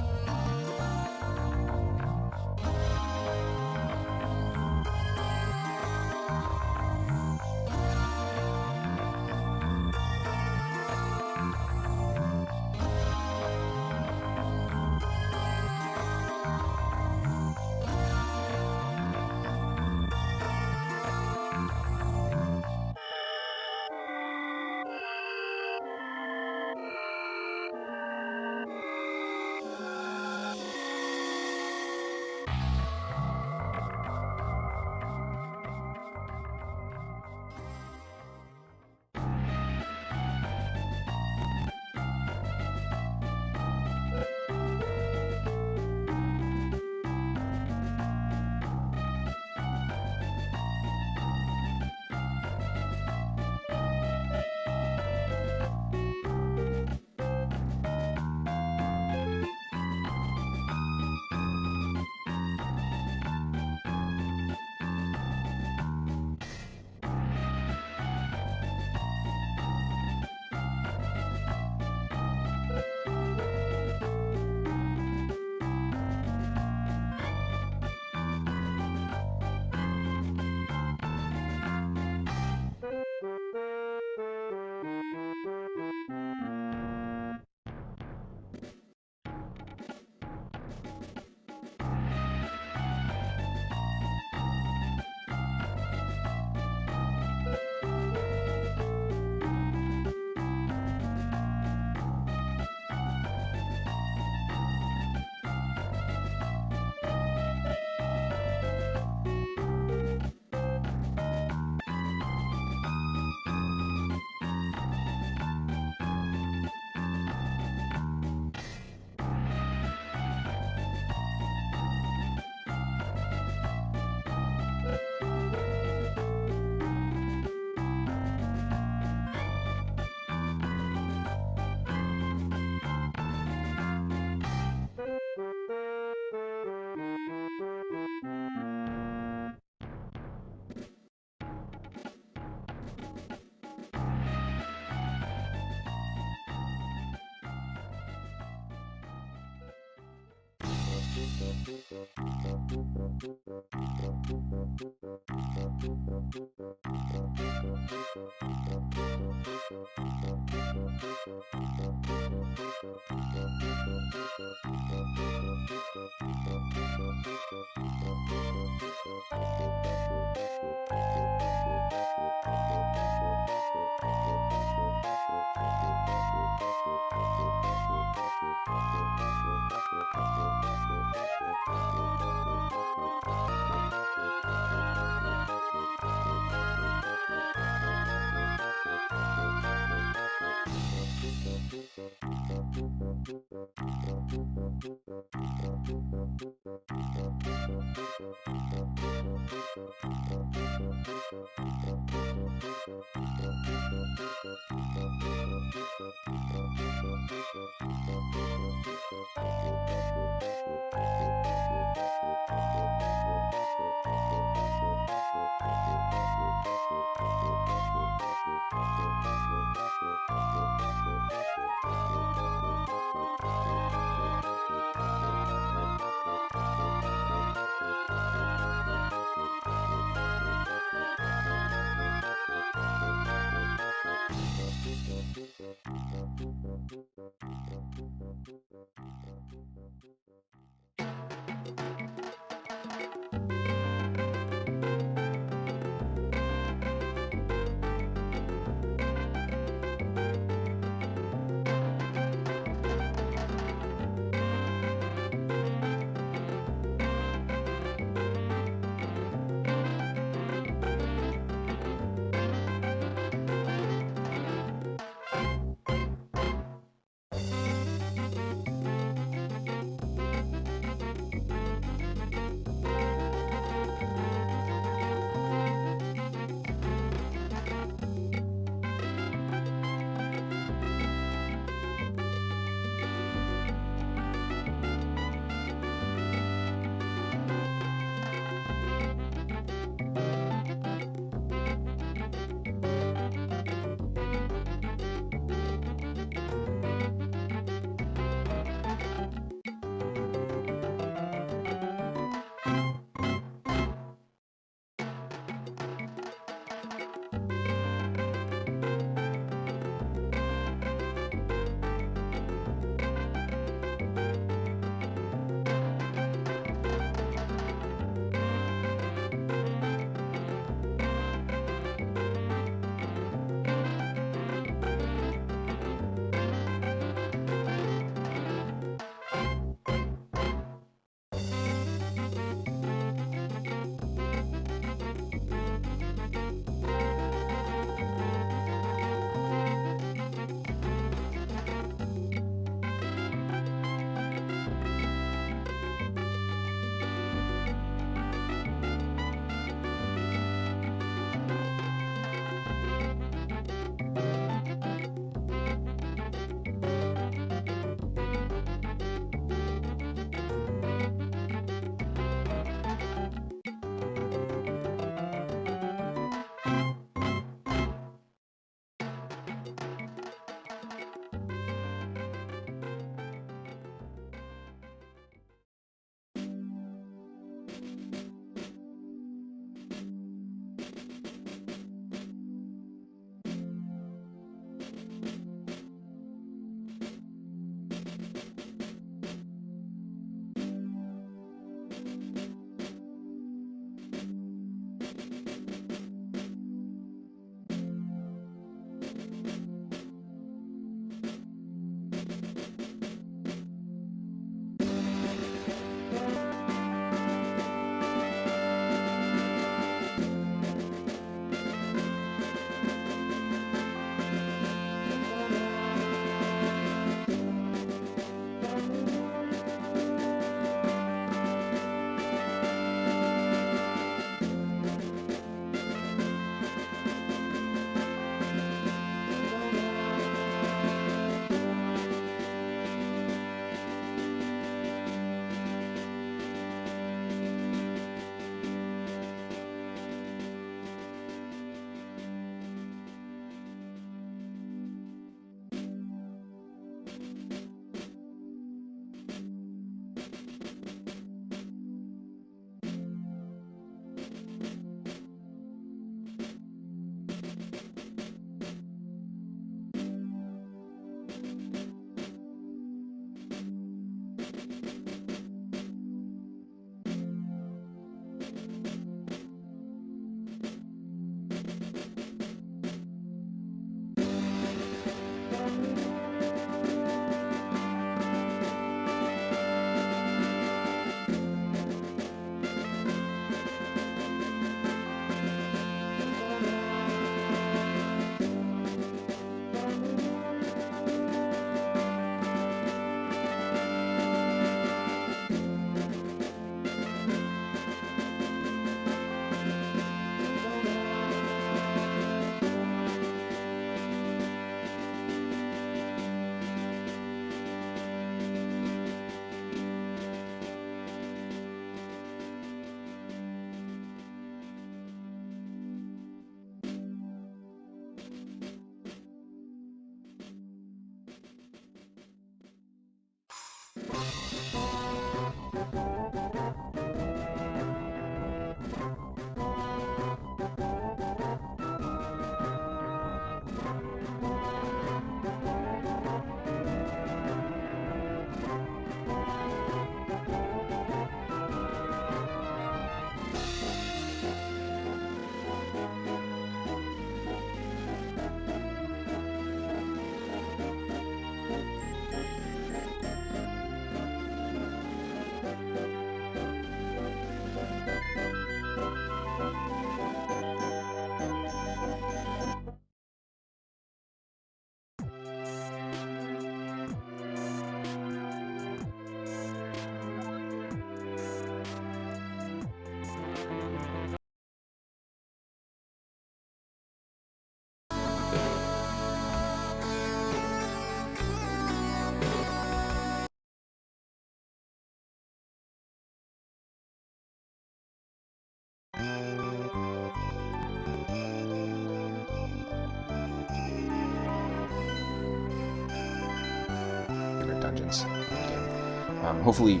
Hopefully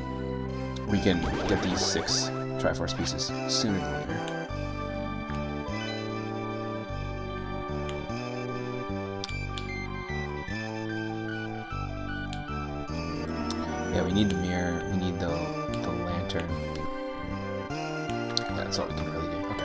we can get these 6 Triforce pieces sooner than later. Yeah, we need the mirror, we need the lantern. Yeah, that's all we can really do. Okay.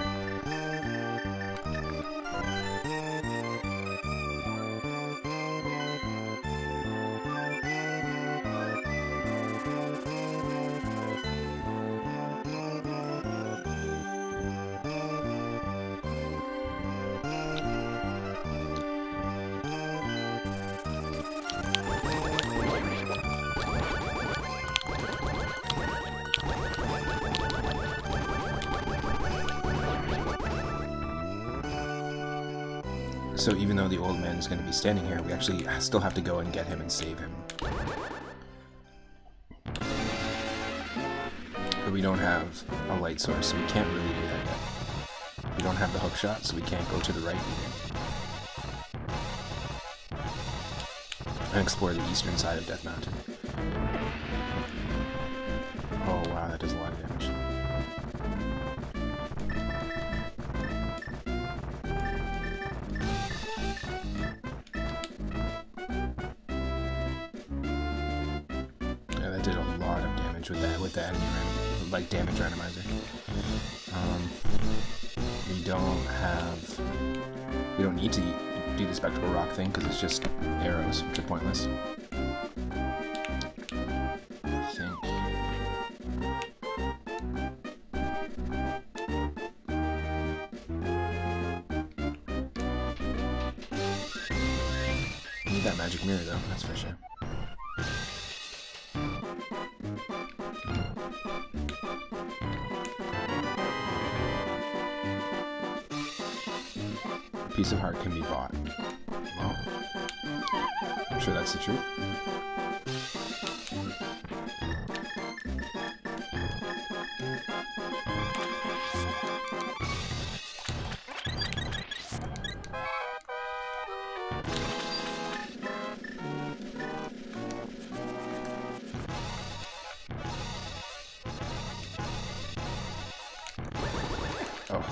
So even though the old man is going to be standing here, we actually still have to go and get him and save him. But we don't have a light source, so we can't really do that yet. We don't have the hook shot, so we can't go to the right either. And explore the eastern side of Death Mountain. Oh wow, that does a lot of damage. Did a lot of damage with the enemy damage randomizer. We don't need to do the spectral rock thing because it's just arrows, which are pointless. I think. Need that magic mirror though, that's for sure. Piece of heart can be bought. Well, I'm sure that's the truth. Oh.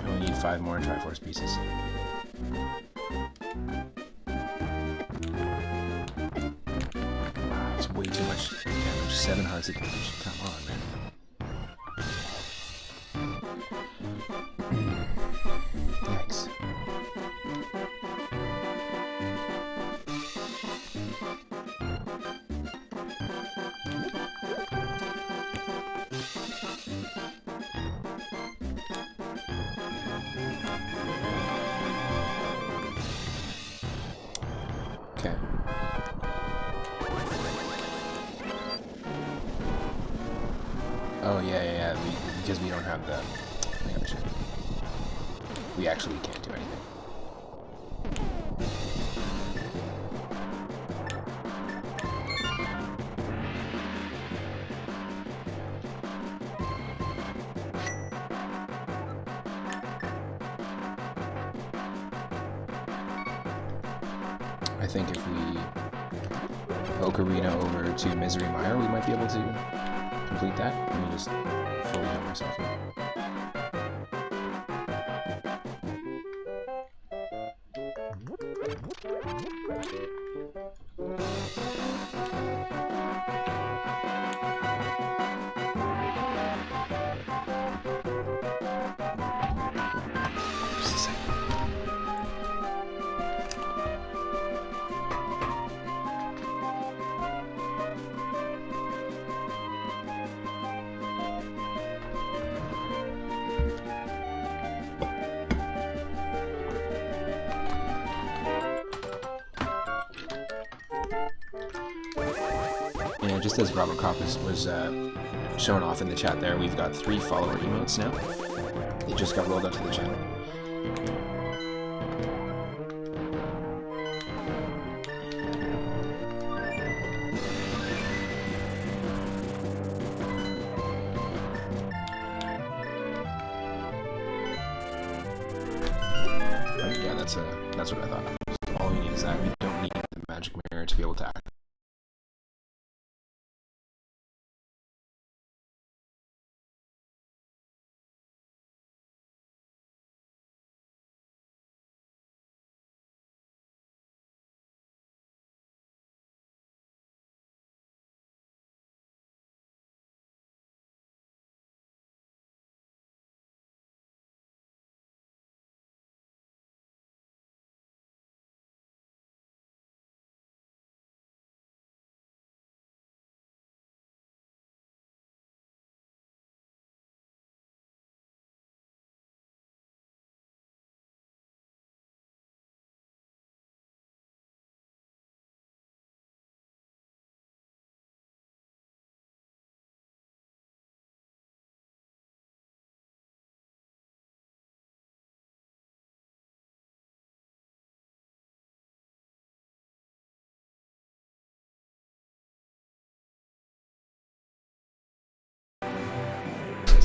We need 5 more Triforce pieces. Wow, that's way too much damage. 7 hearts of damage. Come on, man. Yikes. Okay. Oh yeah. Because we don't have the. We actually can't do anything. I think if we Ocarina over to Misery Mire, we might be able to complete that. Let me just fully heal myself now. Just a second. just as Robert Kopp was showing off in the chat there, we've got 3 follower emotes now. They just got rolled out to the channel. Yeah, that's what I thought. All you need is that. You don't need the magic mirror to be able to act.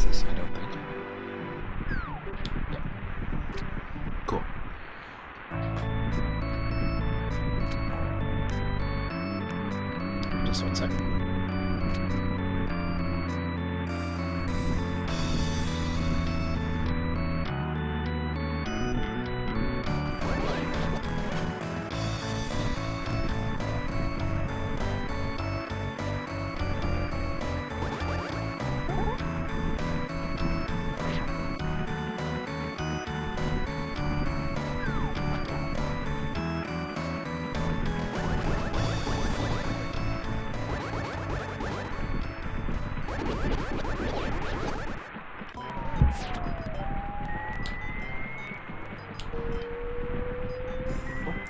I don't think. Yeah. Cool. Just 1 second.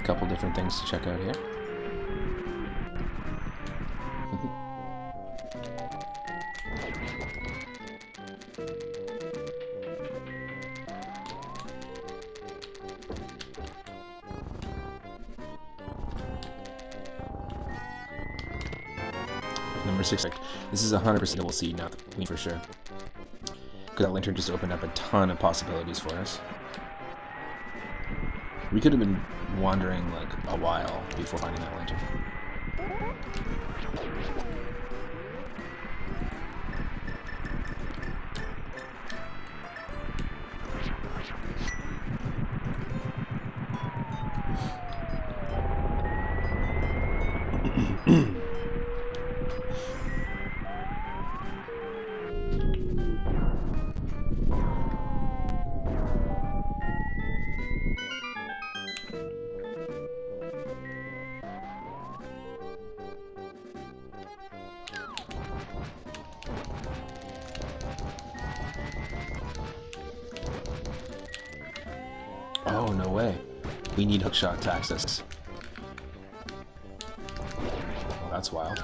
Couple different things to check out here. Number 6. This is 100% we'll see now, for sure. Because that lantern just opened up a ton of possibilities for us. We could have been wandering like a while before finding that lantern. Oh, no way. We need hookshot to access this. Well, that's wild.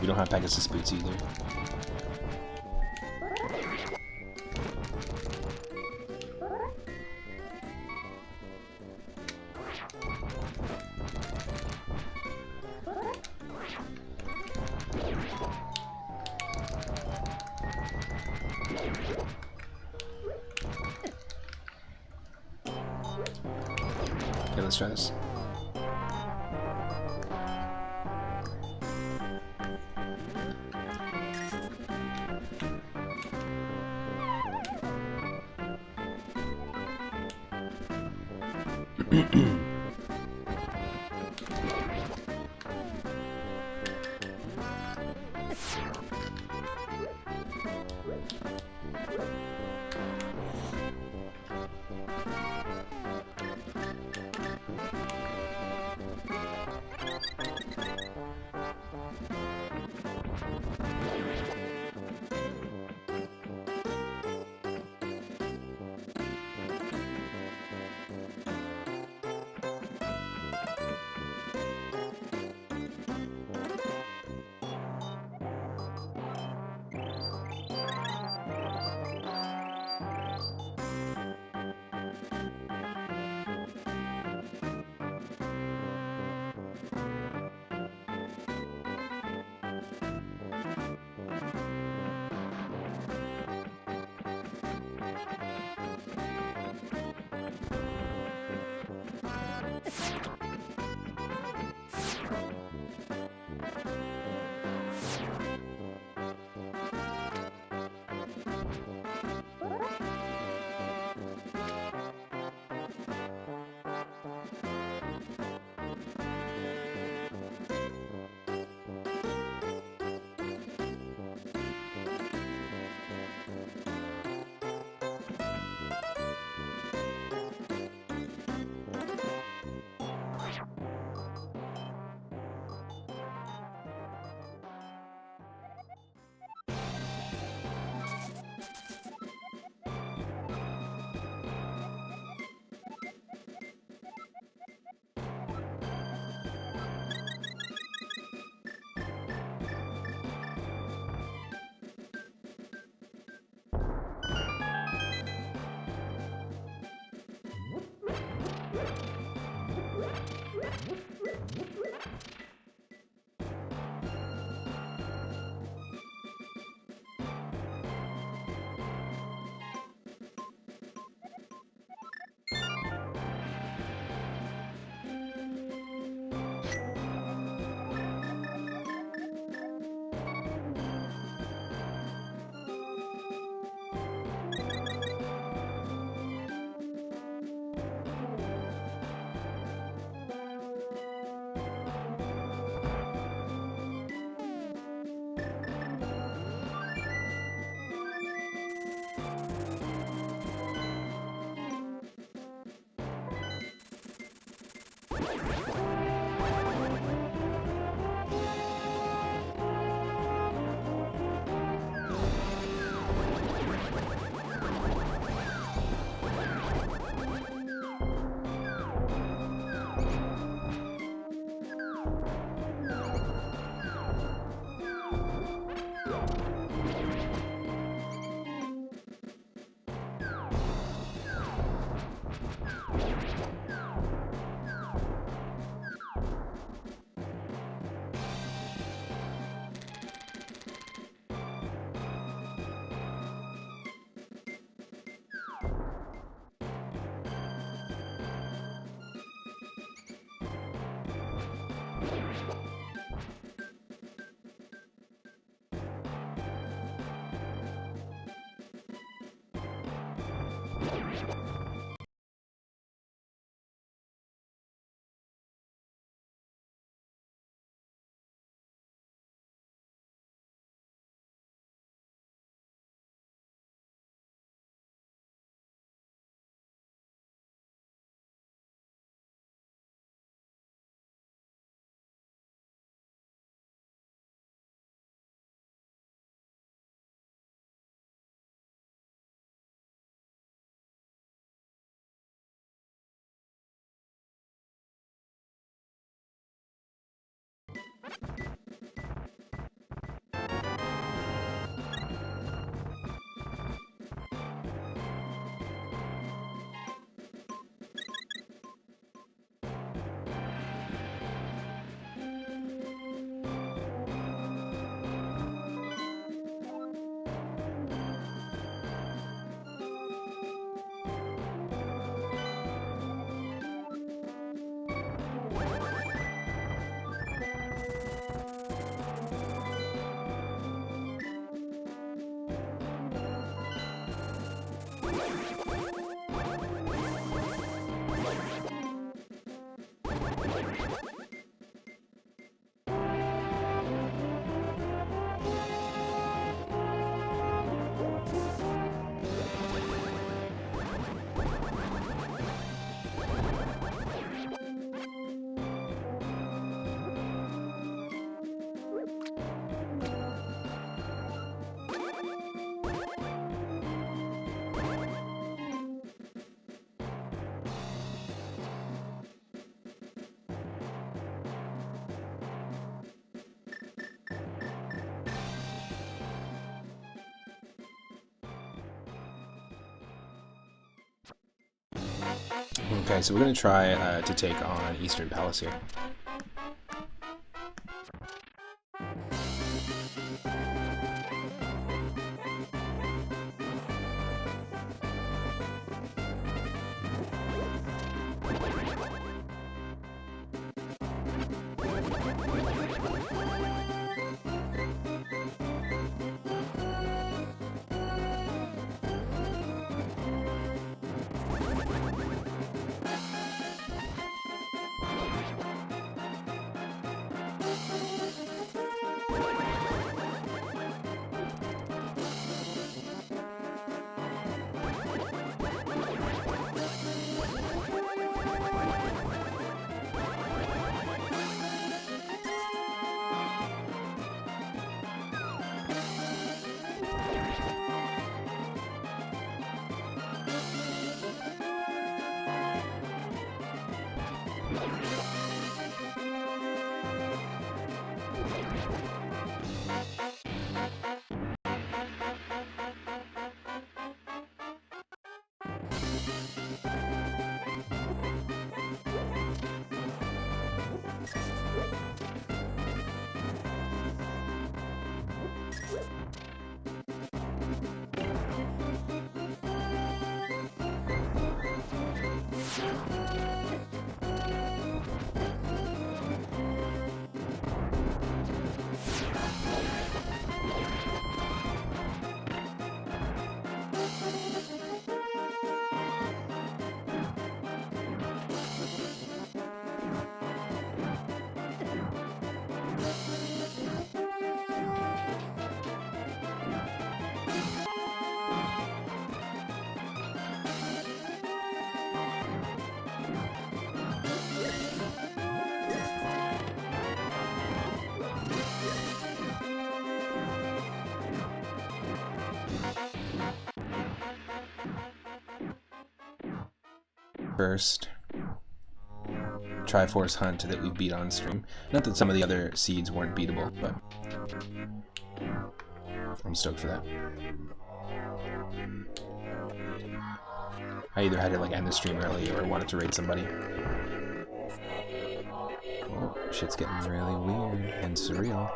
We don't have Pegasus boots either. Okay, let's try this. Okay, so we're going to try to take on Eastern Palace here. First Triforce hunt that we beat on stream. Not that some of the other seeds weren't beatable, but I'm stoked for that. I either had to like end the stream early or wanted to raid somebody. Oh, shit's getting really weird and surreal.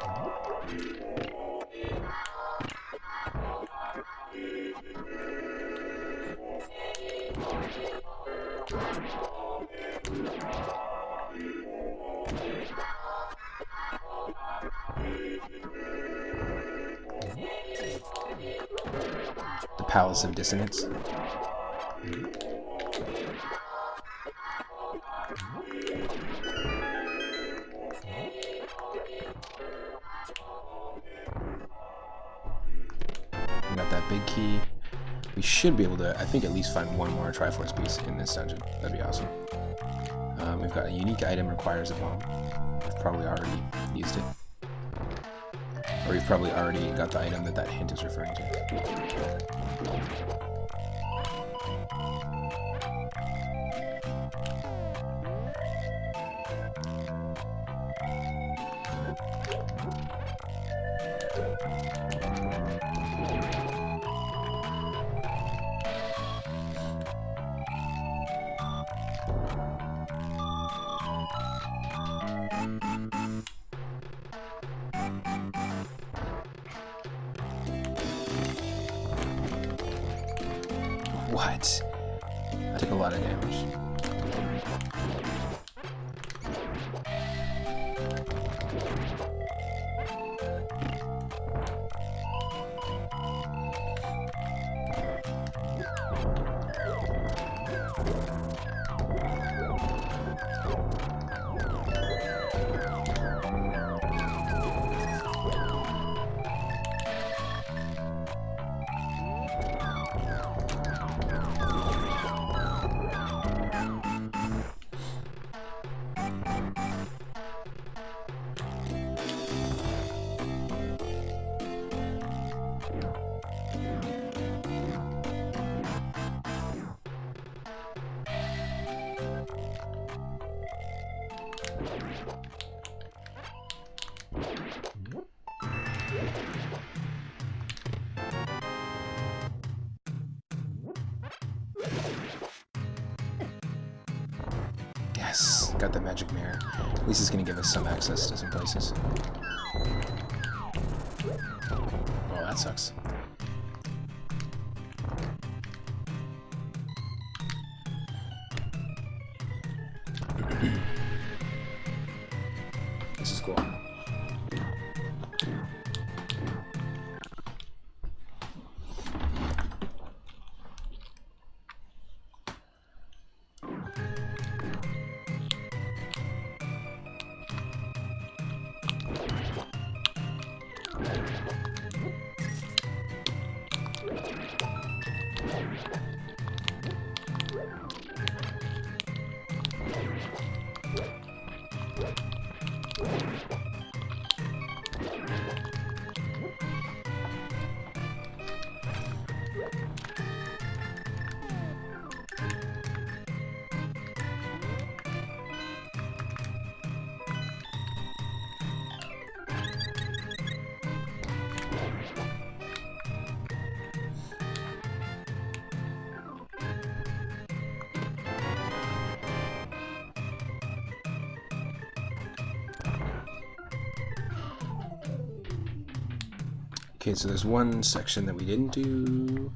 Palace of Dissonance. We got that big key. We should be able to, I think, at least find one more Triforce piece in this dungeon. That'd be awesome. We've got a unique item requires a bomb. We've probably already used it. Or we've probably already got the item that hint is referring to. What? I took a lot of damage. Yes, got the magic mirror. At least it's gonna give us some access to some places. Oh, that sucks. This is cool. Okay, so there's one section that we didn't do.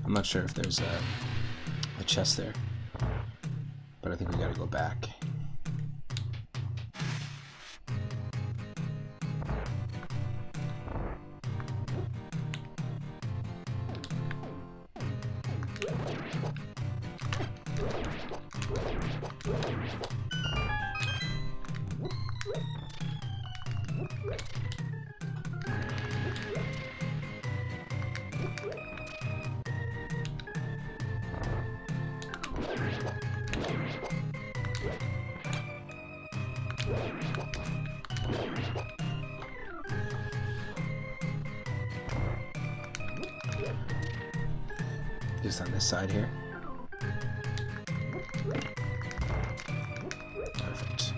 I'm not sure if there's a chest there, but I think we gotta go back. Just on this side here. Perfect.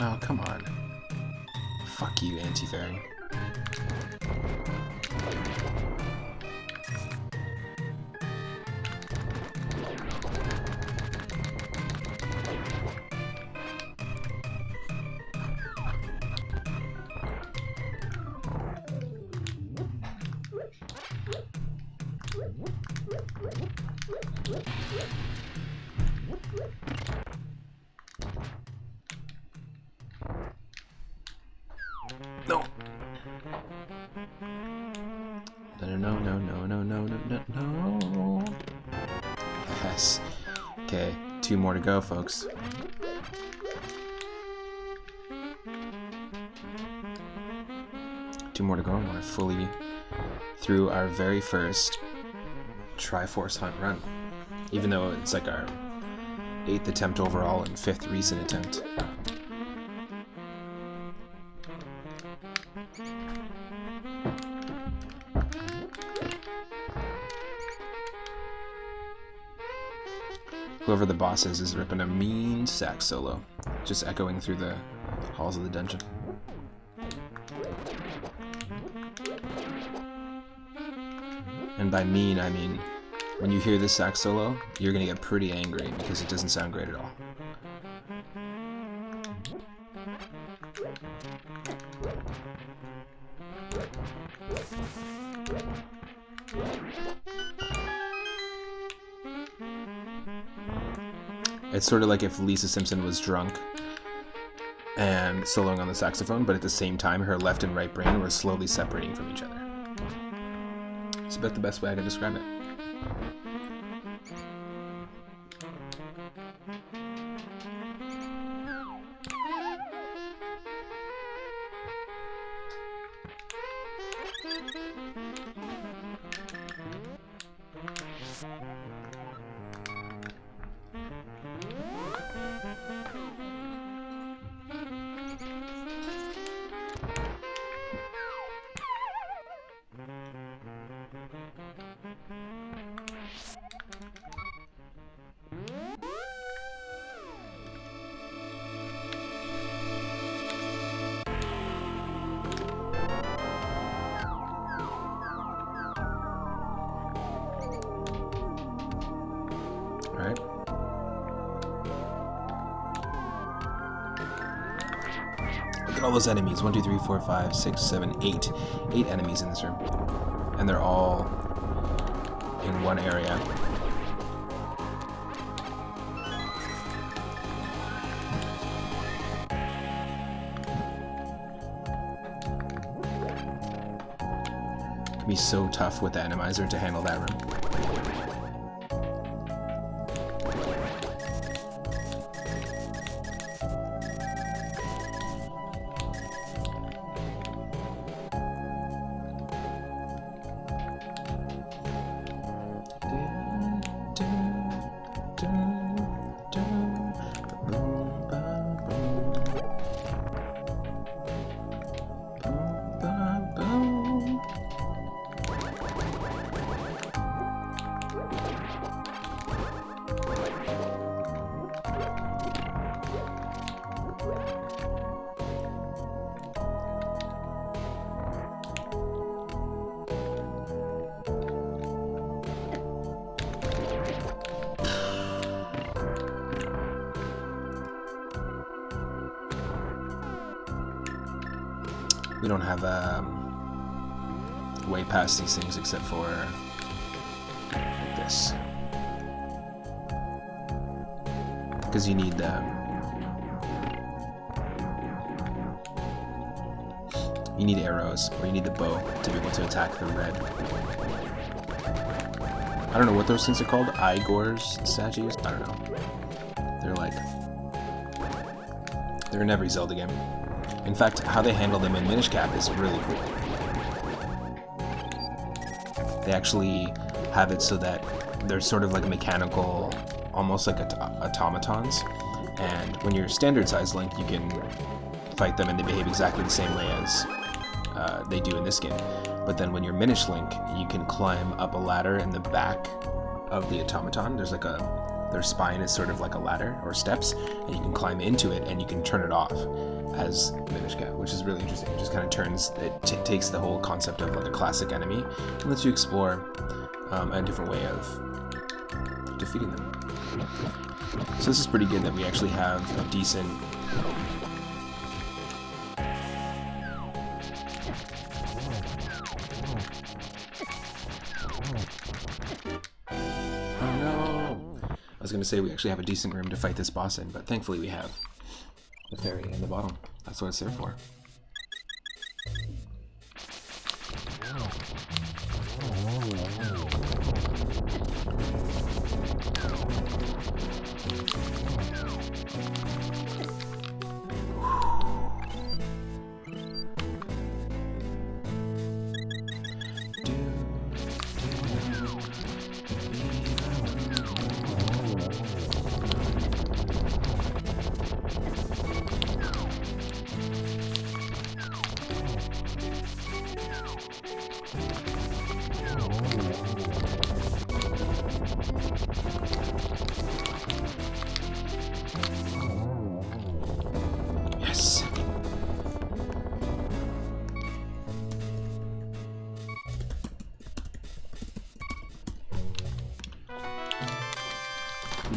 Oh, come on. Fuck you, anti-fairy. Nice. Okay, 2 more to go, folks. Two more to go, and we're fully through our very first Triforce hunt run. Even though it's like our 8th attempt overall and 5th recent attempt. Whoever the boss is ripping a mean sax solo, just echoing through the halls of the dungeon. And by mean, I mean, when you hear this sax solo, you're gonna get pretty angry because it doesn't sound great at all. It's sort of like if Lisa Simpson was drunk and soloing on the saxophone, but at the same time her left and right brain were slowly separating from each other. It's about the best way I can describe it. Alright. Look at all those enemies. 1, 2, 3, 4, 5, 6, 7, 8. 8 enemies in this room. And they're all in one area. It'd be so tough with the Randomizer to handle that room. We don't have a way past these things except for like this, because you need arrows, or you need the bow to be able to attack the red. I don't know what those things are called. Igor's statues? I don't know. They're in every Zelda game. In fact, how they handle them in Minish Cap is really cool. They actually have it so that they're sort of like mechanical, almost like automatons. And when you're standard size Link, you can fight them and they behave exactly the same way as they do in this game. But then when you're Minish Link, you can climb up a ladder in the back of the automaton. There's like their spine is sort of like a ladder or steps, and you can climb into it and you can turn it off as Minish Cap, which is really interesting. It just kind of takes the whole concept of like a classic enemy and lets you explore a different way of defeating them. So this is pretty good that we actually have a decent I was going to say we actually have a decent room to fight this boss in, but thankfully we have the fairy in the bottom. That's what it's there for.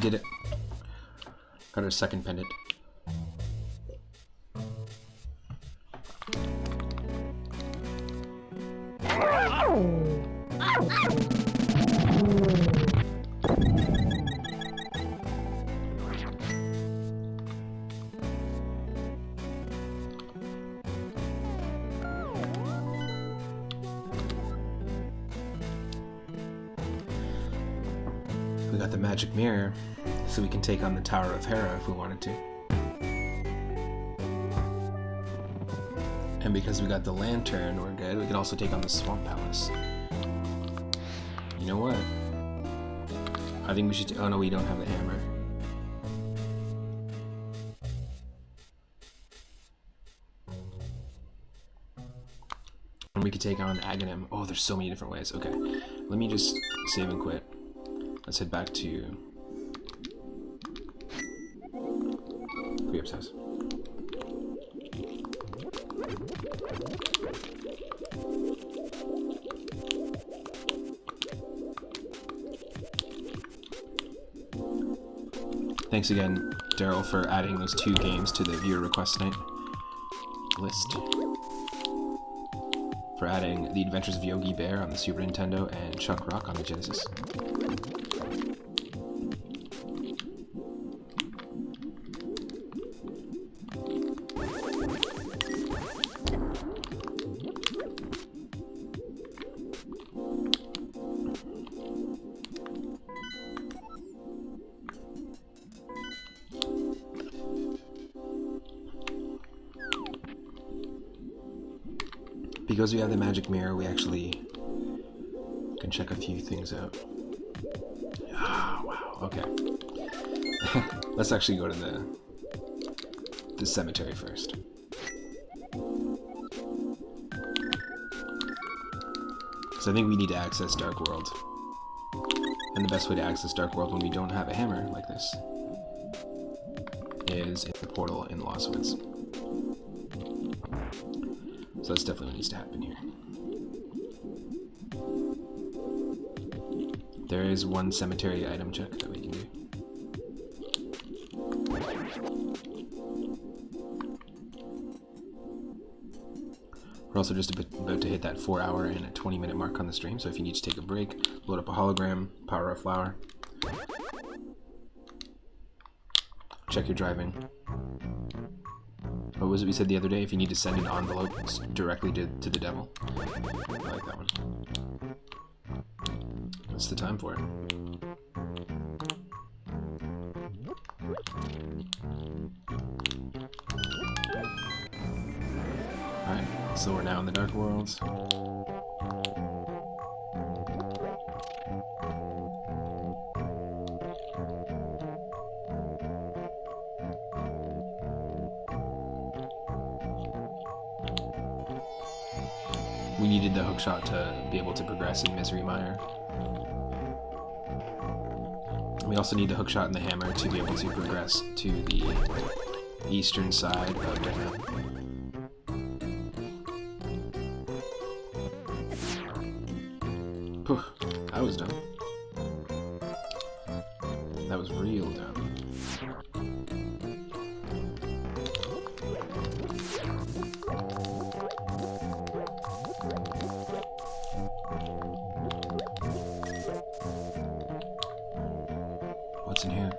did it. Got our second pendant. We got the magic mirror, so we can take on the Tower of Hera if we wanted to. And because we got the lantern, we're good. We can also take on the Swamp Palace. You know what? I think we should... oh no, we don't have the hammer. And we could take on Aghanim. Oh, there's so many different ways. Okay, let me just save and quit. Let's head back to Creep's house. Thanks again, Daryl, for adding those 2 games to the viewer request tonight list. For adding The Adventures of Yogi Bear on the Super Nintendo and Chuck Rock on the Genesis. Because we have the magic mirror, we actually can check a few things out. Ah, wow, okay. Let's actually go to the cemetery first. So I think we need to access Dark World. And the best way to access Dark World when we don't have a hammer like this is in the portal in Lost Woods. So that's definitely what needs to happen here. There is one cemetery item check that we can do. We're also just about to hit that 4-hour and a 20-minute mark on the stream, so if you need to take a break, load up a hologram, power a flower, check your driving. What was it we said the other day? If you need to send an envelope directly to the devil. I like that one. That's the time for it. Alright, so we're now in the Dark Worlds. We needed the hookshot to be able to progress in Misery Mire. We also need the hookshot and the hammer to be able to progress to the eastern side of Deadmap. Poof, that was dumb. That was real dumb. What's in here?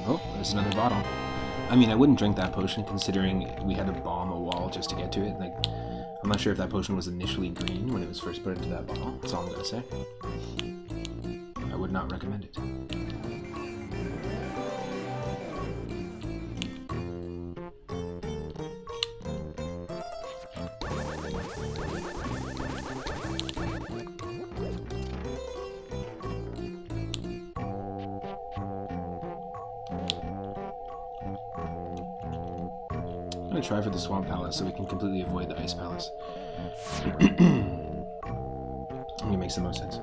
Oh, there's another bottle. I mean, I wouldn't drink that potion considering we had to bomb a wall just to get to it. Like, I'm not sure if that potion was initially green when it was first put into that bottle. That's all I'm gonna say. I would not recommend it. I'm gonna try for the Swamp Palace so we can completely avoid the Ice Palace. I think it makes the most sense.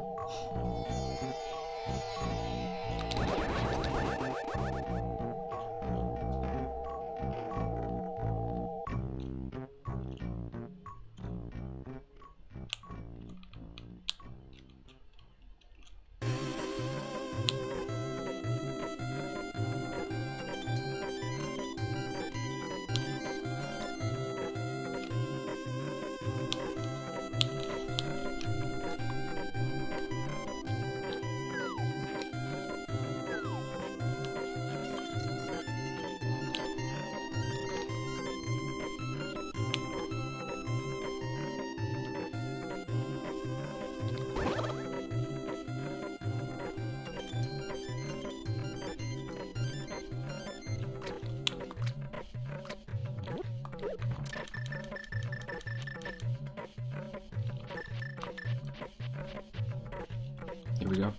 Here we go.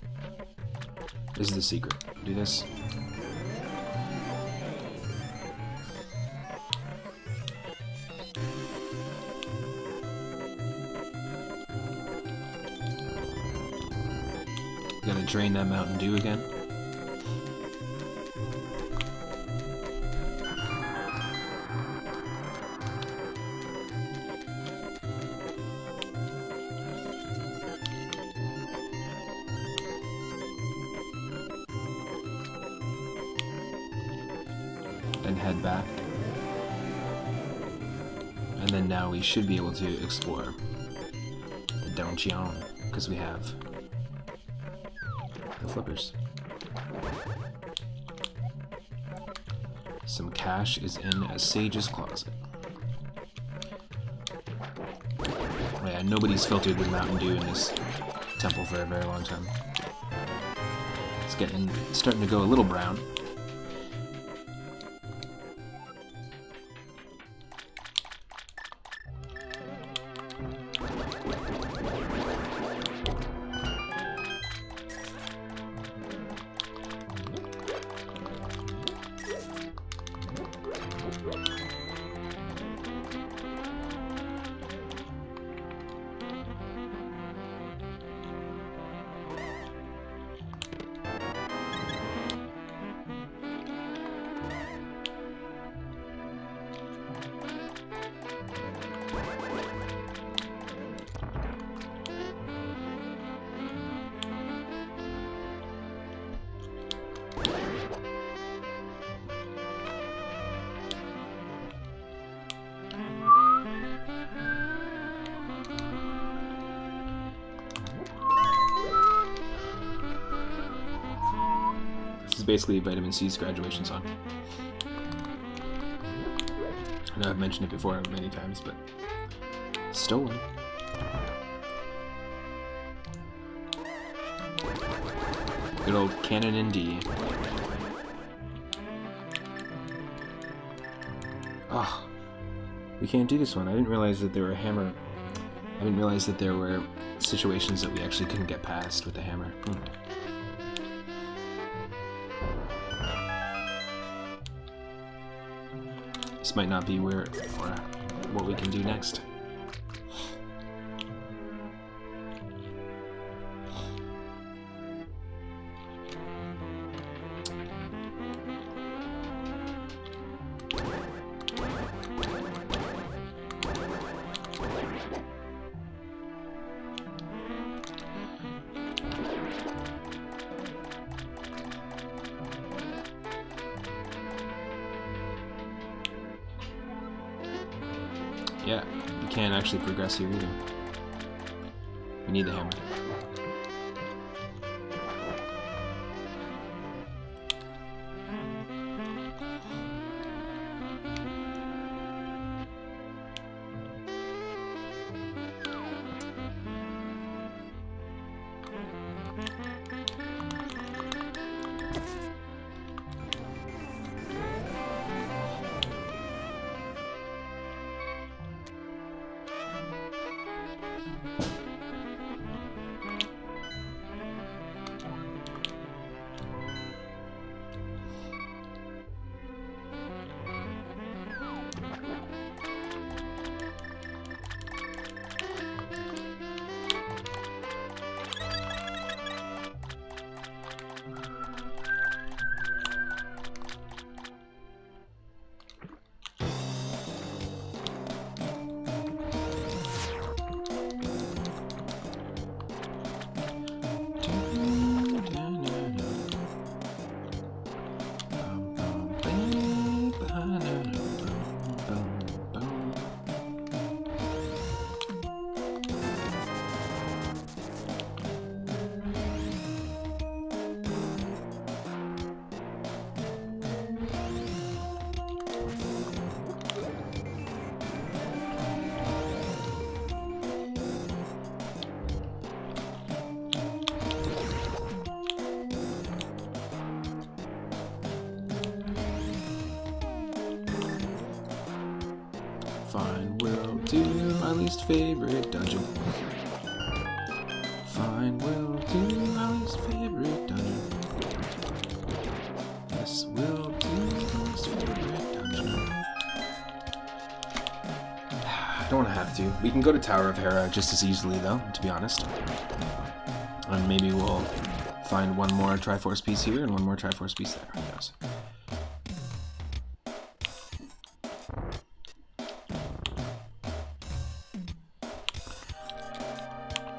This is the secret. Do this. Gotta drain that Mountain Dew again. And head back. And then now we should be able to explore the Donjon, because we have the flippers. Some cash is in a sage's closet. Oh yeah, nobody's filtered the Mountain Dew in this temple for a very long time. It's starting to go a little brown. This is basically Vitamin C's graduation song. I know I've mentioned it before many times, but stolen. Good old Canon in D. Oh, we can't do this one. I didn't realize that there were hammer. I didn't realize that there were situations that we actually couldn't get past with the hammer. This might not be where or what we can do next. Yeah, you can't actually progress here either. We need the hammer. Fine, we'll do my least favorite dungeon. Fine, we'll do my least favorite dungeon. Yes, we'll do my least favorite dungeon. I don't want to have to. We can go to Tower of Hera just as easily, though, to be honest. And maybe we'll find one more Triforce piece here and one more Triforce piece there, I guess.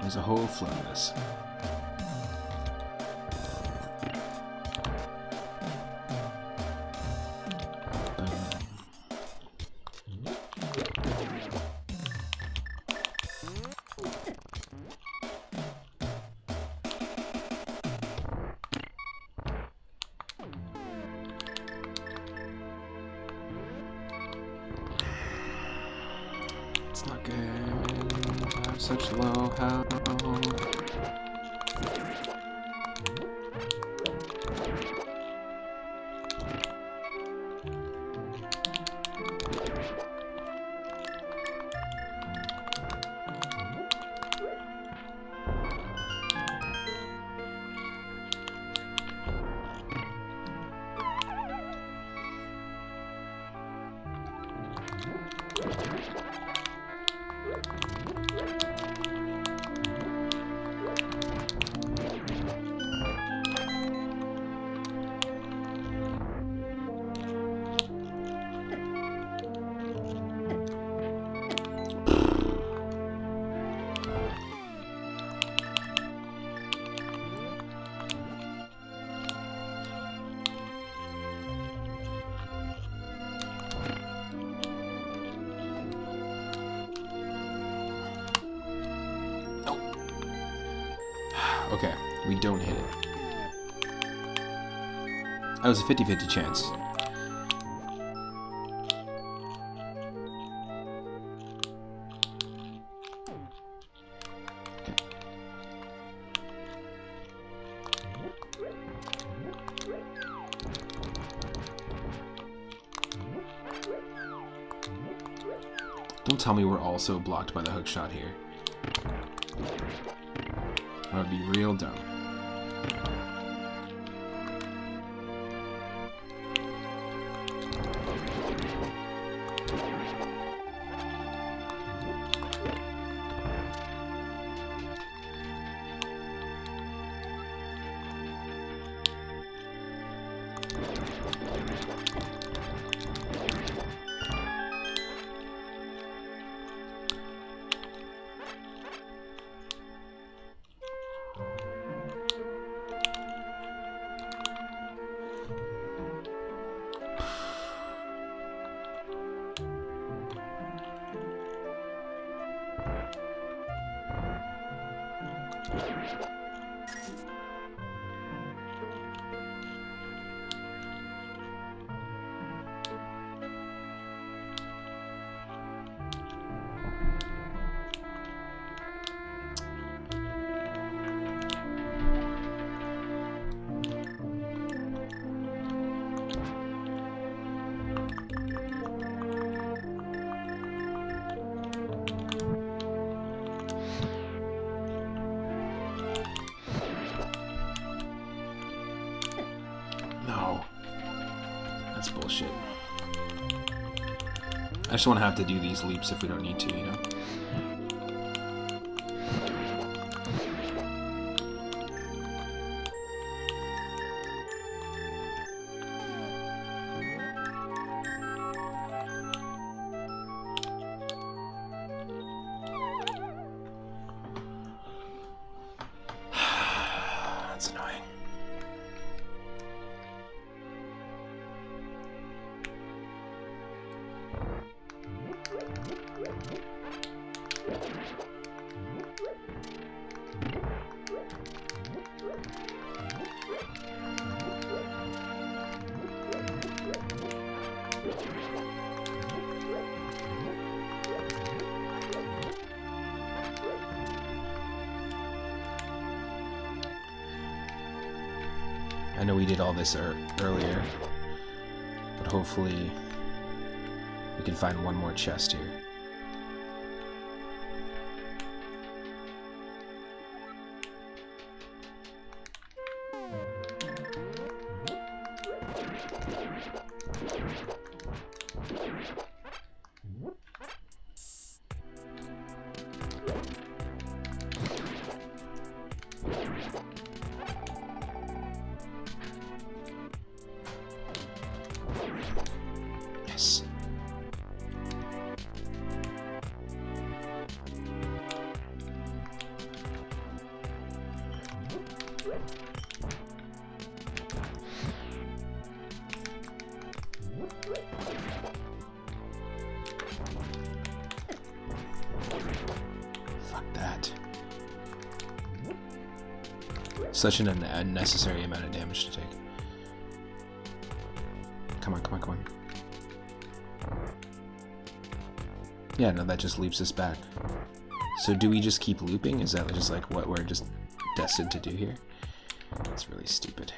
There's a whole flow of this. It's not good to have such low health. Okay, we don't hit it. That was a 50-50 chance. Okay. Don't tell me we're also blocked by the hook shot here. That would be real dumb. That's bullshit. I just want to have to do these leaps if we don't need to, you know? That's annoying. I know we did all this earlier, but hopefully we can find one more chest here. that. Such an unnecessary amount of damage to take. Come on, come on, come on. Yeah, no, that just leaps us back. So do we just keep looping? Is that just like what we're just destined to do here? It's really stupid.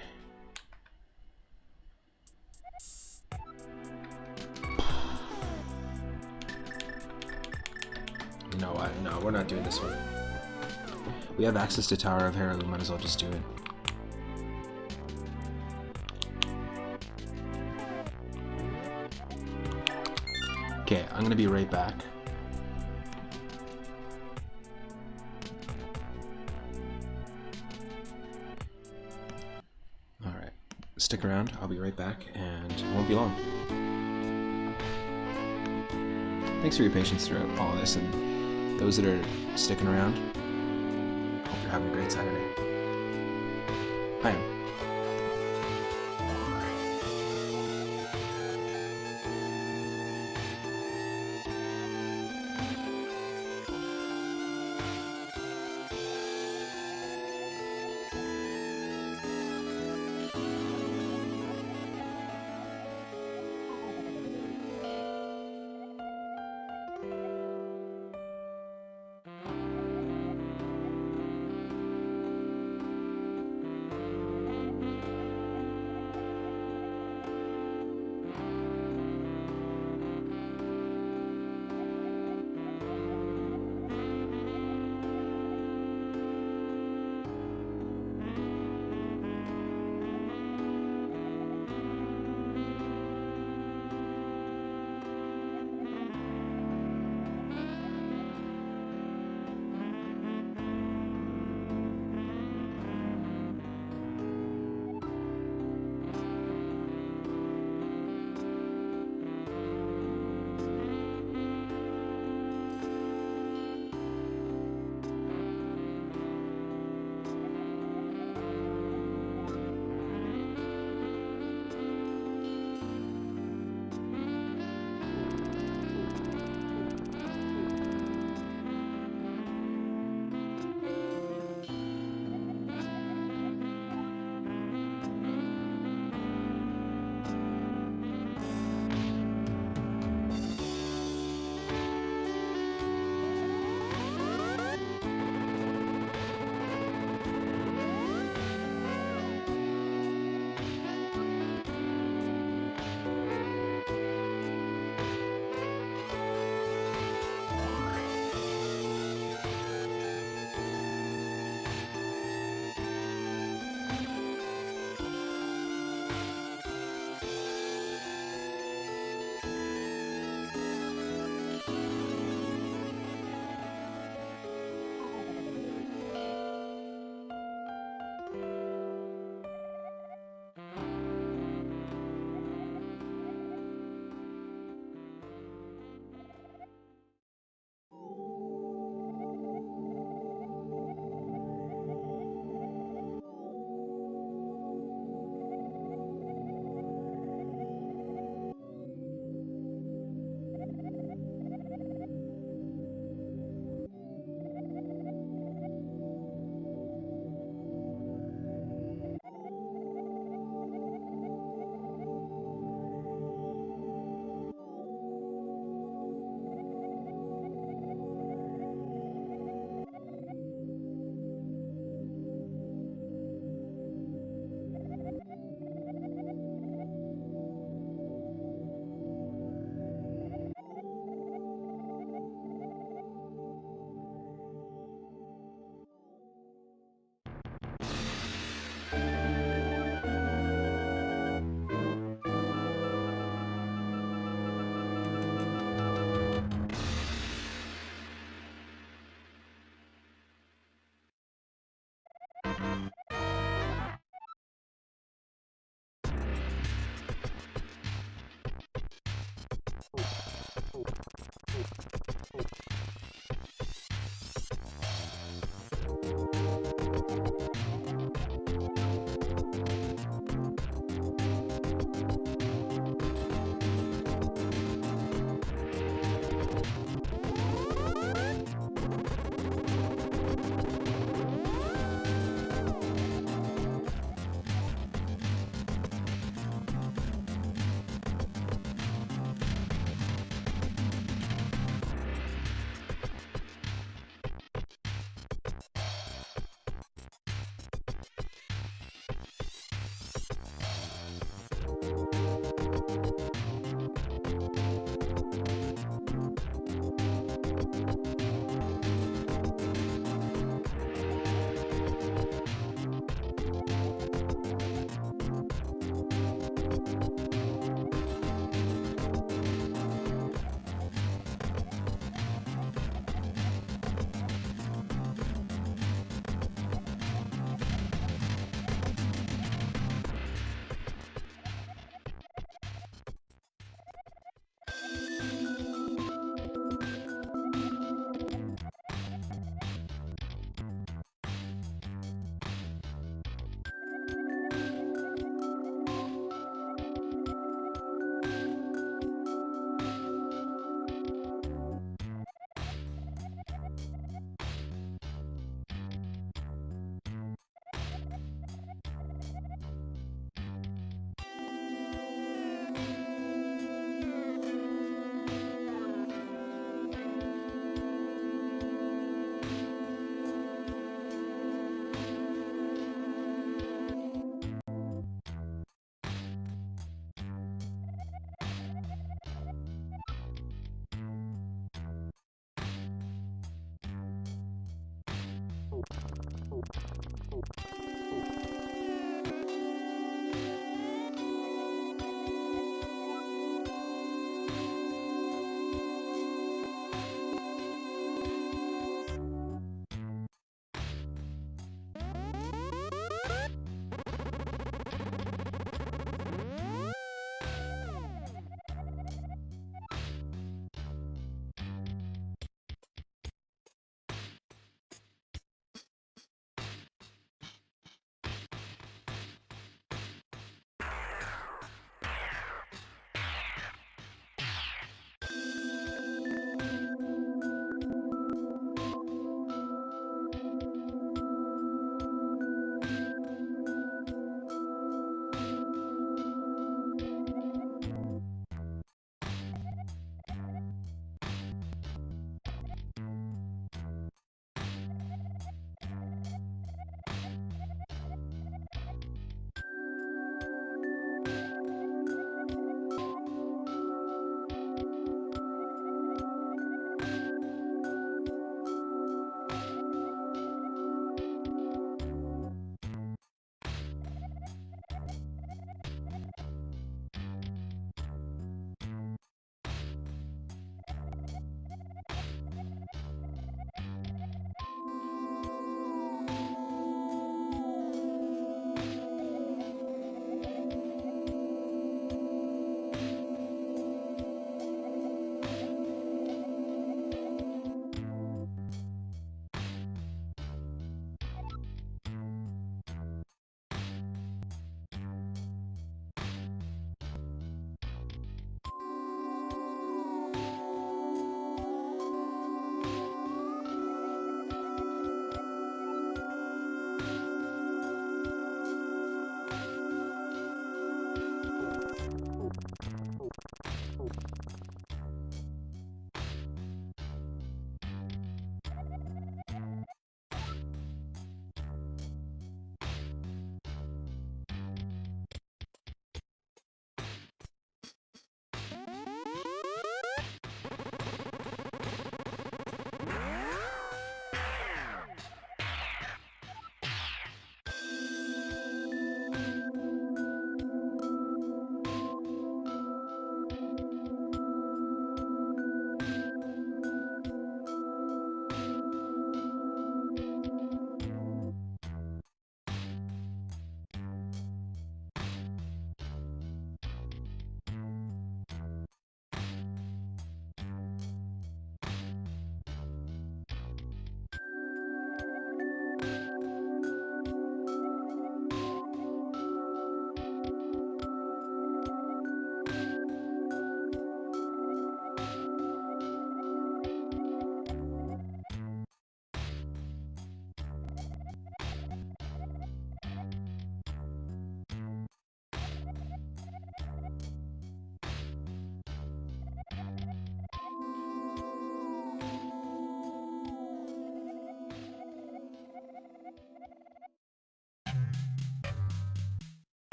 You know what? No, we're not doing this one. We have access to Tower of Hero, we might as well just do it. Okay, I'm gonna be right back. Alright, stick around, I'll be right back, and it won't be long. Thanks for your patience throughout all of this, and those that are sticking around, hope you're having a great Saturday. I am.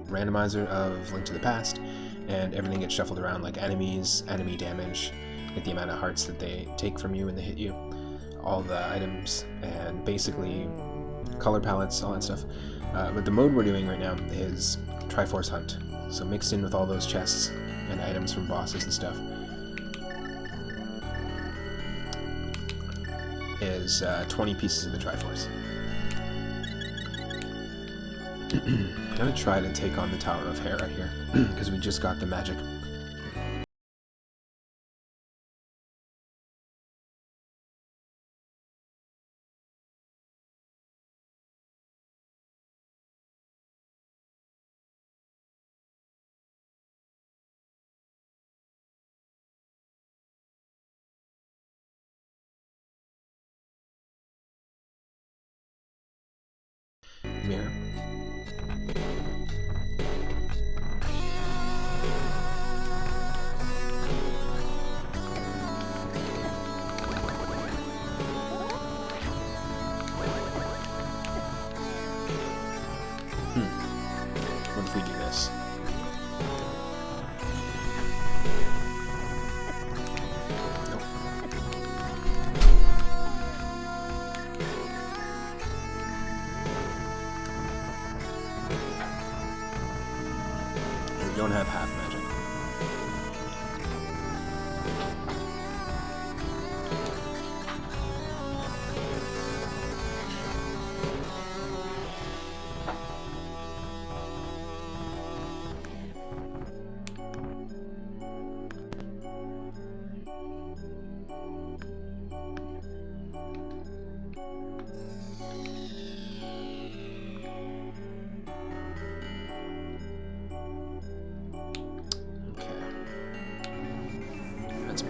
Randomizer of Link to the Past, and everything gets shuffled around, like enemies, enemy damage, like the amount of hearts that they take from you when they hit you, all the items, and basically color palettes, all that stuff. But the mode we're doing right now is Triforce Hunt, so mixed in with all those chests and items from bosses and stuff is 20 pieces of the Triforce. I'm gonna try to take on the Tower of Hera here, because we just got the magic. Mirror. What if we do this? Nope. We don't have half magic.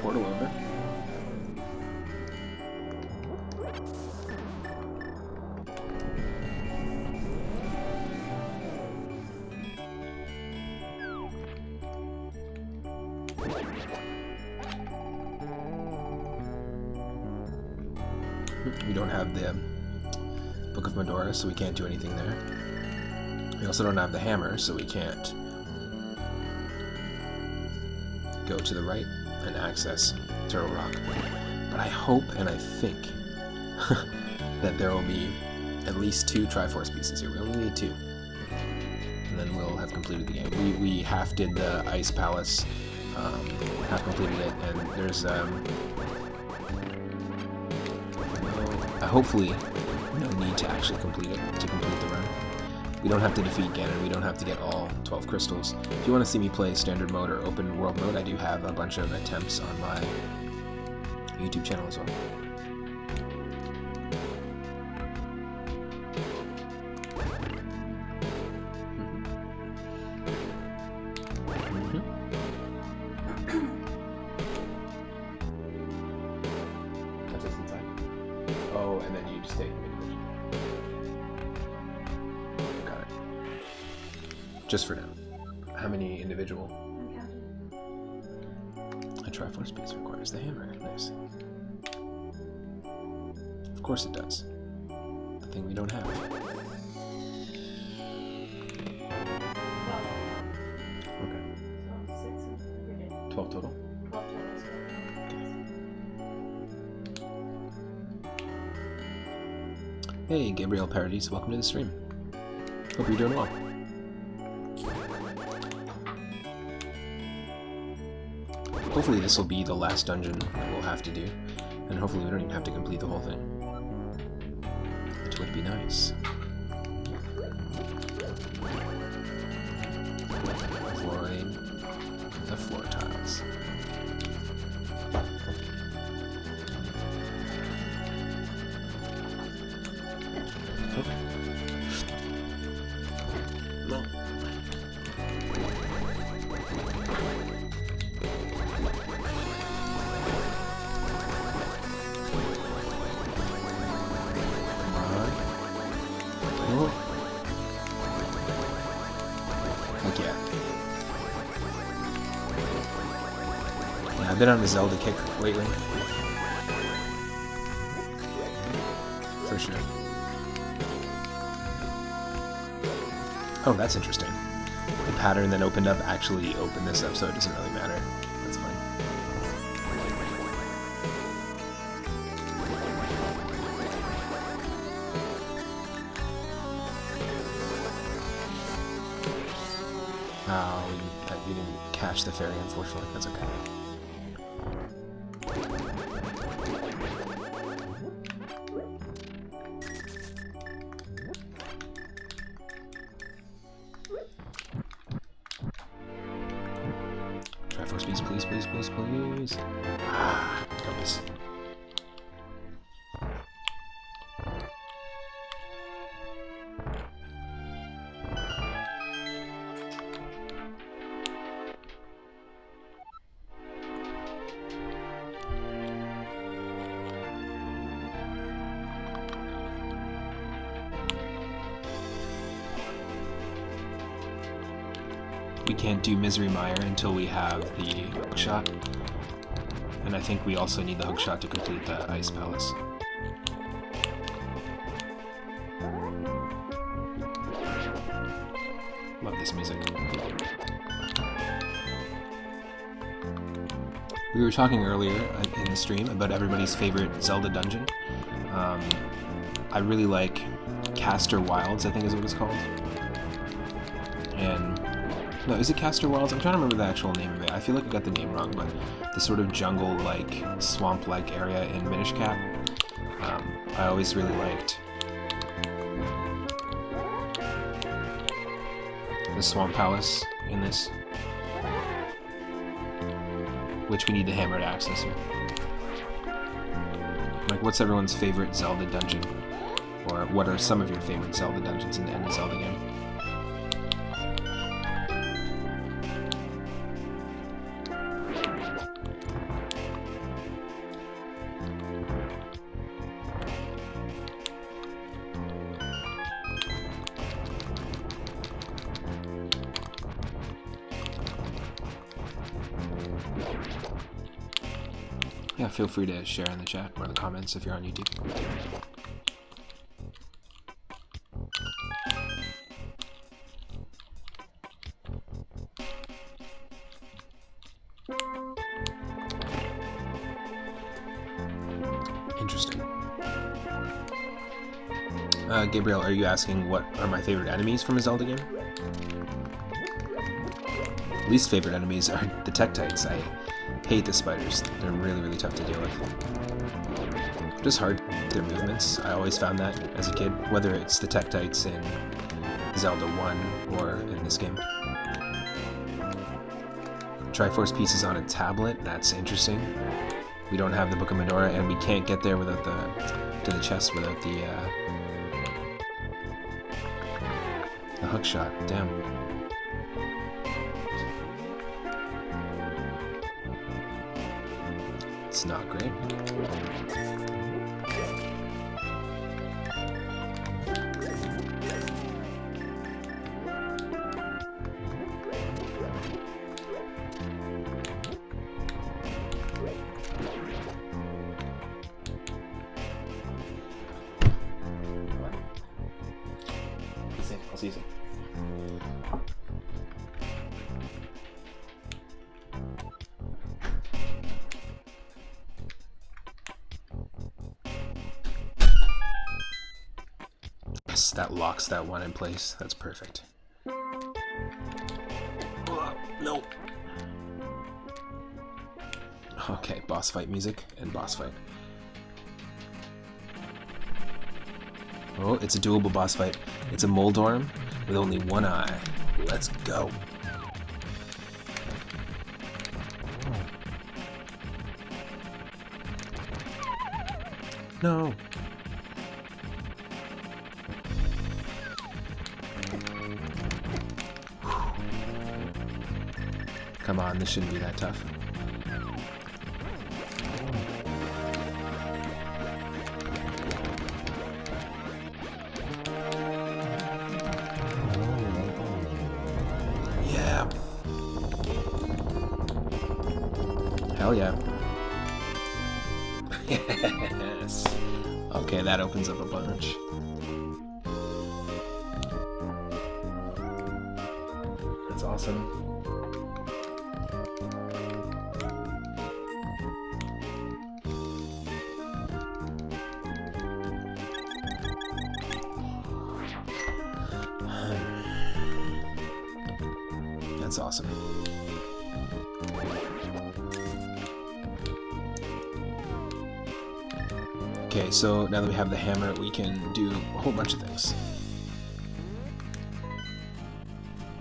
Portal over. We don't have the Book of Medora, so we can't do anything there. We also don't have the hammer, so we can't go to the right and access Turtle Rock. But I hope and I think that there will be at least 2 Triforce pieces here. We only need 2. And then we'll have completed the game. We half did the Ice Palace, half completed it, and there's hopefully no need to actually complete it, to complete the run. We don't have to defeat Ganon, we don't have to get all 12 crystals. If you want to see me play standard mode or open world mode, I do have a bunch of attempts on my YouTube channel as well. That's just inside. Oh, and then you just take it. Got it. Just for now. How many individual? A Triforce piece requires the hammer. Nice. Of course it does. The thing we don't have. Okay. 12 total? Hey, Gabriel Parodies, welcome to the stream. Hope you're doing well. Hopefully this will be the last dungeon that we'll have to do, and hopefully we don't even have to complete the whole thing. Which would be nice. Avoid the floor tiles. I've been on the Zelda kick lately. For sure. Oh, that's interesting. The pattern that opened up actually opened this up, so it doesn't really matter. That's fine. Oh, we didn't catch the fairy, unfortunately. That's okay. Triforce piece, please, please, please, please. Ah, compass. We can't do Misery Mire until we have the hookshot, and I think we also need the hookshot to complete the Ice Palace. Love this music. We were talking earlier in the stream about everybody's favorite Zelda dungeon. I really like Castor Wilds, I think is what it's called. And No, is it Castor Wilds? I'm trying to remember the actual name of it. I feel like I got the name wrong, but the sort of jungle-like, swamp-like area in Minish Cap. I always really liked the Swamp Palace in this, which we need the hammer to access it. Like, what's everyone's favorite Zelda dungeon? Or what are some of your favorite Zelda dungeons in any Zelda game? Yeah, feel free to share in the chat or the comments if you're on YouTube. Interesting. Gabriel, are you asking what are my favorite enemies from a Zelda game? Least favorite enemies are the Tektites. I hate the spiders. They're really, really tough to deal with. Just hard, their movements. I always found that as a kid, whether it's the Tektites in Zelda 1 or in this game. Triforce pieces on a tablet, that's interesting. We don't have the Book of Medora, and we can't get there without to the chest without the hook shot. Damn. It's not great. I'll see you soon. Yes, that locks that one in place. That's perfect. No. Okay, boss fight music and boss fight. Oh, it's a doable boss fight. It's a Moldorm with only one eye. Let's go. No. Come on, this shouldn't be that tough. Yeah. Hell yeah. Yes. Okay, that opens up a bunch. That's awesome. That's awesome. Okay, so now that we have the hammer, we can do a whole bunch of things.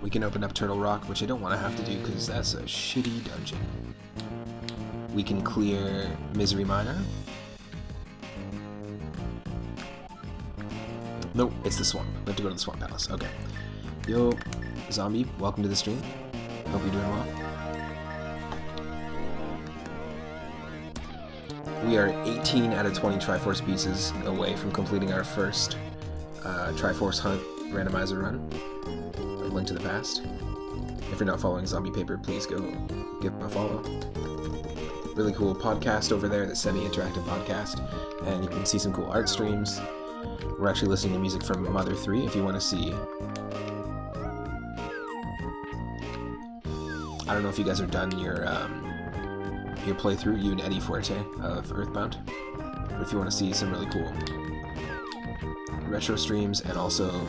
We can open up Turtle Rock, which I don't want to have to do because that's a shitty dungeon. We can clear Misery Miner. Nope, it's the swamp. We have to go to the Swamp Palace. Okay. Yo, Zombie, welcome to the stream. Hope you're doing well. We are 18 out of 20 Triforce pieces away from completing our first Triforce Hunt randomizer run. Link to the past. If you're not following Zombie Paper, please go give him a follow. Really cool podcast over there, the semi-interactive podcast, and you can see some cool art streams. We're actually listening to music from Mother 3 if you want to see. I don't know if you guys are done your playthrough, you and Eddie Fuerte of Earthbound. But if you want to see some really cool retro streams and also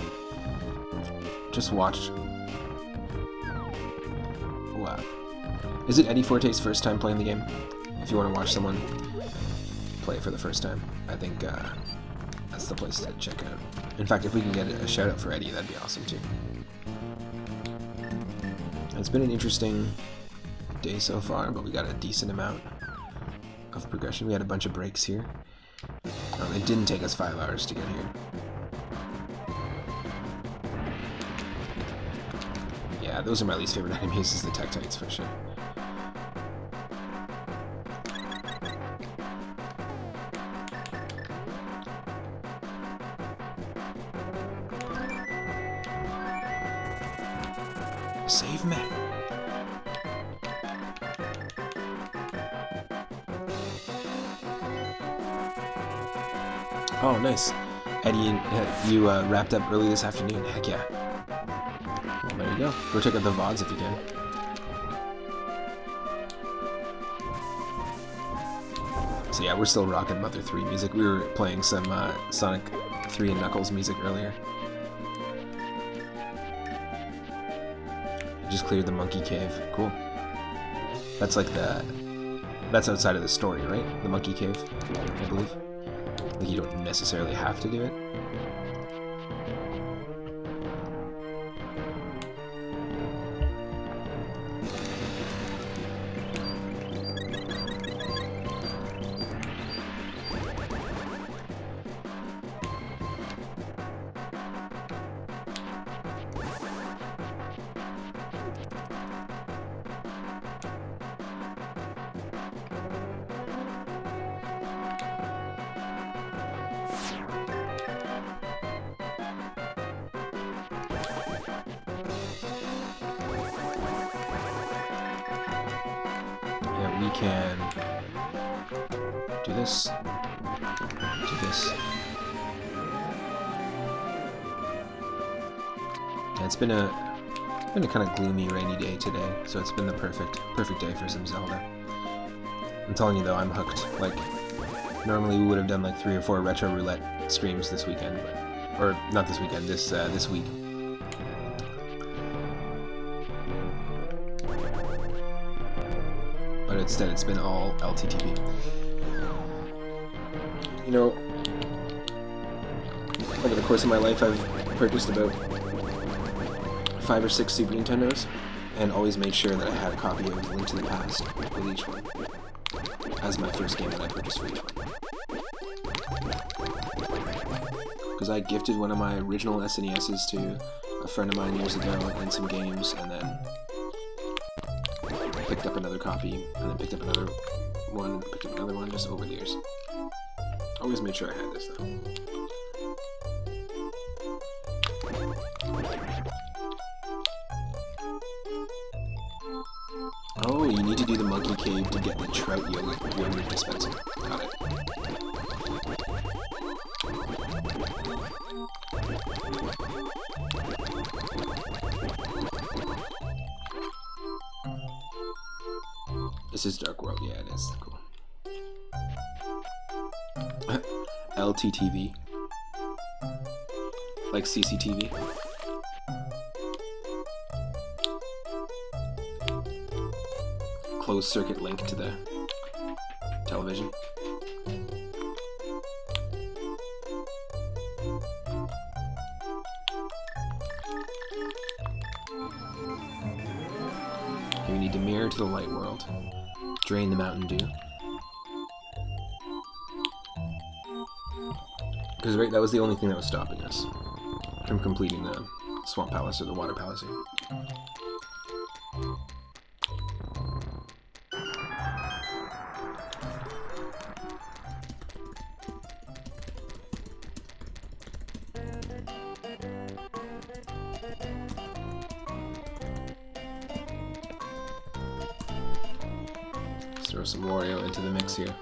just watch Is it Eddie Forte's first time playing the game? If you want to watch someone play it for the first time, I think that's the place to check out. In fact, if we can get a shout out for Eddie, that'd be awesome too. It's been an interesting day so far, but we got a decent amount of progression. We had a bunch of breaks here. It didn't take us 5 hours to get here. Yeah, those are my least favorite enemies, is the Tektites for sure. Save me. Oh, nice. Eddie, you wrapped up early this afternoon. Heck yeah. Well, there you go. Go check out the VODs if you can. So yeah, we're still rocking Mother 3 music. We were playing some Sonic 3 and Knuckles music earlier. Just cleared the monkey cave. Cool. That's like that's outside of the story, right? The monkey cave, I believe. Like you don't necessarily have to do it. We can do this, do this. Yeah, it's been a kind of gloomy, rainy day today, so it's been the perfect day for some Zelda. I'm telling you though, I'm hooked. Like, normally we would have done like 3 or 4 retro roulette streams this weekend, or not this weekend, this week. But instead it's been all LTTP. You know, over the course of my life I've purchased about 5 or 6 Super Nintendos, and always made sure that I had a copy of Link to the Past with each one, as my first game that I purchased for each one. Because I gifted one of my original SNESs to a friend of mine years ago, and some games, and then picked up another copy, and then picked up another one, and picked up another one, just over the years. Always made sure I had this, though. Oh, you need to do the monkey cave to get the trout yogurt dispenser. Got it. This is Dark World, yeah, it is. Cool. LTTV. Like CCTV. Closed circuit link to the television. Okay, we need to mirror to the light world. Drain the Mountain Dew. Because right, that was the only thing that was stopping us from completing the Swamp Palace or the Water Palace here. Let's throw some Wario into the mix here.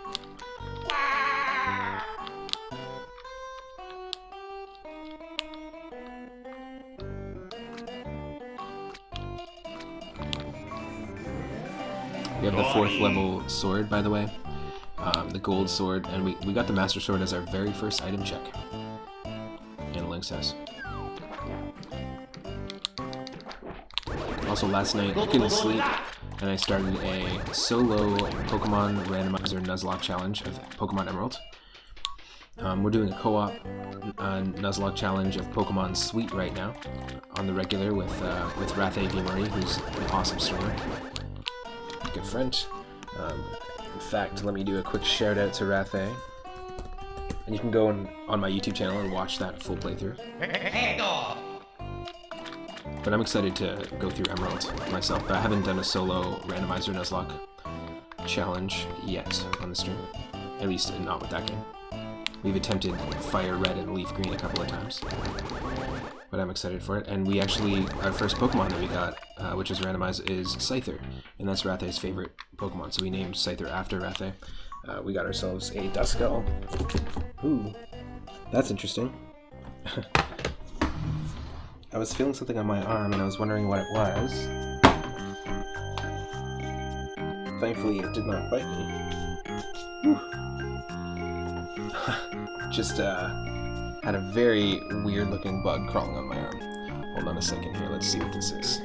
We have the 4th level sword, by the way, the gold sword, and we got the Master Sword as our very first item check in Link's house. Also, last night I couldn't sleep, and I started a solo Pokemon Randomizer Nuzlocke challenge of Pokemon Emerald. We're doing a co-op Nuzlocke challenge of Pokemon Sweet right now on the regular with Rathe V. Murray, who's an awesome streamer, good friend. In fact, let me do a quick shout out to Rathe. And you can go on my YouTube channel and watch that full playthrough. But I'm excited to go through Emerald myself, but I haven't done a solo Randomizer Nuzlocke challenge yet on the stream. At least not with that game. We've attempted Fire Red and Leaf Green a couple of times. But I'm excited for it. And we actually, our first Pokemon that we got, which was randomized, is Scyther. And that's Rathe's favorite Pokemon, so we named Scyther after Rathe. We got ourselves a Duskull. Ooh, that's interesting. I was feeling something on my arm and I was wondering what it was. Thankfully, it did not bite me. Just had a very weird looking bug crawling on my arm. Hold on a second here, let's see what this is.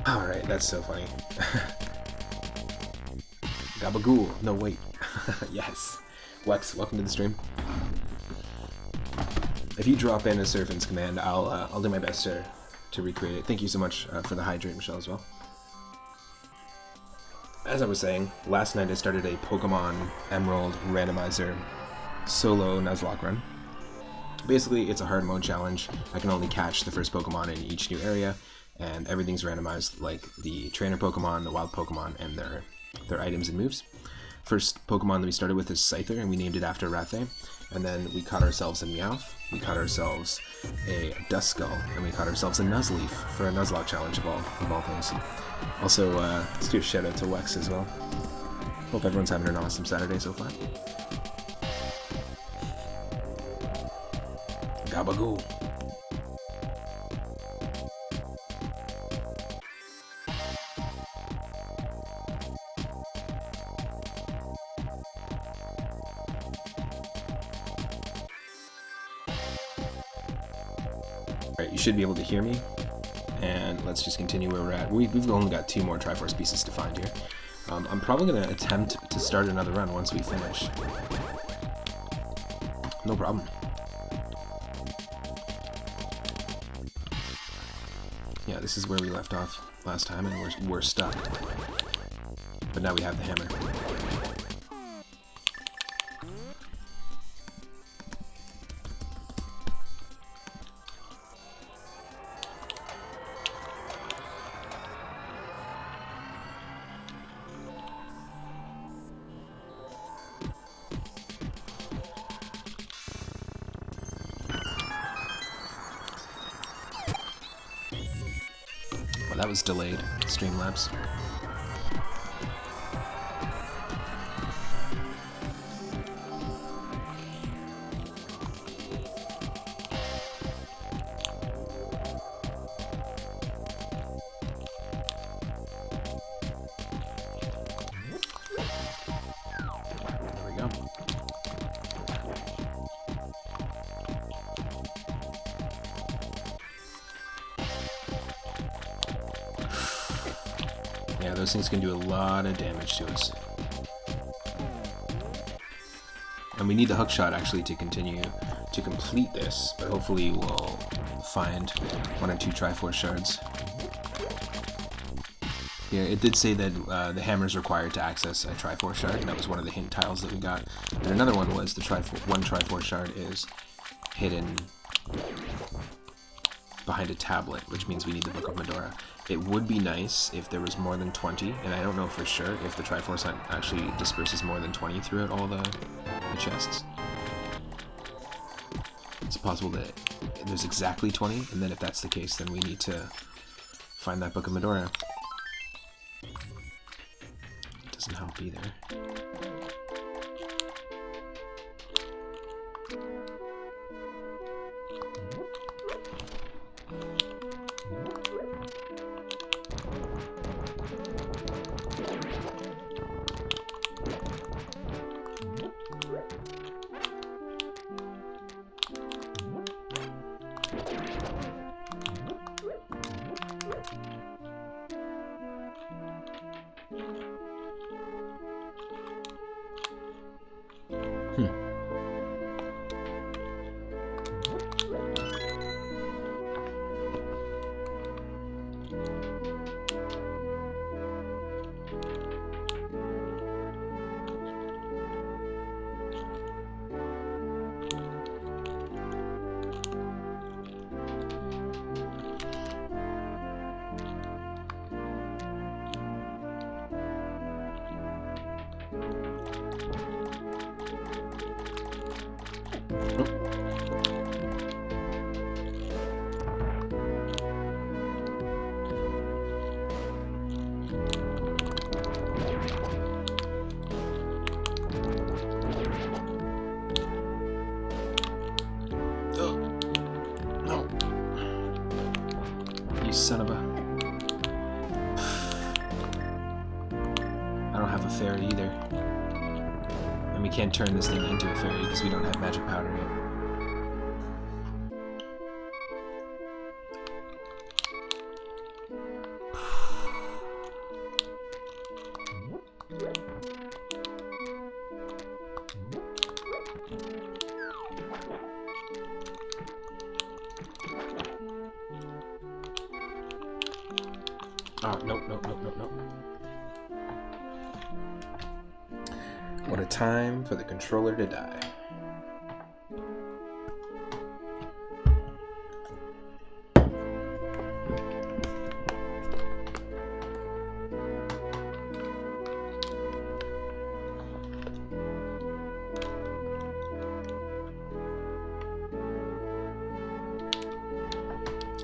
Alright, that's so funny. Gabagool. No, wait. Yes. Wex, welcome to the stream. If you drop in a Surfin's command, I'll do my best to recreate it. Thank you so much for the hydrate, Michelle, as well. As I was saying, last night I started a Pokemon Emerald Randomizer solo Nuzlocke run. Basically, it's a hard mode challenge. I can only catch the first Pokemon in each new area, and everything's randomized, like the trainer Pokemon, the wild Pokemon, and their items and moves. First Pokemon that we started with is Scyther, and we named it after Rathe. And then we caught ourselves a Meowth, we caught ourselves a Duskull, and we caught ourselves a Nuzleaf for a Nuzlocke challenge of all things. Also, let's do a shout out to Wex as well. Hope everyone's having an awesome Saturday so far. Gabagool. Alright, you should be able to hear me, and let's just continue where we're at. We've only got 2 more Triforce pieces to find here. I'm probably going to attempt to start another run once we finish. No problem. Yeah, this is where we left off last time, and we're stuck. But now we have the hammer. Well, that was delayed. Streamlabs. There we go. Yeah, those things can do a lot of damage to us. And we need the hookshot actually to continue to complete this, but hopefully we'll find 1 or 2 Triforce shards. Yeah, it did say that the hammer is required to access a Triforce shard, and that was one of the hint tiles that we got. And another one was the one Triforce shard is hidden behind a tablet, which means we need the Book of Medora. It would be nice if there was more than 20, and I don't know for sure if the Triforce actually disperses more than 20 throughout all the chests. It's possible that there's exactly 20, and then if that's the case, then we need to find that Book of Medora. It doesn't help either. Son of a... I don't have a fairy either. And we can't turn this thing into a fairy because we don't have magic powder yet. Oh, no. What a time for the controller to die.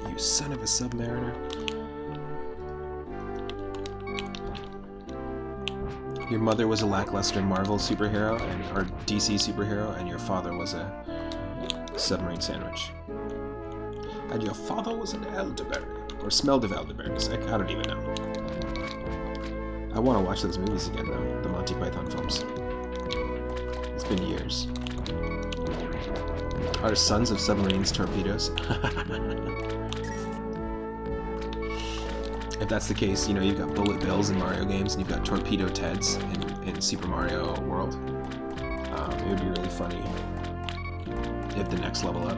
You son of a Submariner. Your mother was a lackluster Marvel superhero or DC superhero, and your father was a submarine sandwich. And your father was an elderberry, or smelled of elderberries. I don't even know. I want to watch those movies again, though, the Monty Python films. It's been years. Are sons of submarines torpedoes? If that's the case, you know, you've got Bullet Bills in Mario games, and you've got Torpedo Teds in Super Mario World. It would be really funny if the next level up,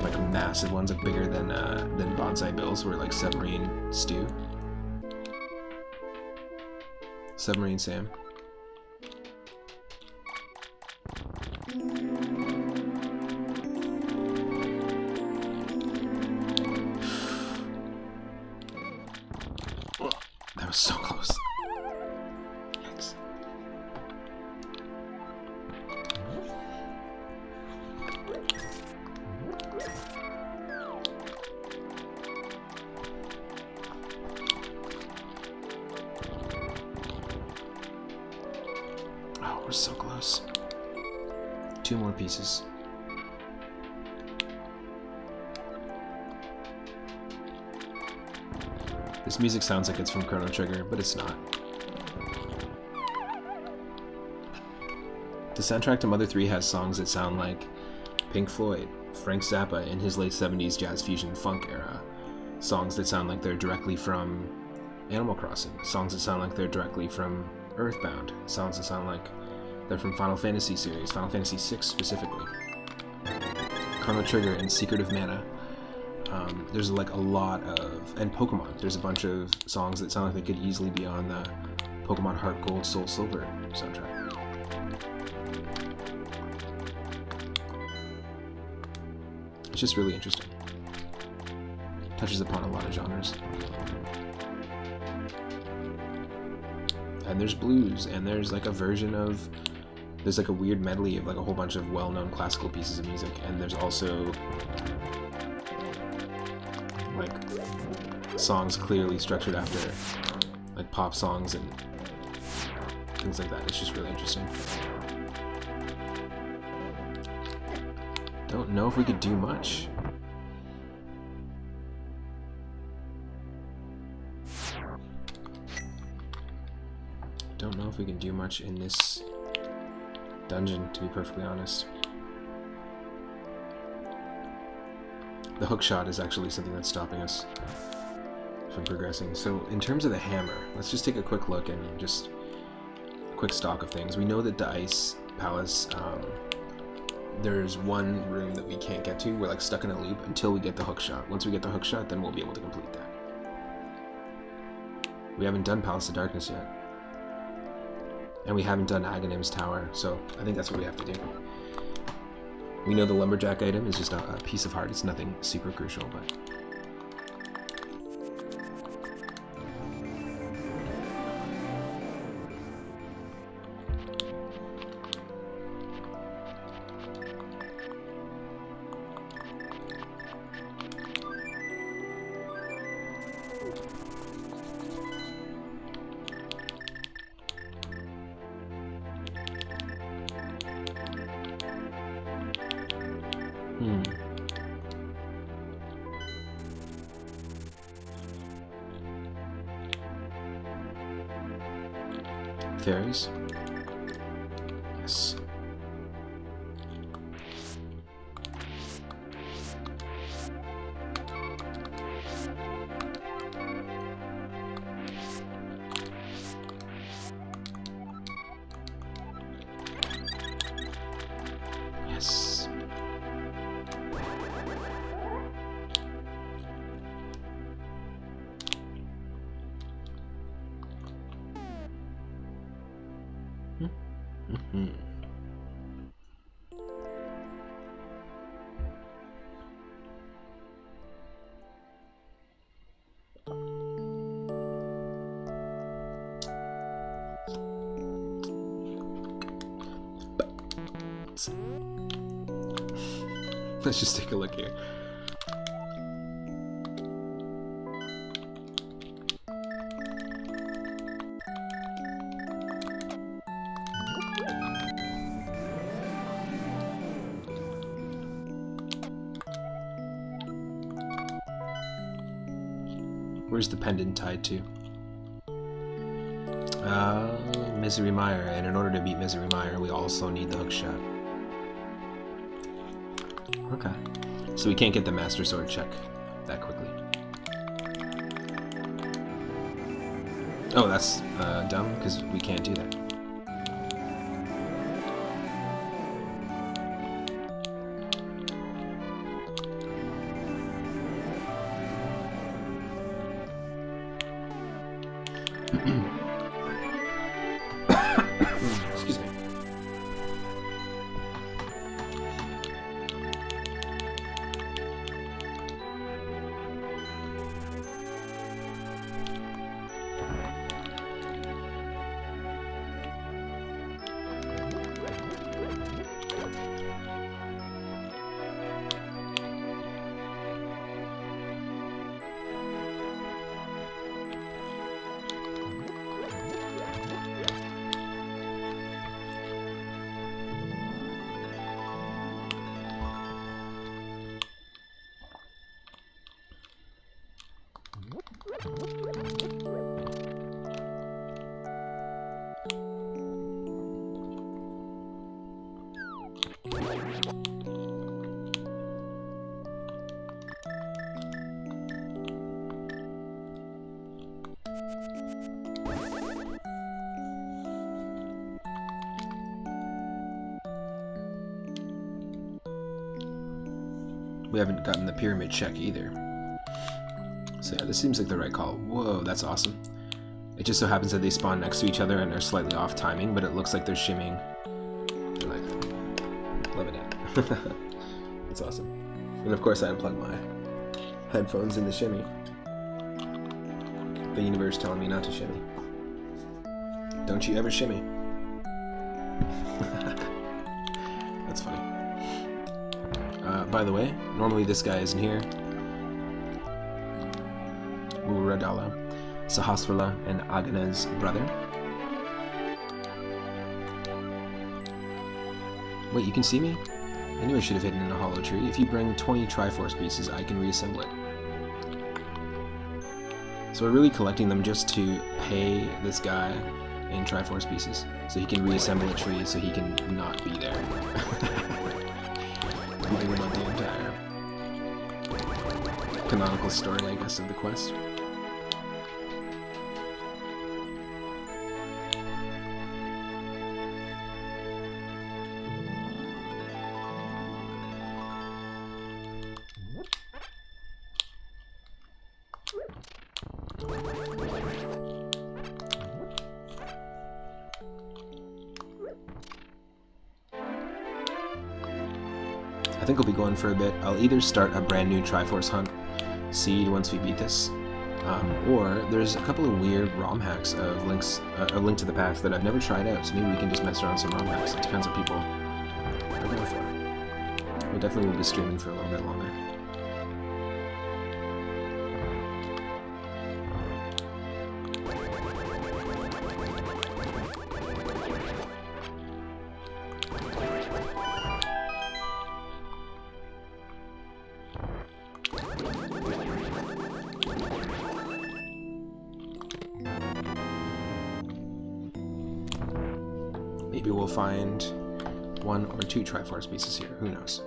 like massive ones, like bigger than Bonsai Bills, were like Submarine Stew. Submarine Sam. That was so close. Yikes. Oh, we're so close. 2 more pieces. This music sounds like it's from Chrono Trigger, but it's not. The soundtrack to Mother 3 has songs that sound like Pink Floyd, Frank Zappa in his late 70s jazz fusion funk era, songs that sound like they're directly from Animal Crossing, songs that sound like they're directly from Earthbound, songs that sound like they're from Final Fantasy series, Final Fantasy VI specifically. Chrono Trigger and Secret of Mana. There's like a lot of, and Pokemon, there's a bunch of songs that sound like they could easily be on the Pokemon Heart Gold Soul Silver soundtrack. It's just really interesting. Touches upon a lot of genres. And there's blues, and there's like a version of, there's like a weird medley of like a whole bunch of well-known classical pieces of music, and there's also like songs clearly structured after like pop songs and things like that. It's just really interesting. Don't know if we could do much. Don't know if we can do much in this dungeon, to be perfectly honest. The hook shot is actually something that's stopping us from progressing. So in terms of the hammer, let's just take a quick look and just a quick stock of things. We know that the Ice Palace, there's one room that we can't get to. We're like stuck in a loop until we get the hook shot. Once we get the hook shot, then we'll be able to complete that. We haven't done Palace of Darkness yet. And we haven't done Aghanim's Tower, so I think that's what we have to do. We know the lumberjack item is just a piece of heart. It's nothing super crucial, but... Fairies? Yes. Yes. Let's just take a look here. Where's the pendant tied to? Misery Mire, and in order to beat Misery Mire, we also need the hook shot. Okay. So we can't get the Master Sword check that quickly. Oh, that's dumb, because we can't do that. Excuse me. We haven't gotten the pyramid check either. So yeah, this seems like the right call. Whoa, that's awesome. It just so happens that they spawn next to each other and are slightly off timing, but it looks like they're shimming. I like that. Love it. That's awesome. And of course I unplugged my headphones in the shimmy. The universe telling me not to shimmy. Don't you ever shimmy. That's funny. By the way, normally this guy isn't here. Muradala, Sahasrara, and Agana's brother. Wait, you can see me? I knew I should have hidden in a hollow tree. If you bring 20 Triforce pieces, I can reassemble it. So we're really collecting them just to pay this guy in Triforce pieces, so he can reassemble a tree so he can not be there. Thinking about the entire canonical story, I guess, of the quest. I think we'll be going for a bit. I'll either start a brand new Triforce hunt seed once we beat this, or there's a couple of weird ROM hacks of A Link to the Past that I've never tried out, so maybe we can just mess around with some ROM hacks. It depends what people are going for. We definitely will be streaming for a little bit longer. Maybe we'll find 1 or 2 Triforce pieces here, who knows.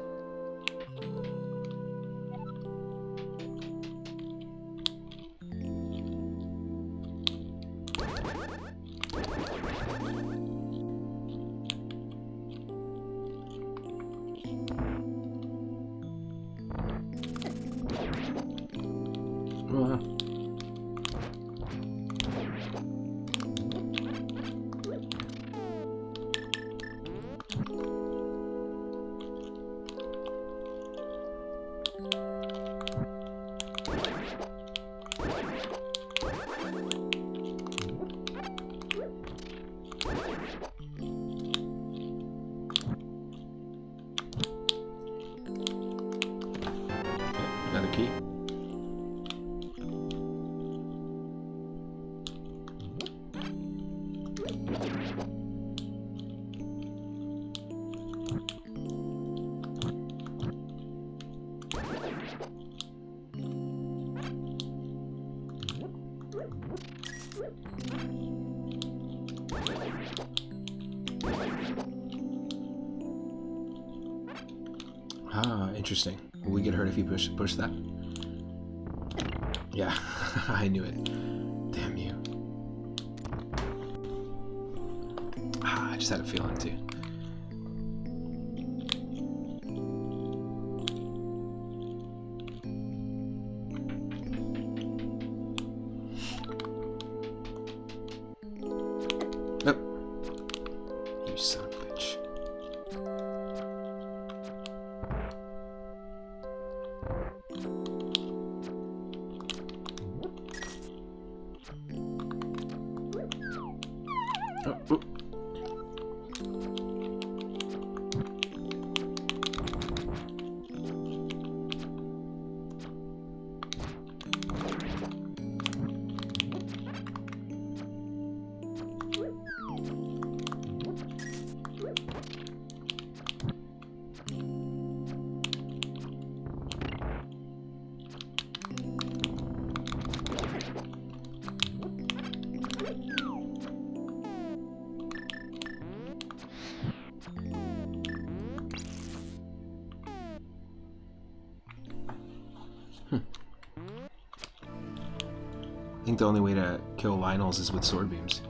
Another key. Ah, interesting. Will we get hurt if you push that? Yeah, I knew it. Damn you. I just had a feeling too. Nope. You son of a bitch. Oh, oh. I think the only way to kill Lionels is with sword beams.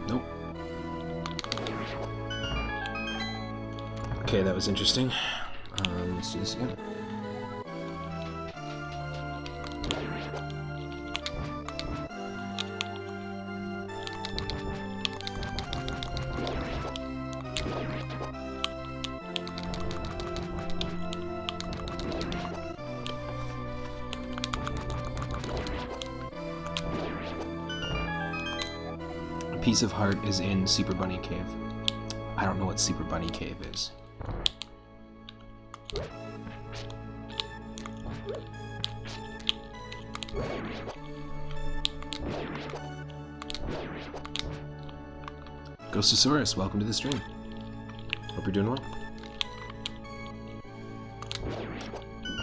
Nope. Okay, that was interesting. Let's do this again. A piece of heart is in Super Bunny Cave. I don't know what Super Bunny Cave is. Ghostosaurus, welcome to the stream. Hope you're doing well.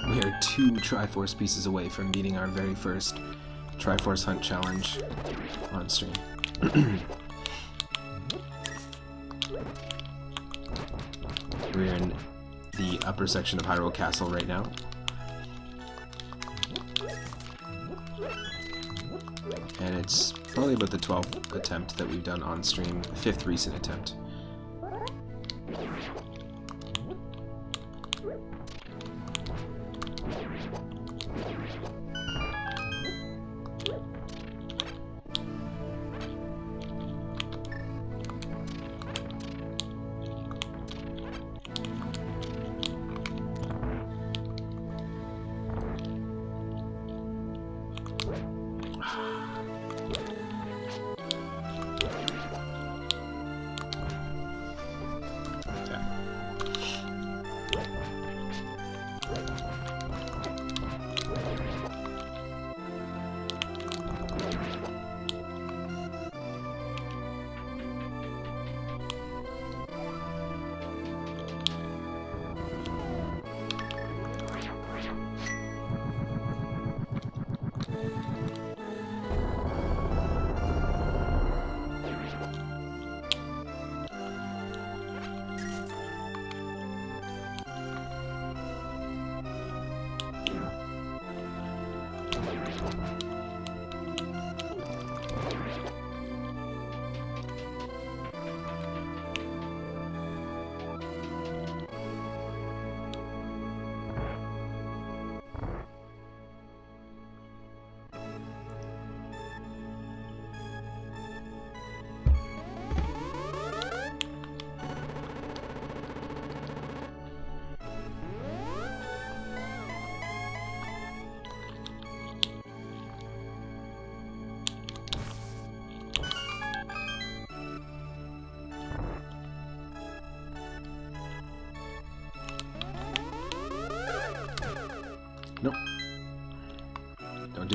We are 2 Triforce pieces away from beating our very first Triforce Hunt challenge on stream. We're in the upper section of Hyrule Castle right now. And it's probably about the 12th attempt that we've done on stream, 5th recent attempt.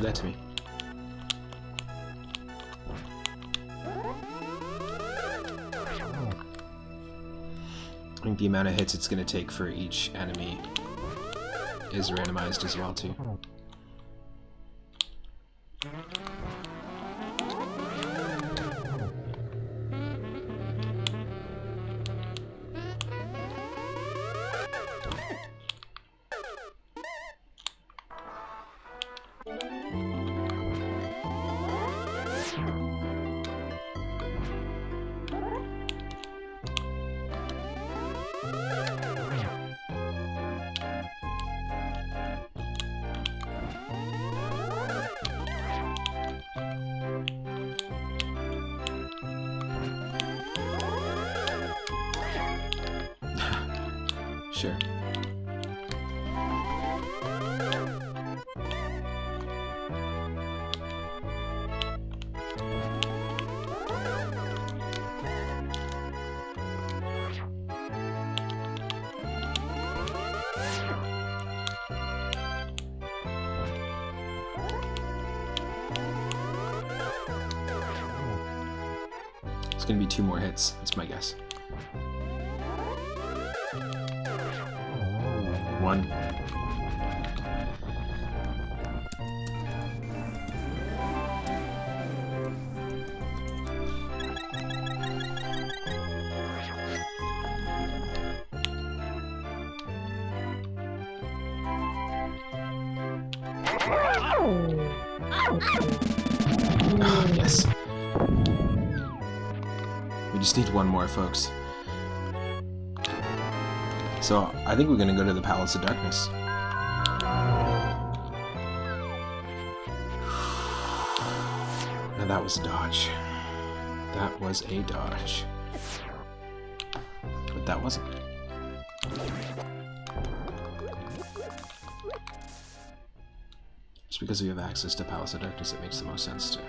do that to me. I think the amount of hits it's going to take for each enemy is randomized as well, too. Sure. It's gonna be 2 more hits, that's my guess. 1. Oh, yes. We just need 1 more, folks. So, I think we're gonna go to the Palace of Darkness. Now that was a dodge. That was a dodge. But that wasn't. Just because we have access to Palace of Darkness, it makes the most sense to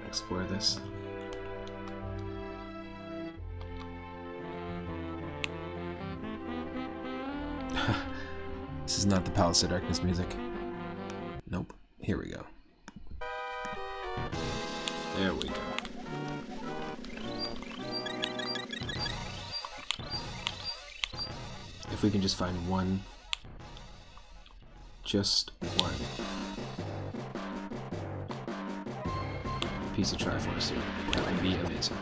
explore this. This is not the Palace of Darkness music. Nope. Here we go. There we go. If we can just find 1, just 1 piece of Triforce here, that would be amazing.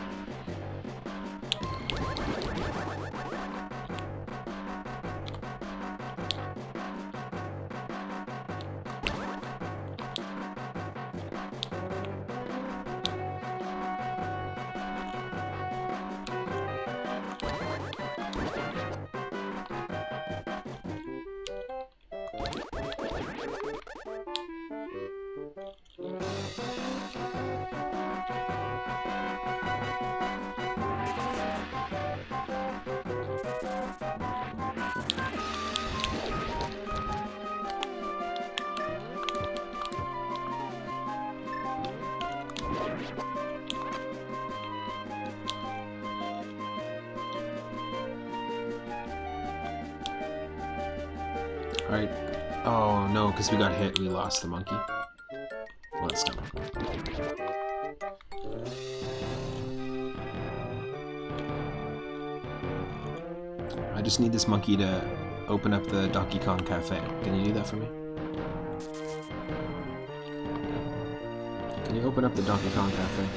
Alright. Oh no, because we got hit, we lost the monkey. Well, that's dumb. I just need this monkey to open up the Donkey Kong Cafe. Can you do that for me? Can you open up the Donkey Kong Cafe?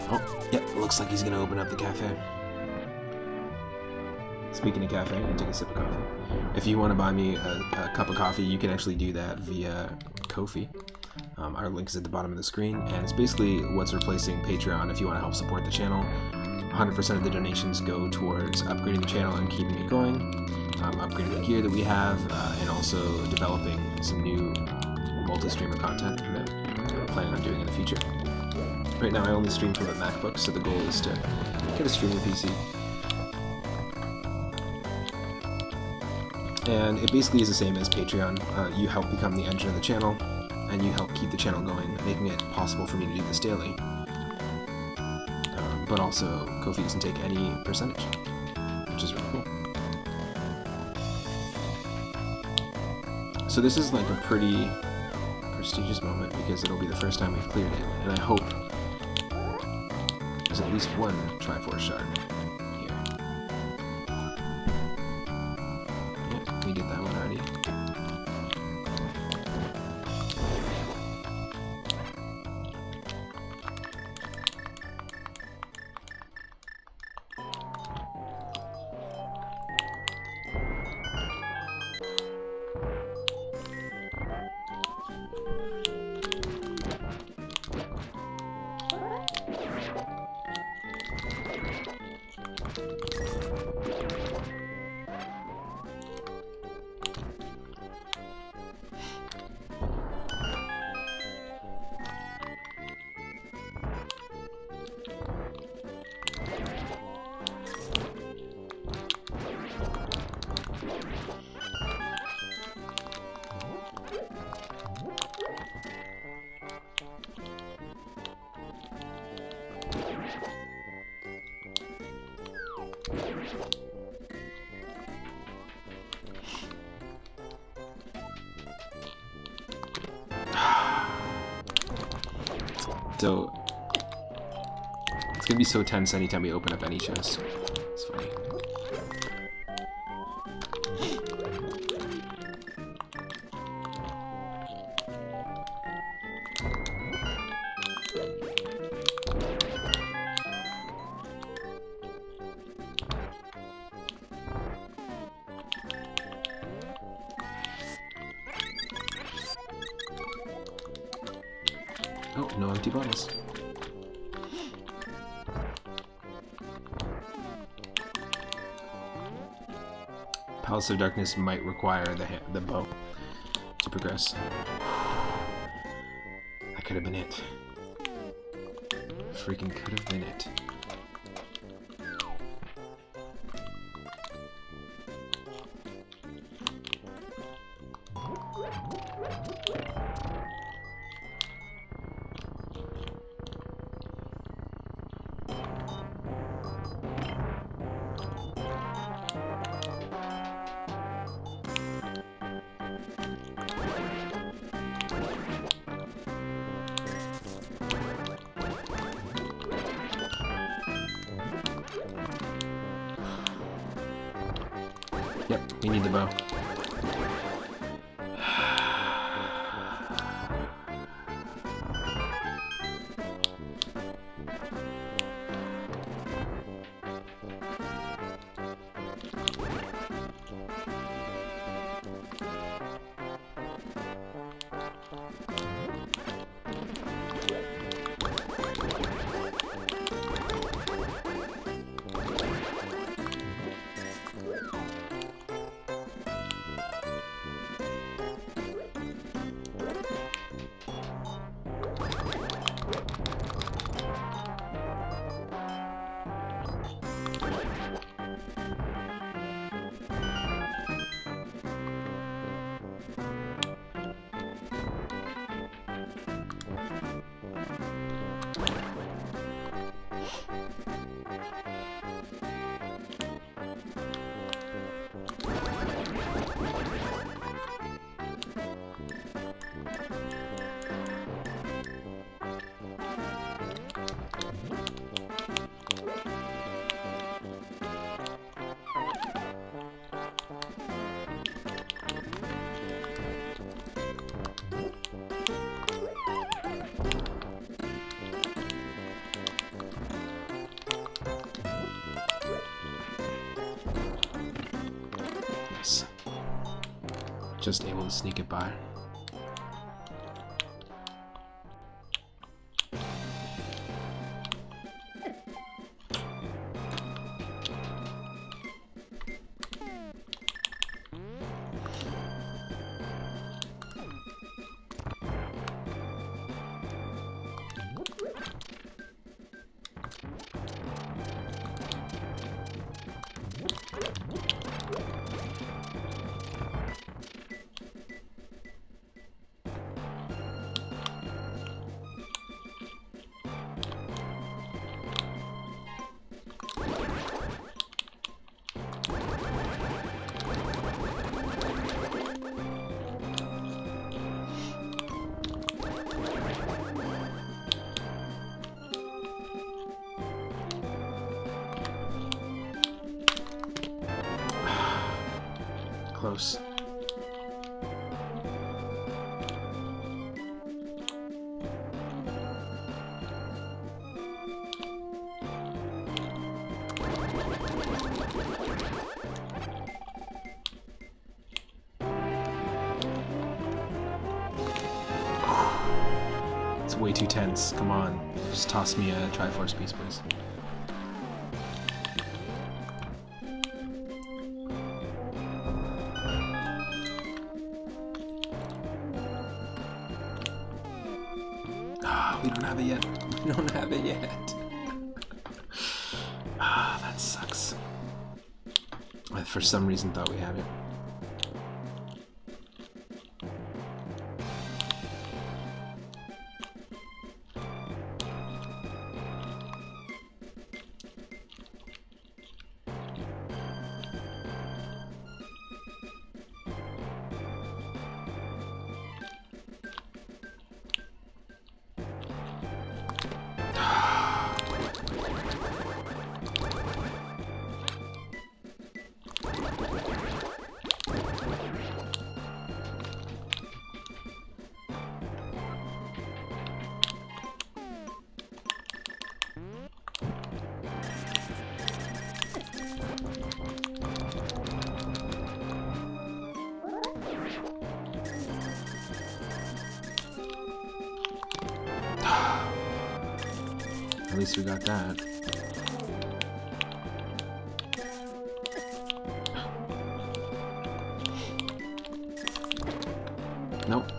Oh, yep, looks like he's gonna open up the cafe. Speaking of cafe, I'm gonna take a sip of coffee. If you want to buy me a cup of coffee, you can actually do that via Ko-fi. Our link is at the bottom of the screen, and it's basically what's replacing Patreon if you want to help support the channel. 100% of the donations go towards upgrading the channel and keeping it going, upgrading the gear that we have, and also developing some new multi-streamer content that I'm planning on doing in the future. Right now I only stream from a MacBook, so the goal is to get a streaming PC. And it basically is the same as Patreon. You help become the engine of the channel, and you help keep the channel going, making it possible for me to do this daily. but also Kofi doesn't take any percentage, which is really cool. So this is like a pretty prestigious moment because it'll be the first time we've cleared it, and I hope there's at least one Triforce shard here. Yep, we did that one already. So it's gonna be so tense anytime we open up any chest. It's funny. Oh, no empty bottles. Palace of Darkness might require the bow to progress. That could have been it. Freaking could have been it. Yep, we need the bow. Just able to sneak it by. close. It's way too tense. Come on. Just toss me a Triforce piece, please. Ah, we don't have it yet. We don't have it yet. Ah, that sucks. I for some reason thought we had it. At least we got that. Nope.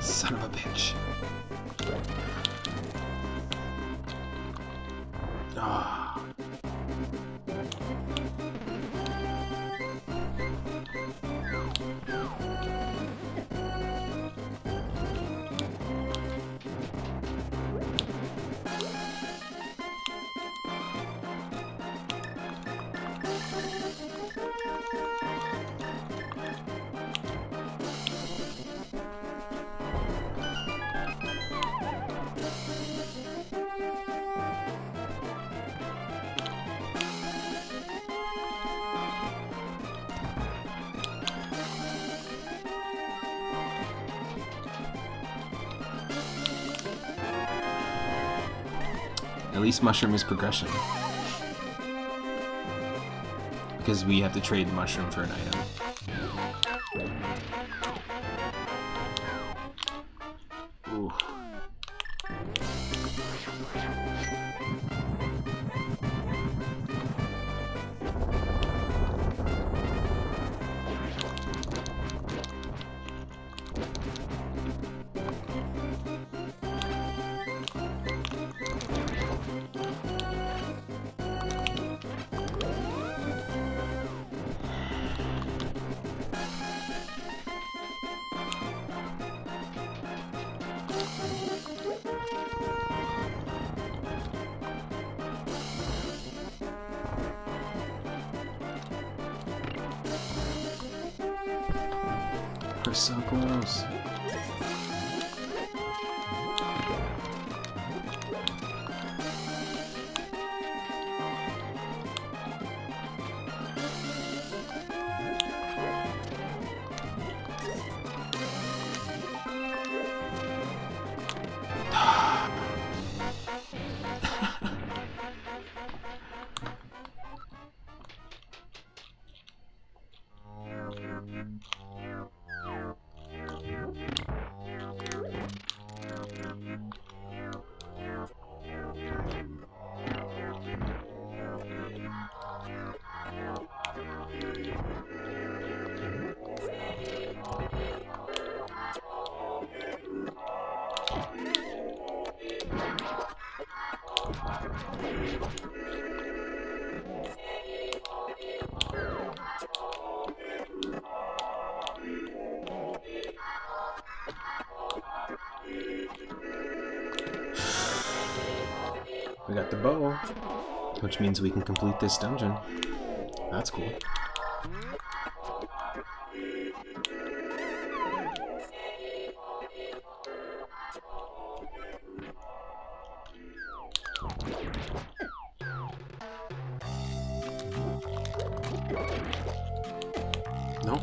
Son of a bitch. Ah. At least mushroom is progression. Because we have to trade mushroom for an item. Ooh. We're so close. We got the bow, which means we can complete this dungeon. That's cool. No.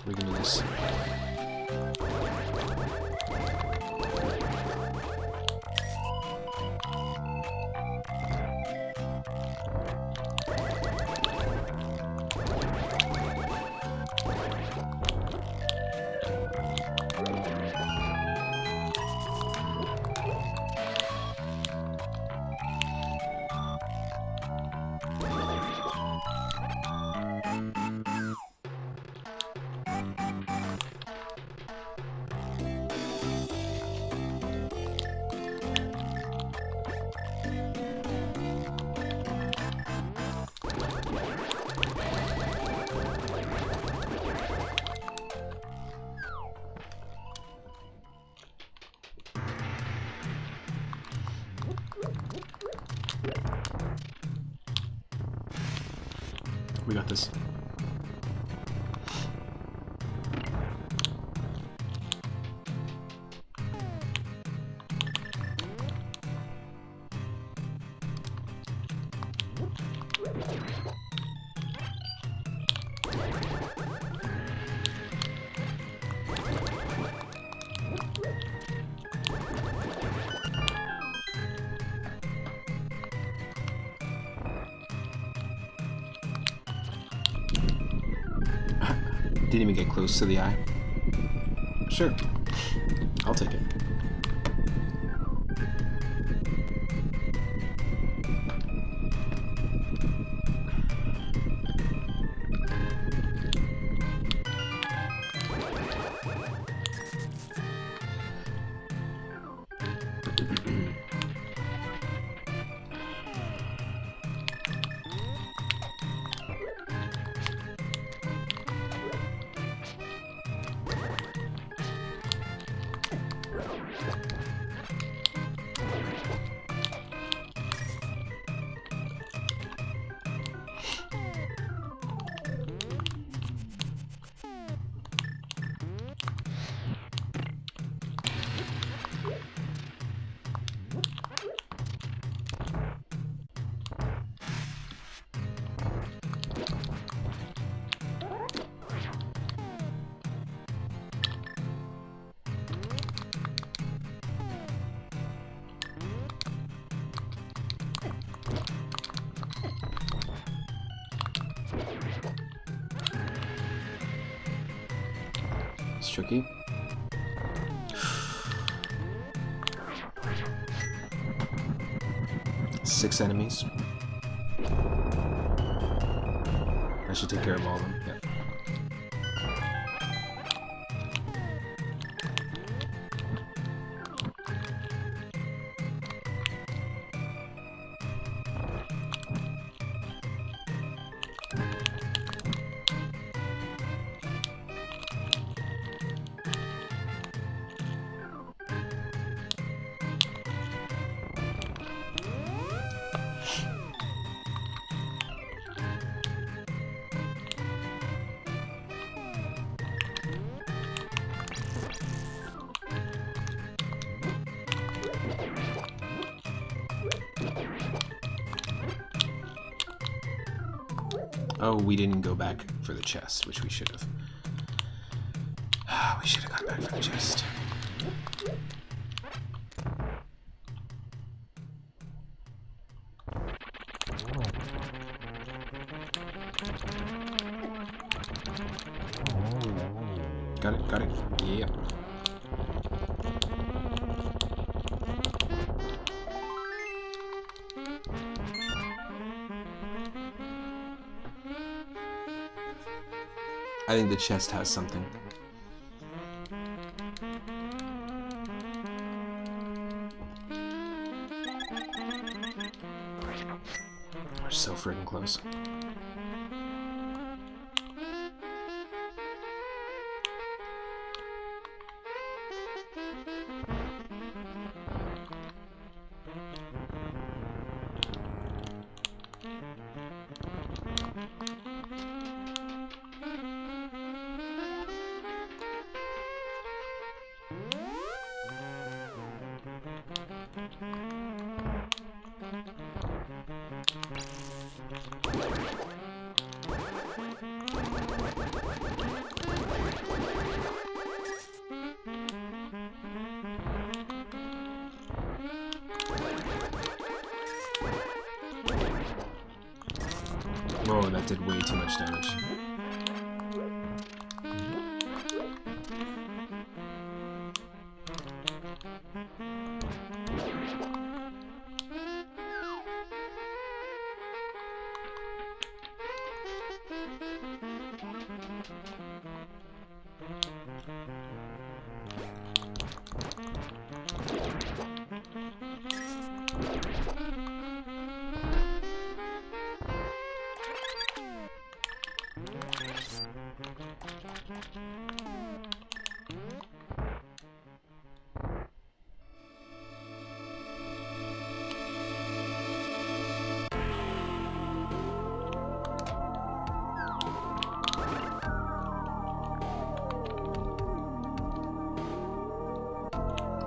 We can do this. We got this. Didn't even get close to the eye. Sure. I'll take it. It's tricky. Six enemies. I should take care of all of them. Yeah. Oh, we didn't go back for the chest, which we should have. We should have gone back for the chest. Got it, got it. Yep. I think the chest has something. We're so friggin' close. Whoa, that did way too much damage.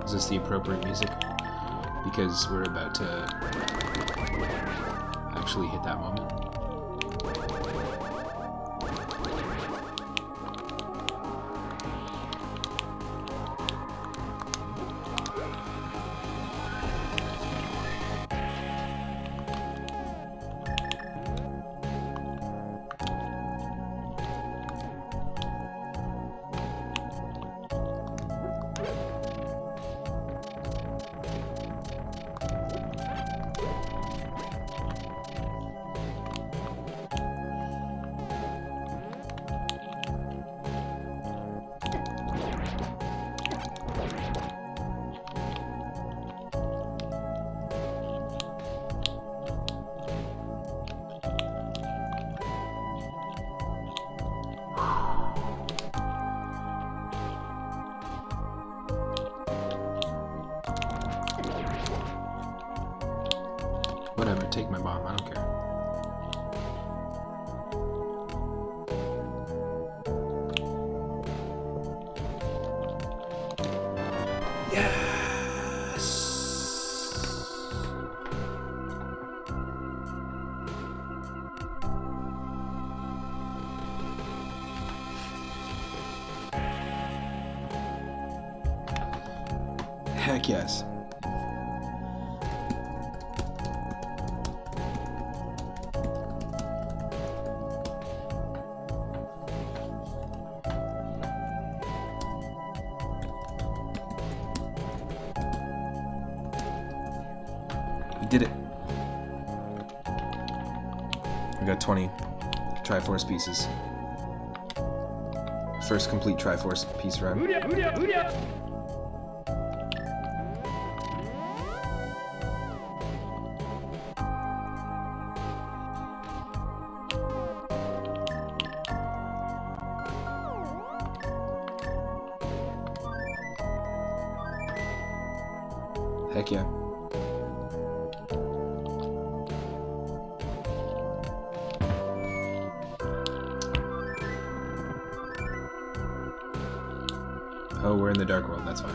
Is this the appropriate music? Because we're about to actually hit that moment. Whatever, take my bomb, I don't care. Yes! Heck yes. We did it. We got 20 Triforce pieces. First complete Triforce piece run. Heck yeah. Oh, we're in the dark world, that's fine.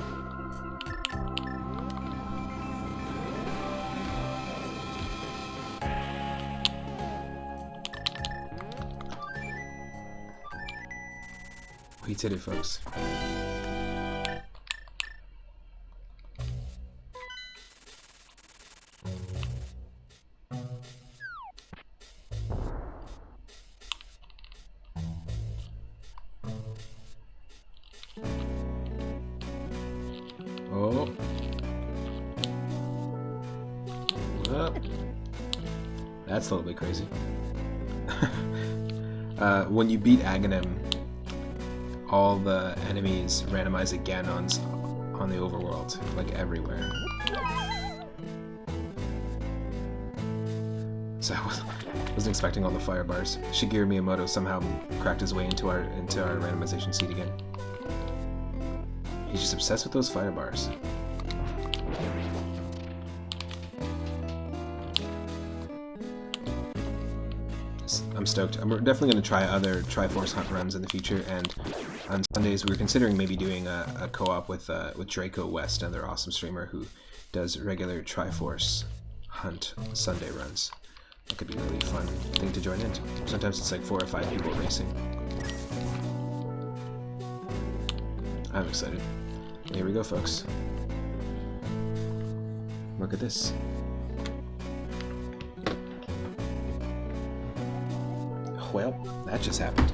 We did it, folks. Oh. Whoop. That's a little bit crazy. When you beat Aghanim, all the enemies randomize again on the overworld, like everywhere. So I wasn't expecting all the fire bars. Shigeru Miyamoto somehow cracked his way into our randomization seat again. He's just obsessed with those fire bars. I'm stoked. I'm definitely going to try other Triforce hunt runs in the future, and on Sundays we were considering maybe doing a co-op with Draco West, another awesome streamer who does regular Triforce hunt Sunday runs. That could be a really fun thing to join into. Sometimes it's like 4 or 5 people racing. I'm excited. Here we go, folks. Look at this. Well, that just happened.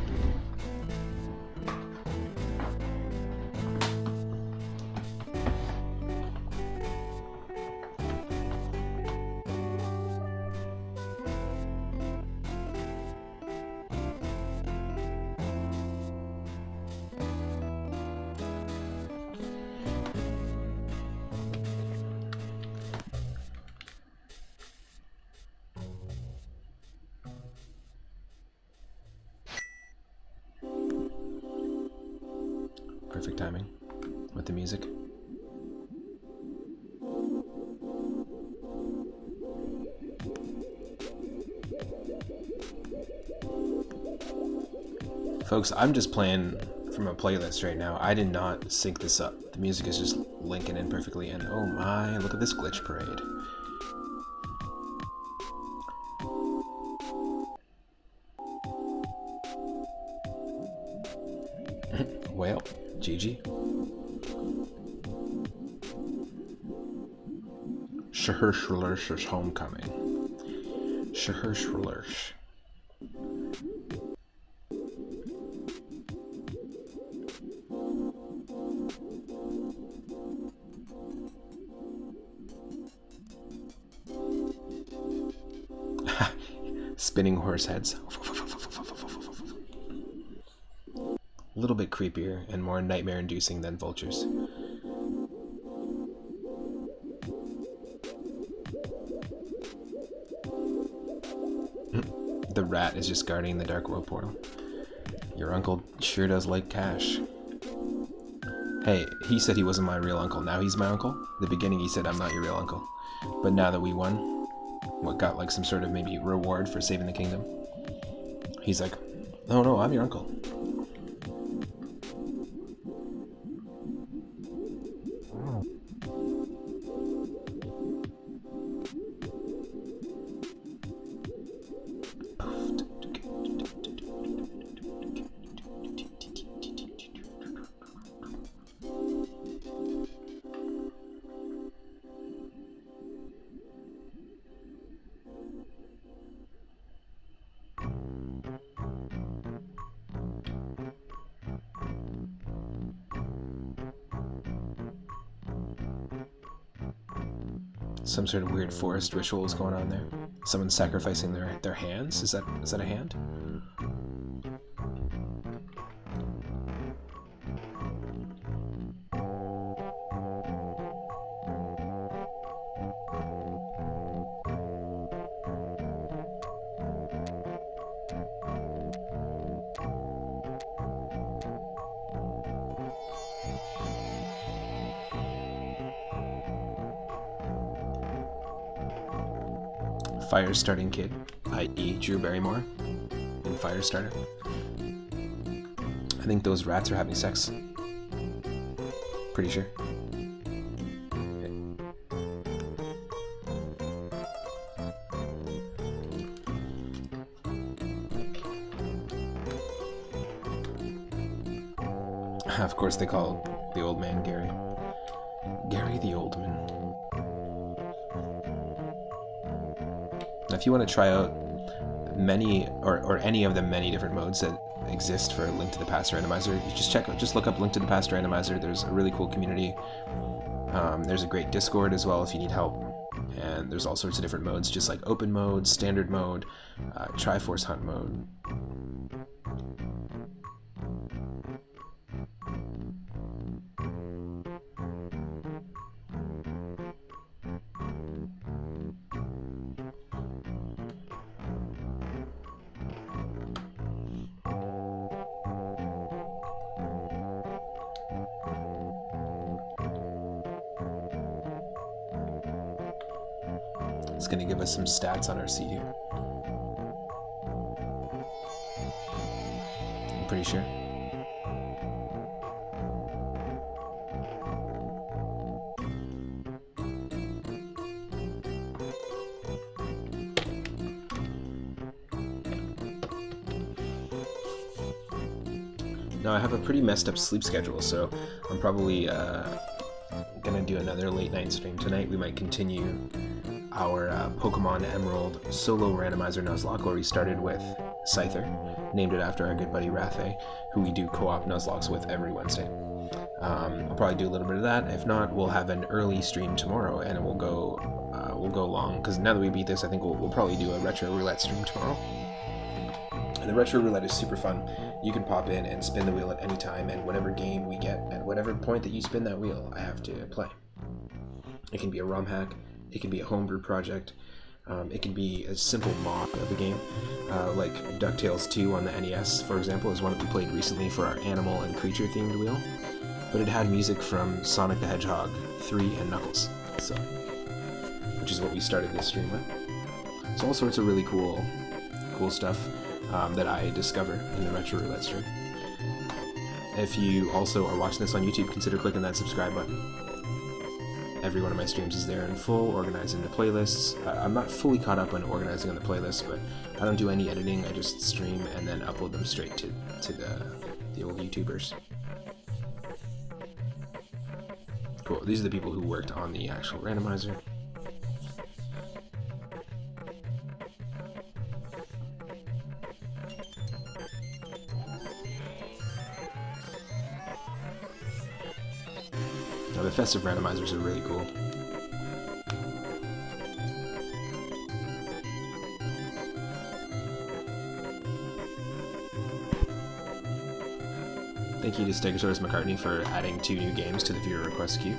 Perfect timing with the music. Folks, I'm just playing from a playlist right now. I did not sync this up. The music is just linking in perfectly, and oh my, look at this glitch parade. Well, GG. Shahirshlersh's homecoming. Shahirshlersh. Spinning horse heads. A little bit creepier and more nightmare-inducing than vultures. The rat is just guarding the Dark World portal. Your uncle sure does like cash. Hey, he said he wasn't my real uncle. Now he's my uncle? At the beginning he said I'm not your real uncle. But now that we won, what, got like some sort of maybe reward for saving the kingdom? He's like, oh no, I'm your uncle. Some sort of weird forest ritual is going on there. Someone's sacrificing their hands? Is that a hand? Fire starting kid, i.e. Drew Barrymore in Firestarter. I think those rats are having sex. Pretty sure. Of course they call the old man Gary. Gary the old man. Now, if you want to try out many or any of the many different modes that exist for Link to the Past Randomizer, you just look up Link to the Past Randomizer. There's a really cool community. There's a great Discord as well if you need help. And there's all sorts of different modes, just like open mode, standard mode, Triforce hunt mode. It's going to give us some stats on our seed here. I'm pretty sure. Now I have a pretty messed up sleep schedule, so I'm probably gonna do another late night stream tonight. We might continue our Pokemon Emerald solo randomizer Nuzlocke, where we started with Scyther, named it after our good buddy Rathe, who we do co-op Nuzlocks with every Wednesday. I'll probably do a little bit of that. If not, we'll have an early stream tomorrow, and we'll go long, because now that we beat this, I think we'll probably do a retro roulette stream tomorrow. And the retro roulette is super fun. You can pop in and spin the wheel at any time, and whatever game we get, at whatever point that you spin that wheel, I have to play. It can be a ROM hack, it can be a homebrew project, it can be a simple mod of the game, like DuckTales 2 on the NES, for example, is one that we played recently for our animal and creature themed wheel, but it had music from Sonic the Hedgehog 3 and Knuckles, so, which is what we started this stream with. So all sorts of really cool stuff that I discover in the Retro Roulette stream. If you also are watching this on YouTube, consider clicking that subscribe button. Every one of my streams is there in full, organized into playlists. I'm not fully caught up on organizing on the playlists, but I don't do any editing. I just stream and then upload them straight to the old YouTubers. Cool. These are the people who worked on the actual randomizer. Now, the festive randomizers are really cool. Thank you to Stegosaurus McCartney for adding 2 new games to the viewer request queue.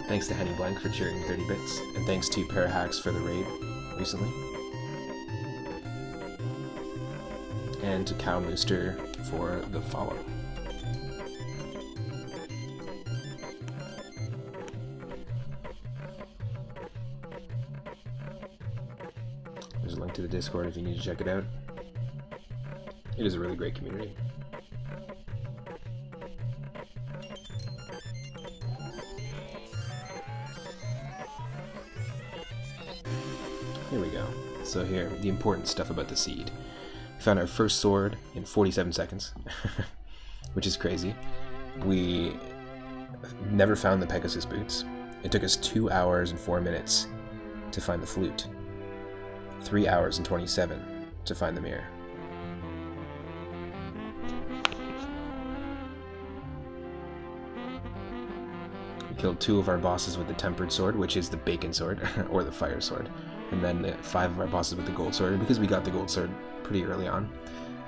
Thanks to Henny Blank for cheering 30 bits, and thanks to Parahacks for the raid recently. And to Cow Mooster for the follow. There's a link to the Discord if you need to check it out. It is a really great community. Here we go. So here, the important stuff about the seed. We found our first sword in 47 seconds, which is crazy. We never found the Pegasus boots. It took us 2 hours and 4 minutes to find the flute. 3 hours and 27 to find the mirror. We killed 2 of our bosses with the tempered sword, which is the bacon sword, or the fire sword. And then 5 of our bosses with the gold sword. And because we got the gold sword pretty early on,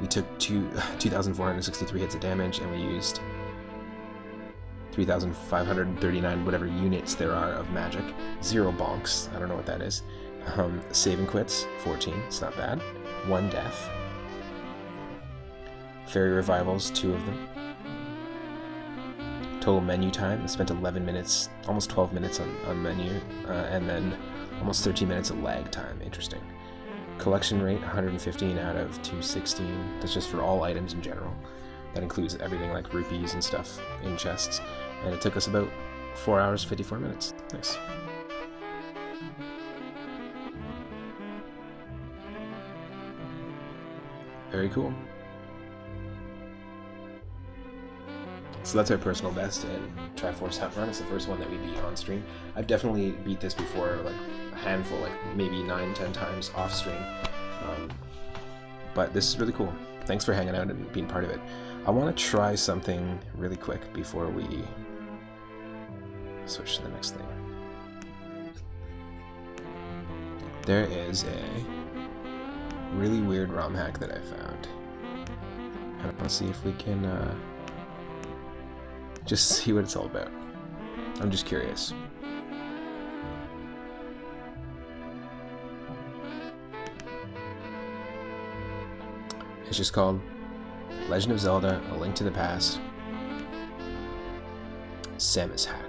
we took 2,463 hits of damage, and we used 3,539 whatever units there are of magic. 0 bonks, I don't know what that is. Save and quits, 14, it's not bad. 1 death. Fairy revivals, 2 of them. Total menu time, I spent 11 minutes, almost 12 minutes on menu, and then almost 13 minutes of lag time, interesting. Collection rate, 115 out of 216, that's just for all items in general. That includes everything like rupees and stuff in chests, and it took us about 4 hours, 54 minutes. Nice. Very cool. So that's our personal best in Triforce Hunt Run. It's the first one that we beat on stream. I've definitely beat this before, like a handful, like maybe 9-10 times off stream. But this is really cool. Thanks for hanging out and being part of it. I want to try something really quick before we switch to the next thing. There is a really weird ROM hack that I found. I want to see if we can just see what it's all about. I'm just curious. It's just called Legend of Zelda: A Link to the Past. Samus hack.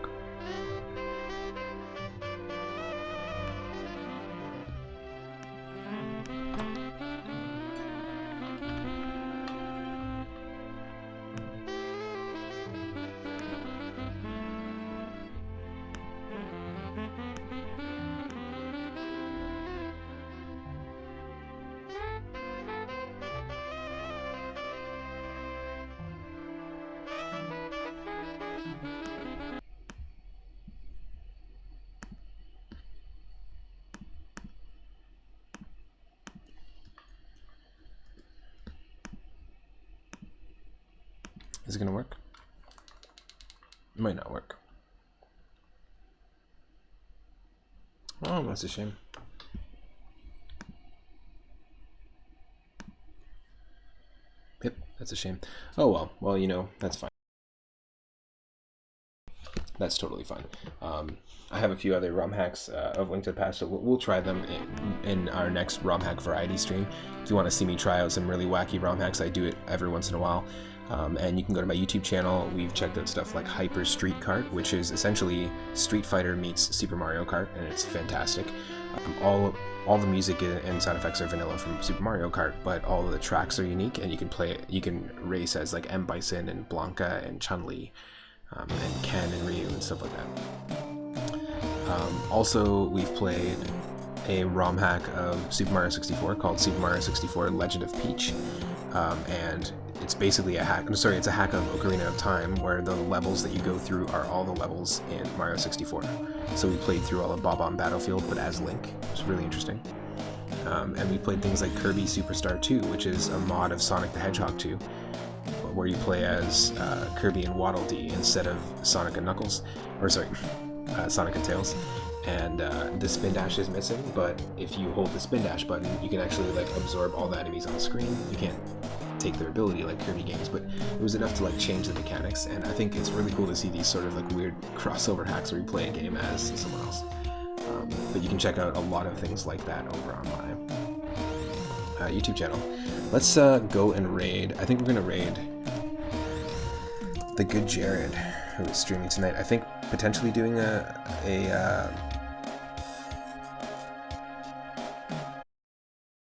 Is it gonna work? It might not work. Oh, that's a shame. Yep, that's a shame. Oh well, well, you know, that's fine. That's totally fine. I have a few other ROM hacks of Link to the Past, so we'll try them in our next ROM hack variety stream. If you want to see me try out some really wacky ROM hacks, I do it every once in a while. And you can go to my YouTube channel. We've checked out stuff like Hyper Street Kart, which is essentially Street Fighter meets Super Mario Kart, and it's fantastic. All the music and sound effects are vanilla from Super Mario Kart, but all of the tracks are unique, and you can play it. You can race as like M. Bison and Blanca and Chun-Li, and Ken and Ryu and stuff like that. Also, we've played a ROM hack of Super Mario 64 called Super Mario 64 Legend of Peach, and it's basically a hack. It's a hack of Ocarina of Time, where the levels that you go through are all the levels in Mario 64. So we played through all of Bob-omb Battlefield, but as Link. It's really interesting. And we played things like Kirby Superstar 2, which is a mod of Sonic the Hedgehog 2, where you play as Kirby and Waddle Dee instead of Sonic and Knuckles, or sorry, Sonic and Tails. And the spin dash is missing, but if you hold the spin dash button, you can actually like absorb all the enemies on the screen. You can't take their ability like Kirby games, but it was enough to like change the mechanics, and I think it's really cool to see these sort of like weird crossover hacks where you play a game as someone else. But you can check out a lot of things like that over on my YouTube channel. Let's go and raid. I think we're gonna raid the good Jared, who is streaming tonight. I think potentially doing a